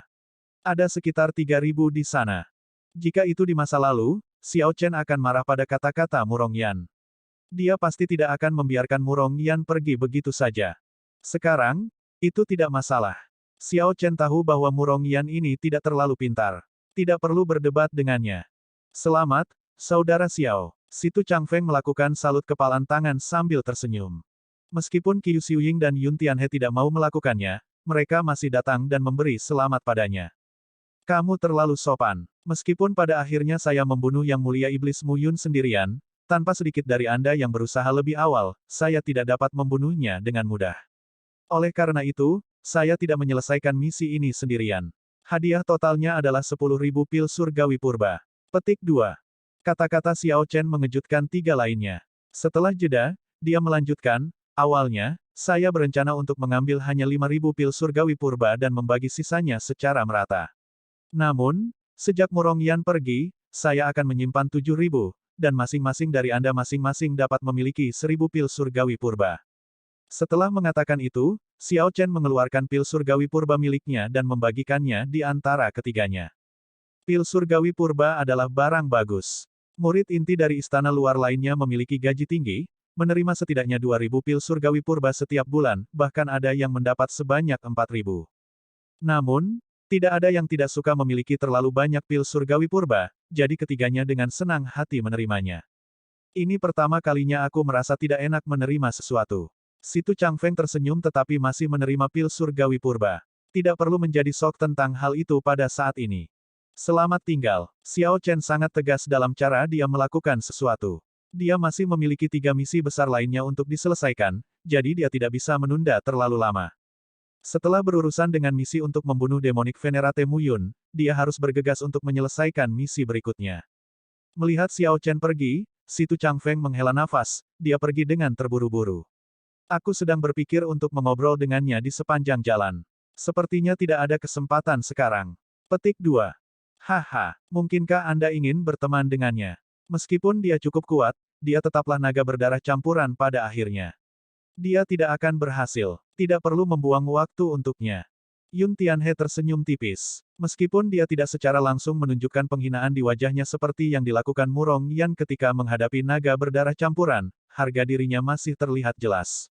Ada sekitar 3.000 di sana. Jika itu di masa lalu, Xiao Chen akan marah pada kata-kata Murong Yan. Dia pasti tidak akan membiarkan Murong Yan pergi begitu saja. Sekarang, itu tidak masalah. Xiao Chen tahu bahwa Murong Yan ini tidak terlalu pintar. Tidak perlu berdebat dengannya. Selamat, Saudara Xiao. Situ Changfeng melakukan salut kepalan tangan sambil tersenyum. Meskipun Qiu Xiuying dan Yun Tianhe tidak mau melakukannya, mereka masih datang dan memberi selamat padanya. Kamu terlalu sopan. Meskipun pada akhirnya saya membunuh Yang Mulia Iblis Muyun sendirian, tanpa sedikit dari Anda yang berusaha lebih awal, saya tidak dapat membunuhnya dengan mudah. Oleh karena itu, saya tidak menyelesaikan misi ini sendirian. Hadiah totalnya adalah 10.000 pil surgawi purba. Petik 2. Kata-kata Xiao Chen mengejutkan tiga lainnya. Setelah jeda, dia melanjutkan, awalnya, saya berencana untuk mengambil hanya 5.000 pil surgawi purba dan membagi sisanya secara merata. Namun, sejak Murong Yan pergi, saya akan menyimpan 7.000, dan masing-masing dari Anda masing-masing dapat memiliki 1.000 pil surgawi purba. Setelah mengatakan itu, Xiao Chen mengeluarkan pil surgawi purba miliknya dan membagikannya di antara ketiganya. Pil surgawi purba adalah barang bagus. Murid inti dari istana luar lainnya memiliki gaji tinggi, menerima setidaknya 2.000 pil surgawi purba setiap bulan, bahkan ada yang mendapat sebanyak 4.000. Namun, tidak ada yang tidak suka memiliki terlalu banyak pil surgawi purba, jadi ketiganya dengan senang hati menerimanya. Ini pertama kalinya aku merasa tidak enak menerima sesuatu. Situ Changfeng tersenyum tetapi masih menerima pil surgawi purba. Tidak perlu menjadi sok tentang hal itu pada saat ini. Selamat tinggal. Xiao Chen sangat tegas dalam cara dia melakukan sesuatu. Dia masih memiliki 3 misi besar lainnya untuk diselesaikan, jadi dia tidak bisa menunda terlalu lama. Setelah berurusan dengan misi untuk membunuh demonik Venerate Muyun, dia harus bergegas untuk menyelesaikan misi berikutnya. Melihat Xiao Chen pergi, Situ Changfeng menghela nafas, dia pergi dengan terburu-buru. Aku sedang berpikir untuk mengobrol dengannya di sepanjang jalan. Sepertinya tidak ada kesempatan sekarang. Petik 2. Haha, mungkinkah Anda ingin berteman dengannya? Meskipun dia cukup kuat, dia tetaplah naga berdarah campuran pada akhirnya. Dia tidak akan berhasil. Tidak perlu membuang waktu untuknya. Yun Tianhe tersenyum tipis. Meskipun dia tidak secara langsung menunjukkan penghinaan di wajahnya seperti yang dilakukan Murong Yan ketika menghadapi naga berdarah campuran, harga dirinya masih terlihat jelas.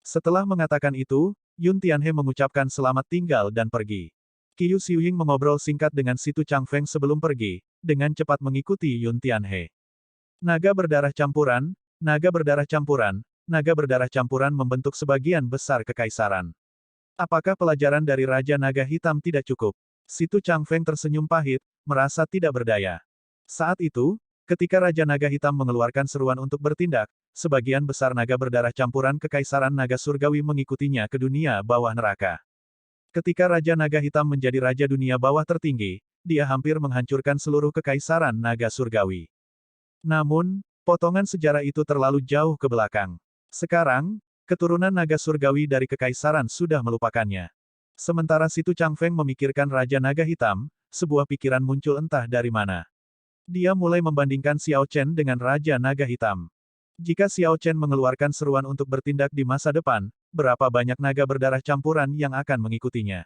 Setelah mengatakan itu, Yun Tianhe mengucapkan selamat tinggal dan pergi. Qiu Xiuying mengobrol singkat dengan Situ Changfeng sebelum pergi, dengan cepat mengikuti Yun Tianhe. Naga berdarah campuran, naga berdarah campuran, naga berdarah campuran membentuk sebagian besar kekaisaran. Apakah pelajaran dari Raja Naga Hitam tidak cukup? Situ Changfeng tersenyum pahit, merasa tidak berdaya. Saat itu, ketika Raja Naga Hitam mengeluarkan seruan untuk bertindak, sebagian besar naga berdarah campuran kekaisaran naga surgawi mengikutinya ke dunia bawah neraka. Ketika Raja Naga Hitam menjadi Raja Dunia Bawah tertinggi, dia hampir menghancurkan seluruh kekaisaran naga surgawi. Namun, potongan sejarah itu terlalu jauh ke belakang. Sekarang, keturunan naga surgawi dari kekaisaran sudah melupakannya. Sementara Situ Changfeng memikirkan Raja Naga Hitam, sebuah pikiran muncul entah dari mana. Dia mulai membandingkan Xiao Chen dengan Raja Naga Hitam. Jika Xiao Chen mengeluarkan seruan untuk bertindak di masa depan, berapa banyak naga berdarah campuran yang akan mengikutinya?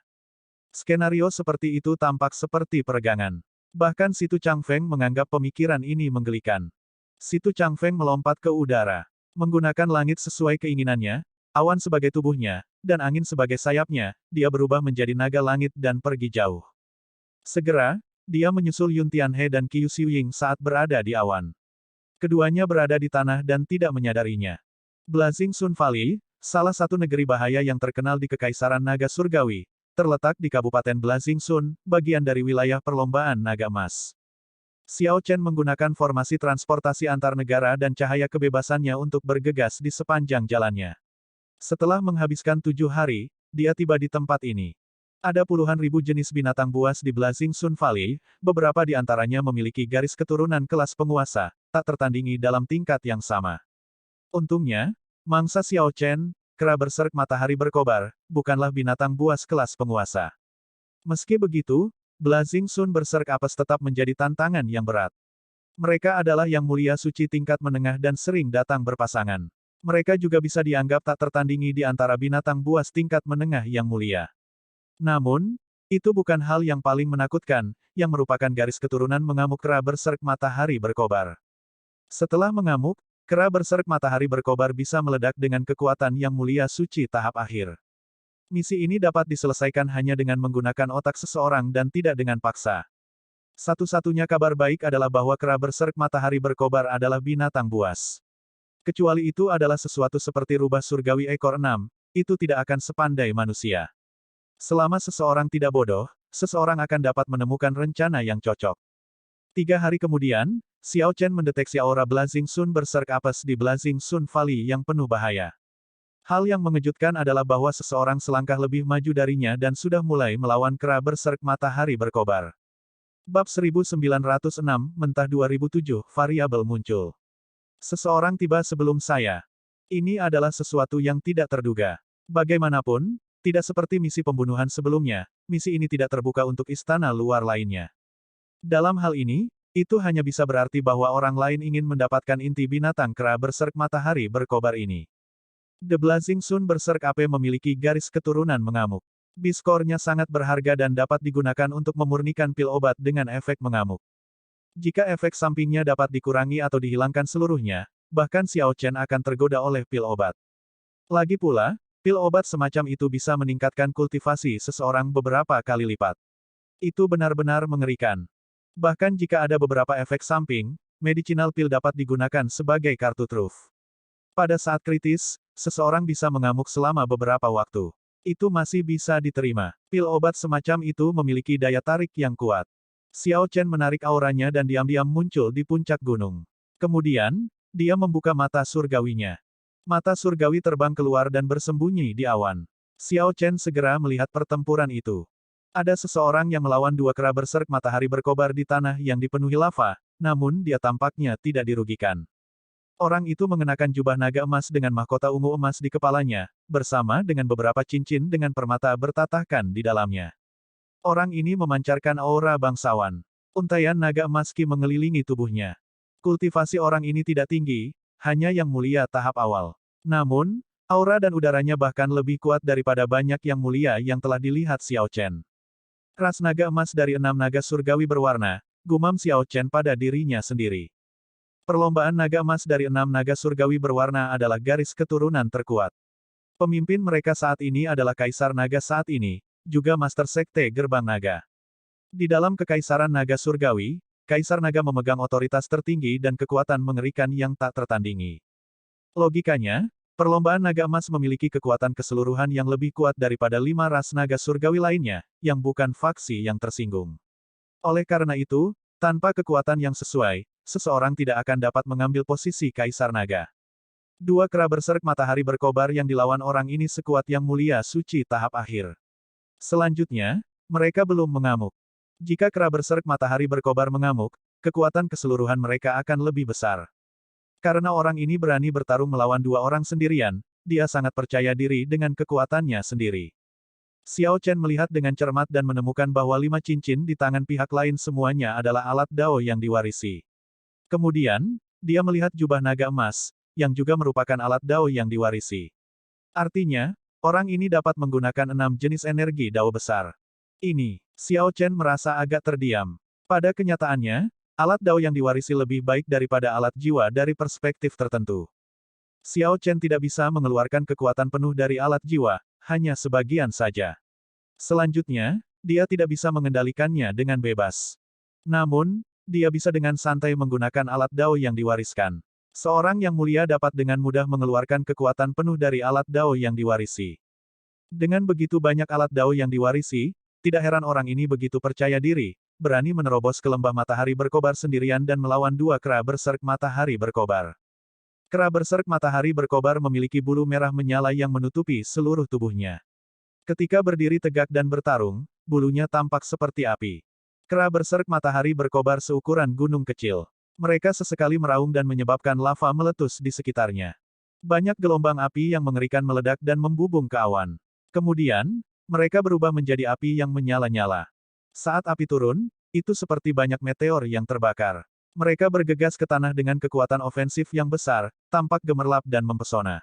Skenario seperti itu tampak seperti peregangan. Bahkan Situ Changfeng menganggap pemikiran ini menggelikan. Situ Changfeng melompat ke udara. Menggunakan langit sesuai keinginannya, awan sebagai tubuhnya, dan angin sebagai sayapnya, dia berubah menjadi naga langit dan pergi jauh. Segera, dia menyusul Yun Tianhe dan Qiu Xiuying saat berada di awan. Keduanya berada di tanah dan tidak menyadarinya. Blazing Sun Valley, salah satu negeri bahaya yang terkenal di Kekaisaran Naga Surgawi, terletak di Kabupaten Blazing Sun, bagian dari wilayah perlombaan naga emas. Xiao Chen menggunakan formasi transportasi antar negara dan cahaya kebebasannya untuk bergegas di sepanjang jalannya. Setelah menghabiskan 7 hari, dia tiba di tempat ini. Ada puluhan ribu jenis binatang buas di Blazing Sun Valley, beberapa di antaranya memiliki garis keturunan kelas penguasa, tak tertandingi dalam tingkat yang sama. Untungnya, mangsa Xiao Chen, kera berserk matahari berkobar, bukanlah binatang buas kelas penguasa. Meski begitu, Blazing Sun Berserk Apes tetap menjadi tantangan yang berat. Mereka adalah yang mulia suci tingkat menengah dan sering datang berpasangan. Mereka juga bisa dianggap tak tertandingi di antara binatang buas tingkat menengah yang mulia. Namun, itu bukan hal yang paling menakutkan, yang merupakan garis keturunan mengamuk kera berserk matahari berkobar. Setelah mengamuk, kera berserk matahari berkobar bisa meledak dengan kekuatan yang mulia suci tahap akhir. Misi ini dapat diselesaikan hanya dengan menggunakan otak seseorang dan tidak dengan paksa. Satu-satunya kabar baik adalah bahwa kera berserk matahari berkobar adalah binatang buas. Kecuali itu adalah sesuatu seperti rubah surgawi ekor 6, itu tidak akan sepandai manusia. Selama seseorang tidak bodoh, seseorang akan dapat menemukan rencana yang cocok. 3 hari kemudian, Xiao Chen mendeteksi aura Blazing Sun Berserk Apes di Blazing Sun Valley yang penuh bahaya. Hal yang mengejutkan adalah bahwa seseorang selangkah lebih maju darinya dan sudah mulai melawan kera berserk matahari berkobar. Bab 1906, Mentah 2007, variabel muncul. Seseorang tiba sebelum saya. Ini adalah sesuatu yang tidak terduga. Bagaimanapun, tidak seperti misi pembunuhan sebelumnya, misi ini tidak terbuka untuk istana luar lainnya. Dalam hal ini, itu hanya bisa berarti bahwa orang lain ingin mendapatkan inti binatang kera berserk matahari berkobar ini. The Blazing Sun Berserk AP memiliki garis keturunan mengamuk. Biskornya sangat berharga dan dapat digunakan untuk memurnikan pil obat dengan efek mengamuk. Jika efek sampingnya dapat dikurangi atau dihilangkan seluruhnya, bahkan Xiao Chen akan tergoda oleh pil obat. Lagi pula, pil obat semacam itu bisa meningkatkan kultivasi seseorang beberapa kali lipat. Itu benar-benar mengerikan. Bahkan jika ada beberapa efek samping, medicinal pill dapat digunakan sebagai kartu truf. Pada saat kritis, seseorang bisa mengamuk selama beberapa waktu. Itu masih bisa diterima. Pil obat semacam itu memiliki daya tarik yang kuat. Xiao Chen menarik auranya dan diam-diam muncul di puncak gunung. Kemudian, dia membuka mata surgawinya. Mata surgawi terbang keluar dan bersembunyi di awan. Xiao Chen segera melihat pertempuran itu. Ada seseorang yang melawan dua kera berserk matahari berkobar di tanah yang dipenuhi lava, namun dia tampaknya tidak dirugikan. Orang itu mengenakan jubah naga emas dengan mahkota ungu emas di kepalanya, bersama dengan beberapa cincin dengan permata bertatahkan di dalamnya. Orang ini memancarkan aura bangsawan. Untaian naga emas Qi mengelilingi tubuhnya. Kultivasi orang ini tidak tinggi, hanya yang mulia tahap awal. Namun, aura dan udaranya bahkan lebih kuat daripada banyak yang mulia yang telah dilihat Xiao Chen. Ras naga emas dari 6 naga surgawi berwarna, gumam Xiao Chen pada dirinya sendiri. Perlombaan naga emas dari 6 naga surgawi berwarna adalah garis keturunan terkuat. Pemimpin mereka saat ini adalah Kaisar Naga saat ini, juga Master Sekte Gerbang Naga. Di dalam Kekaisaran Naga Surgawi, Kaisar Naga memegang otoritas tertinggi dan kekuatan mengerikan yang tak tertandingi. Logikanya, perlombaan naga emas memiliki kekuatan keseluruhan yang lebih kuat daripada 5 ras naga surgawi lainnya, yang bukan faksi yang tersinggung. Oleh karena itu, tanpa kekuatan yang sesuai, seseorang tidak akan dapat mengambil posisi Kaisar Naga. Dua kera berserk matahari berkobar yang dilawan orang ini sekuat yang mulia suci tahap akhir. Selanjutnya, mereka belum mengamuk. Jika kera berserk matahari berkobar mengamuk, kekuatan keseluruhan mereka akan lebih besar. Karena orang ini berani bertarung melawan dua orang sendirian, dia sangat percaya diri dengan kekuatannya sendiri. Xiao Chen melihat dengan cermat dan menemukan bahwa 5 cincin di tangan pihak lain semuanya adalah alat Dao yang diwarisi. Kemudian, dia melihat jubah naga emas, yang juga merupakan alat Dao yang diwarisi. Artinya, orang ini dapat menggunakan 6 jenis energi Dao besar. Ini, Xiao Chen merasa agak terdiam. Pada kenyataannya, alat Dao yang diwarisi lebih baik daripada alat jiwa dari perspektif tertentu. Xiao Chen tidak bisa mengeluarkan kekuatan penuh dari alat jiwa, hanya sebagian saja. Selanjutnya, dia tidak bisa mengendalikannya dengan bebas. Namun, dia bisa dengan santai menggunakan alat Dao yang diwariskan. Seorang yang mulia dapat dengan mudah mengeluarkan kekuatan penuh dari alat Dao yang diwarisi. Dengan begitu banyak alat Dao yang diwarisi, tidak heran orang ini begitu percaya diri, berani menerobos ke lembah matahari berkobar sendirian dan melawan dua kera berserk matahari berkobar. Kera berserk matahari berkobar memiliki bulu merah menyala yang menutupi seluruh tubuhnya. Ketika berdiri tegak dan bertarung, bulunya tampak seperti api. Kera berserk matahari berkobar seukuran gunung kecil. Mereka sesekali meraung dan menyebabkan lava meletus di sekitarnya. Banyak gelombang api yang mengerikan meledak dan membubung ke awan. Kemudian, mereka berubah menjadi api yang menyala-nyala. Saat api turun, itu seperti banyak meteor yang terbakar. Mereka bergegas ke tanah dengan kekuatan ofensif yang besar, tampak gemerlap dan mempesona.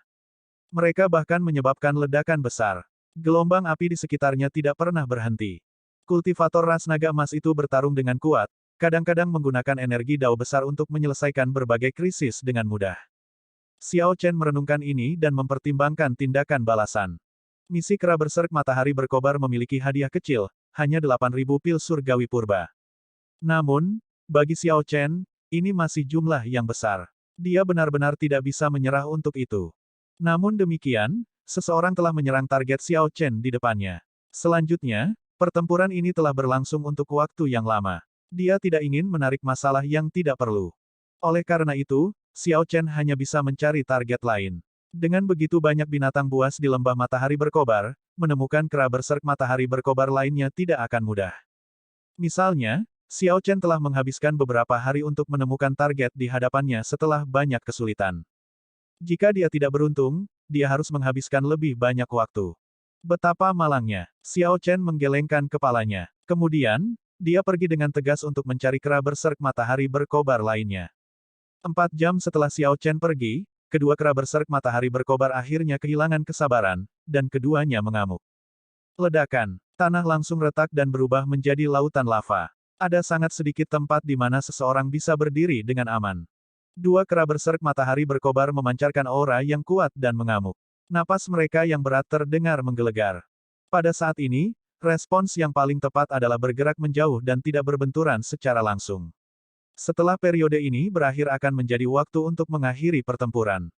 Mereka bahkan menyebabkan ledakan besar. Gelombang api di sekitarnya tidak pernah berhenti. Kultivator ras naga emas itu bertarung dengan kuat, kadang-kadang menggunakan energi Dao besar untuk menyelesaikan berbagai krisis dengan mudah. Xiao Chen merenungkan ini dan mempertimbangkan tindakan balasan. Misi kera berserk matahari berkobar memiliki hadiah kecil, hanya 8.000 pil surgawi purba. Namun, bagi Xiao Chen, ini masih jumlah yang besar. Dia benar-benar tidak bisa menyerah untuk itu. Namun demikian, seseorang telah menyerang target Xiao Chen di depannya. Selanjutnya, pertempuran ini telah berlangsung untuk waktu yang lama. Dia tidak ingin menarik masalah yang tidak perlu. Oleh karena itu, Xiao Chen hanya bisa mencari target lain. Dengan begitu banyak binatang buas di lembah matahari berkobar, menemukan kera berserk matahari berkobar lainnya tidak akan mudah. Misalnya, Xiao Chen telah menghabiskan beberapa hari untuk menemukan target di hadapannya setelah banyak kesulitan. Jika dia tidak beruntung, dia harus menghabiskan lebih banyak waktu. Betapa malangnya. Xiao Chen menggelengkan kepalanya. Kemudian, dia pergi dengan tegas untuk mencari kera berserk matahari berkobar lainnya. 4 jam setelah Xiao Chen pergi, kedua kera berserk matahari berkobar akhirnya kehilangan kesabaran, dan keduanya mengamuk. Ledakan. Tanah langsung retak dan berubah menjadi lautan lava. Ada sangat sedikit tempat di mana seseorang bisa berdiri dengan aman. Dua kera berserk matahari berkobar memancarkan aura yang kuat dan mengamuk. Napas mereka yang berat terdengar menggelegar. Pada saat ini, respons yang paling tepat adalah bergerak menjauh dan tidak berbenturan secara langsung. Setelah periode ini berakhir akan menjadi waktu untuk mengakhiri pertempuran.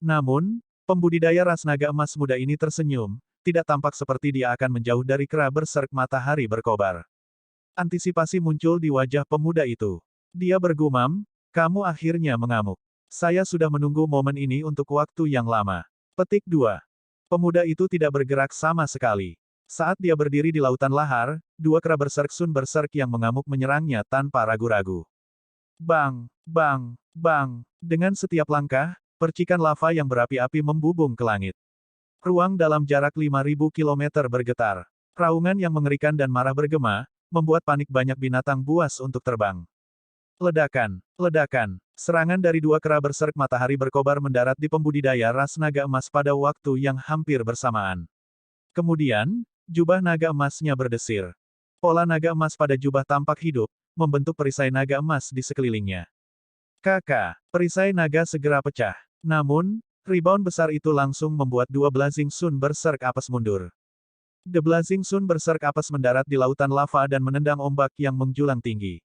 Namun, pembudidaya ras naga emas muda ini tersenyum, tidak tampak seperti dia akan menjauh dari kera berserk matahari berkobar. Antisipasi muncul di wajah pemuda itu. Dia bergumam, kamu akhirnya mengamuk. Saya sudah menunggu momen ini untuk waktu yang lama. Petik 2. Pemuda itu tidak bergerak sama sekali. Saat dia berdiri di lautan lahar, dua kera berserk Sun berserk yang mengamuk menyerangnya tanpa ragu-ragu. Bang, bang, bang. Dengan setiap langkah, percikan lava yang berapi-api membubung ke langit. Ruang dalam jarak 5.000 kilometer bergetar. Raungan yang mengerikan dan marah bergema, membuat panik banyak binatang buas untuk terbang. Ledakan, ledakan. Serangan dari dua kera berserk matahari berkobar mendarat di pembudidaya ras naga emas pada waktu yang hampir bersamaan. Kemudian, jubah naga emasnya berdesir. Pola naga emas pada jubah tampak hidup, membentuk perisai naga emas di sekelilingnya. Kakak, perisai naga segera pecah. Namun, rebound besar itu langsung membuat dua Blazing Sun berserk apes mundur. The Blazing Sun berserk apes mendarat di lautan lava dan menendang ombak yang menjulang tinggi.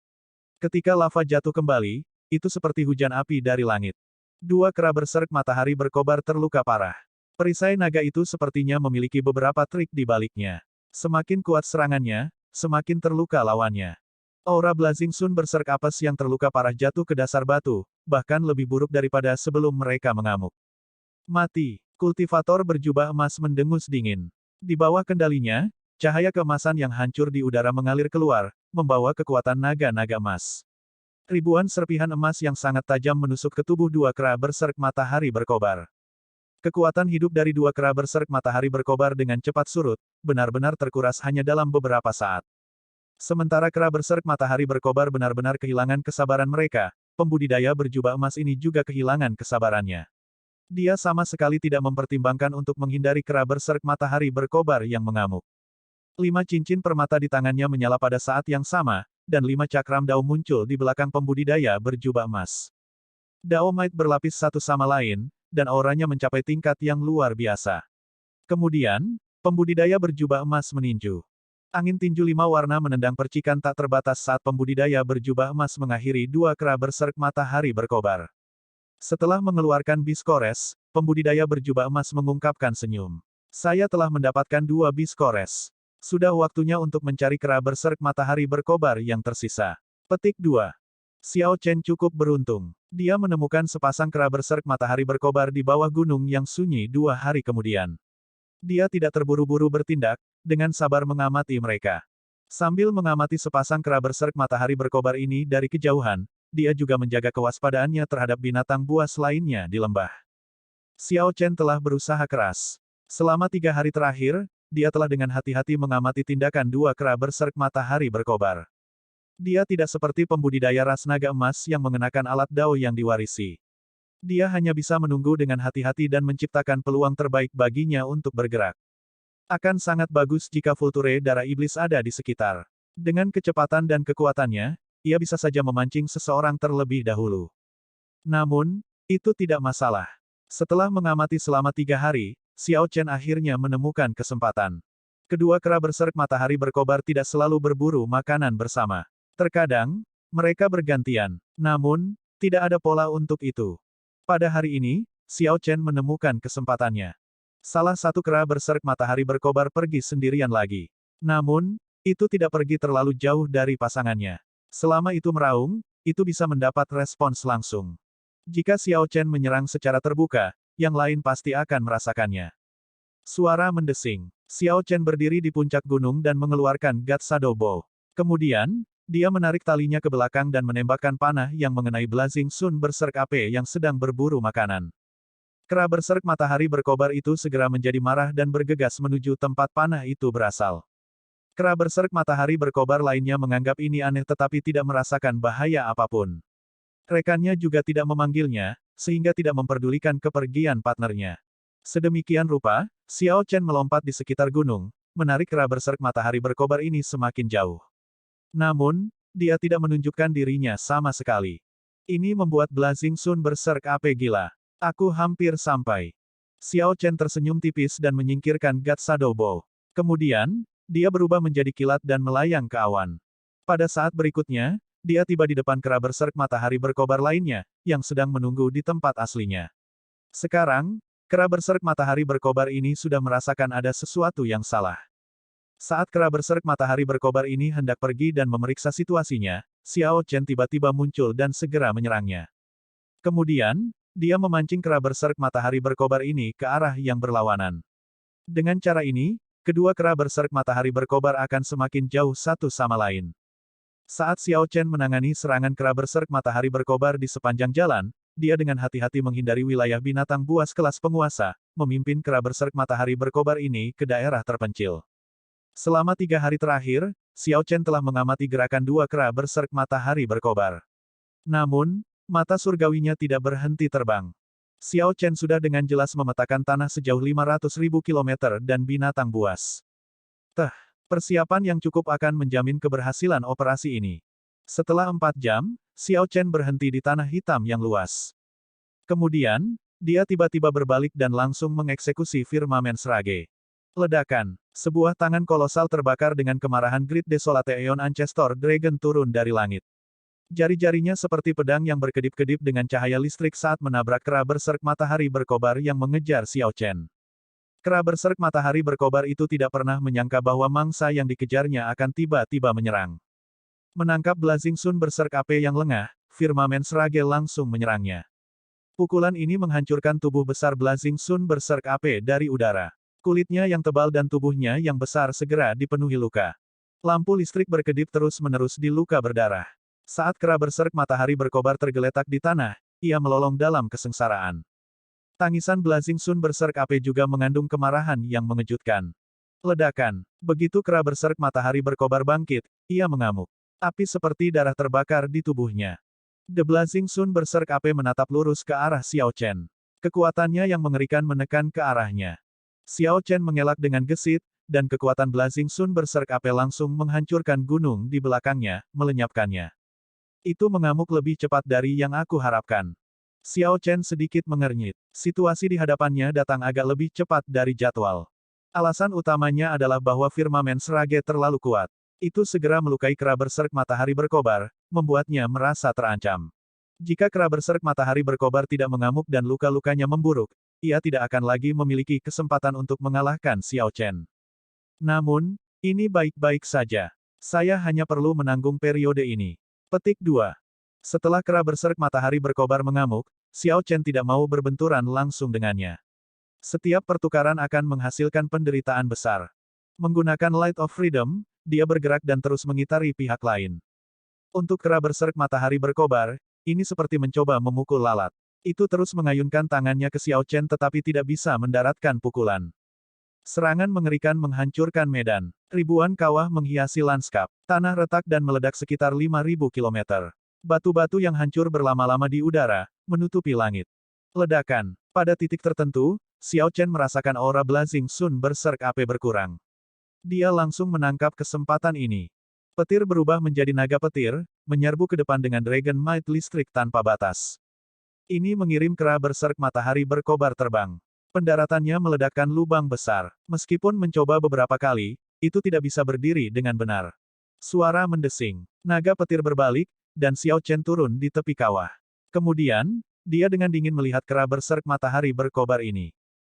Ketika lava jatuh kembali, itu seperti hujan api dari langit. Dua kera berserk matahari berkobar terluka parah. Perisai naga itu sepertinya memiliki beberapa trik di baliknya. Semakin kuat serangannya, semakin terluka lawannya. Aura Blazing Sun berserk apes yang terluka parah jatuh ke dasar batu, bahkan lebih buruk daripada sebelum mereka mengamuk. Mati. Kultivator berjubah emas mendengus dingin. Di bawah kendalinya, cahaya keemasan yang hancur di udara mengalir keluar, membawa kekuatan naga-naga emas. Ribuan serpihan emas yang sangat tajam menusuk ke tubuh dua kera berserk matahari berkobar. Kekuatan hidup dari dua kera berserk matahari berkobar dengan cepat surut, benar-benar terkuras hanya dalam beberapa saat. Sementara kera berserk matahari berkobar benar-benar kehilangan kesabaran mereka, pembudidaya berjubah emas ini juga kehilangan kesabarannya. Dia sama sekali tidak mempertimbangkan untuk menghindari kera berserk matahari berkobar yang mengamuk. 5 cincin permata di tangannya menyala pada saat yang sama, dan 5 cakram dao muncul di belakang pembudidaya berjubah emas. Dao Might berlapis satu sama lain, dan auranya mencapai tingkat yang luar biasa. Kemudian, pembudidaya berjubah emas meninju. Angin tinju 5 warna menendang percikan tak terbatas saat pembudidaya berjubah emas mengakhiri dua kera berserk matahari berkobar. Setelah mengeluarkan biskores, pembudidaya berjubah emas mengungkapkan senyum. Saya telah mendapatkan 2 biskores. Sudah waktunya untuk mencari kera berserk matahari berkobar yang tersisa. Petik 2. Xiao Chen cukup beruntung. Dia menemukan sepasang kera berserk matahari berkobar di bawah gunung yang sunyi 2 hari kemudian. Dia tidak terburu-buru bertindak, dengan sabar mengamati mereka. Sambil mengamati sepasang kera berserk matahari berkobar ini dari kejauhan, dia juga menjaga kewaspadaannya terhadap binatang buas lainnya di lembah. Xiao Chen telah berusaha keras. Selama 3 hari terakhir, dia telah dengan hati-hati mengamati tindakan dua kera berserk matahari berkobar. Dia tidak seperti pembudidaya ras naga emas yang mengenakan alat dao yang diwarisi. Dia hanya bisa menunggu dengan hati-hati dan menciptakan peluang terbaik baginya untuk bergerak. Akan sangat bagus jika Vulture darah iblis ada di sekitar. Dengan kecepatan dan kekuatannya, ia bisa saja memancing seseorang terlebih dahulu. Namun, itu tidak masalah. Setelah mengamati selama 3 hari, Xiao Chen akhirnya menemukan kesempatan. Kedua kera berserk matahari berkobar tidak selalu berburu makanan bersama. Terkadang, mereka bergantian. Namun, tidak ada pola untuk itu. Pada hari ini, Xiao Chen menemukan kesempatannya. Salah satu kera berserk matahari berkobar pergi sendirian lagi. Namun, itu tidak pergi terlalu jauh dari pasangannya. Selama itu meraung, itu bisa mendapat respons langsung. Jika Xiao Chen menyerang secara terbuka, yang lain pasti akan merasakannya. Suara mendesing. Xiao Chen berdiri di puncak gunung dan mengeluarkan God Shadow Bow. Kemudian, dia menarik talinya ke belakang dan menembakkan panah yang mengenai Blazing Sun berserk AP yang sedang berburu makanan. Kera berserk matahari berkobar itu segera menjadi marah dan bergegas menuju tempat panah itu berasal. Kera berserk matahari berkobar lainnya menganggap ini aneh tetapi tidak merasakan bahaya apapun. Rekannya juga tidak memanggilnya, sehingga tidak memperdulikan kepergian partnernya. Sedemikian rupa, Xiao Chen melompat di sekitar gunung, menarik kera berserk matahari berkobar ini semakin jauh. Namun, dia tidak menunjukkan dirinya sama sekali. Ini membuat Blazing Sun berserk AP gila. Aku hampir sampai. Xiao Chen tersenyum tipis dan menyingkirkan God Shadow Bow. Kemudian, dia berubah menjadi kilat dan melayang ke awan. Pada saat berikutnya, dia tiba di depan kera berserk matahari berkobar lainnya, yang sedang menunggu di tempat aslinya. Sekarang, kera berserk matahari berkobar ini sudah merasakan ada sesuatu yang salah. Saat kera berserk matahari berkobar ini hendak pergi dan memeriksa situasinya, Xiao Chen tiba-tiba muncul dan segera menyerangnya. Kemudian, dia memancing kera berserk matahari berkobar ini ke arah yang berlawanan. Dengan cara ini, kedua kera berserk matahari berkobar akan semakin jauh satu sama lain. Saat Xiao Chen menangani serangan kera berserk matahari berkobar di sepanjang jalan, dia dengan hati-hati menghindari wilayah binatang buas kelas penguasa, memimpin kera berserk matahari berkobar ini ke daerah terpencil. Selama 3 hari terakhir, Xiao Chen telah mengamati gerakan dua kera berserk matahari berkobar. Namun, mata surgawinya tidak berhenti terbang. Xiao Chen sudah dengan jelas memetakan tanah sejauh 500.000 kilometer dan binatang buas. Persiapan yang cukup akan menjamin keberhasilan operasi ini. Setelah 4 jam, Xiao Chen berhenti di tanah hitam yang luas. Kemudian, dia tiba-tiba berbalik dan langsung mengeksekusi firmamen Srage. Ledakan. Sebuah tangan kolosal terbakar dengan kemarahan Great Desolate Aeon Ancestor Dragon turun dari langit. Jari-jarinya seperti pedang yang berkedip-kedip dengan cahaya listrik saat menabrak kera berserk matahari berkobar yang mengejar Xiao Chen. Kera berserk matahari berkobar itu tidak pernah menyangka bahwa mangsa yang dikejarnya akan tiba-tiba menyerang. Menangkap Blazing Sun berserk AP yang lengah, firmamen Srage langsung menyerangnya. Pukulan ini menghancurkan tubuh besar Blazing Sun berserk AP dari udara. Kulitnya yang tebal dan tubuhnya yang besar segera dipenuhi luka. Lampu listrik berkedip terus-menerus di luka berdarah. Saat kera berserk matahari berkobar tergeletak di tanah, ia melolong dalam kesengsaraan. Tangisan Blazing Sun berserk AP juga mengandung kemarahan yang mengejutkan. Ledakan. Begitu kera berserk matahari berkobar bangkit, ia mengamuk. Api seperti darah terbakar di tubuhnya. The Blazing Sun berserk AP menatap lurus ke arah Xiao Chen. Kekuatannya yang mengerikan menekan ke arahnya. Xiao Chen mengelak dengan gesit, dan kekuatan Blazing Sun berserk AP langsung menghancurkan gunung di belakangnya, melenyapkannya. Itu mengamuk lebih cepat dari yang aku harapkan. Xiao Chen sedikit mengernyit. Situasi di hadapannya datang agak lebih cepat dari jadwal. Alasan utamanya adalah bahwa firmamen Srage terlalu kuat. Itu segera melukai kera berserk matahari berkobar, membuatnya merasa terancam. Jika kera berserk matahari berkobar tidak mengamuk dan luka-lukanya memburuk, ia tidak akan lagi memiliki kesempatan untuk mengalahkan Xiao Chen. Namun, ini baik-baik saja. Saya hanya perlu menanggung periode ini. Petik 2. Setelah kera berserk matahari berkobar mengamuk, Xiao Chen tidak mau berbenturan langsung dengannya. Setiap pertukaran akan menghasilkan penderitaan besar. Menggunakan Light of Freedom, dia bergerak dan terus mengitari pihak lain. Untuk kera berserk matahari berkobar, ini seperti mencoba memukul lalat. Itu terus mengayunkan tangannya ke Xiao Chen tetapi tidak bisa mendaratkan pukulan. Serangan mengerikan menghancurkan medan. Ribuan kawah menghiasi lanskap. Tanah retak dan meledak sekitar 5.000 kilometer. Batu-batu yang hancur berlama-lama di udara, menutupi langit. Ledakan. Pada titik tertentu, Xiao Chen merasakan aura Blazing Sun berserk AP berkurang. Dia langsung menangkap kesempatan ini. Petir berubah menjadi naga petir, menyerbu ke depan dengan Dragon Might listrik tanpa batas. Ini mengirim kera berserk matahari berkobar terbang. Pendaratannya meledakkan lubang besar. Meskipun mencoba beberapa kali, itu tidak bisa berdiri dengan benar. Suara mendesing. Naga petir berbalik, dan Xiao Chen turun di tepi kawah. Kemudian, dia dengan dingin melihat kera berserk matahari berkobar ini.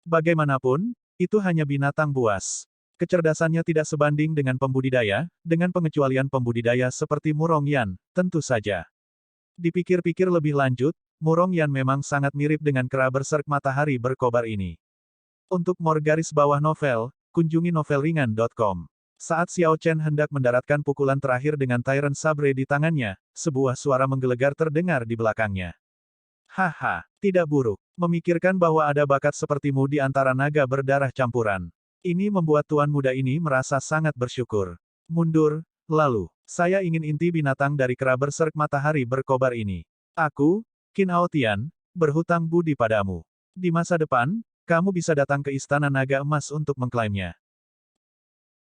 Bagaimanapun, itu hanya binatang buas. Kecerdasannya tidak sebanding dengan pembudidaya, dengan pengecualian pembudidaya seperti Murong Yan, tentu saja. Dipikir-pikir lebih lanjut, Murong Yan memang sangat mirip dengan kera berserk matahari berkobar ini. Untuk more garis bawah novel, kunjungi novelringan.com. Saat Xiao Chen hendak mendaratkan pukulan terakhir dengan Tyrant Sabre di tangannya, sebuah suara menggelegar terdengar di belakangnya. Haha, tidak buruk. Memikirkan bahwa ada bakat sepertimu di antara naga berdarah campuran. Ini membuat tuan muda ini merasa sangat bersyukur. Mundur, lalu. Saya ingin inti binatang dari kera berserk matahari berkobar ini. Aku, Qin Aotian, berhutang budi padamu. Di masa depan, kamu bisa datang ke Istana Naga Emas untuk mengklaimnya.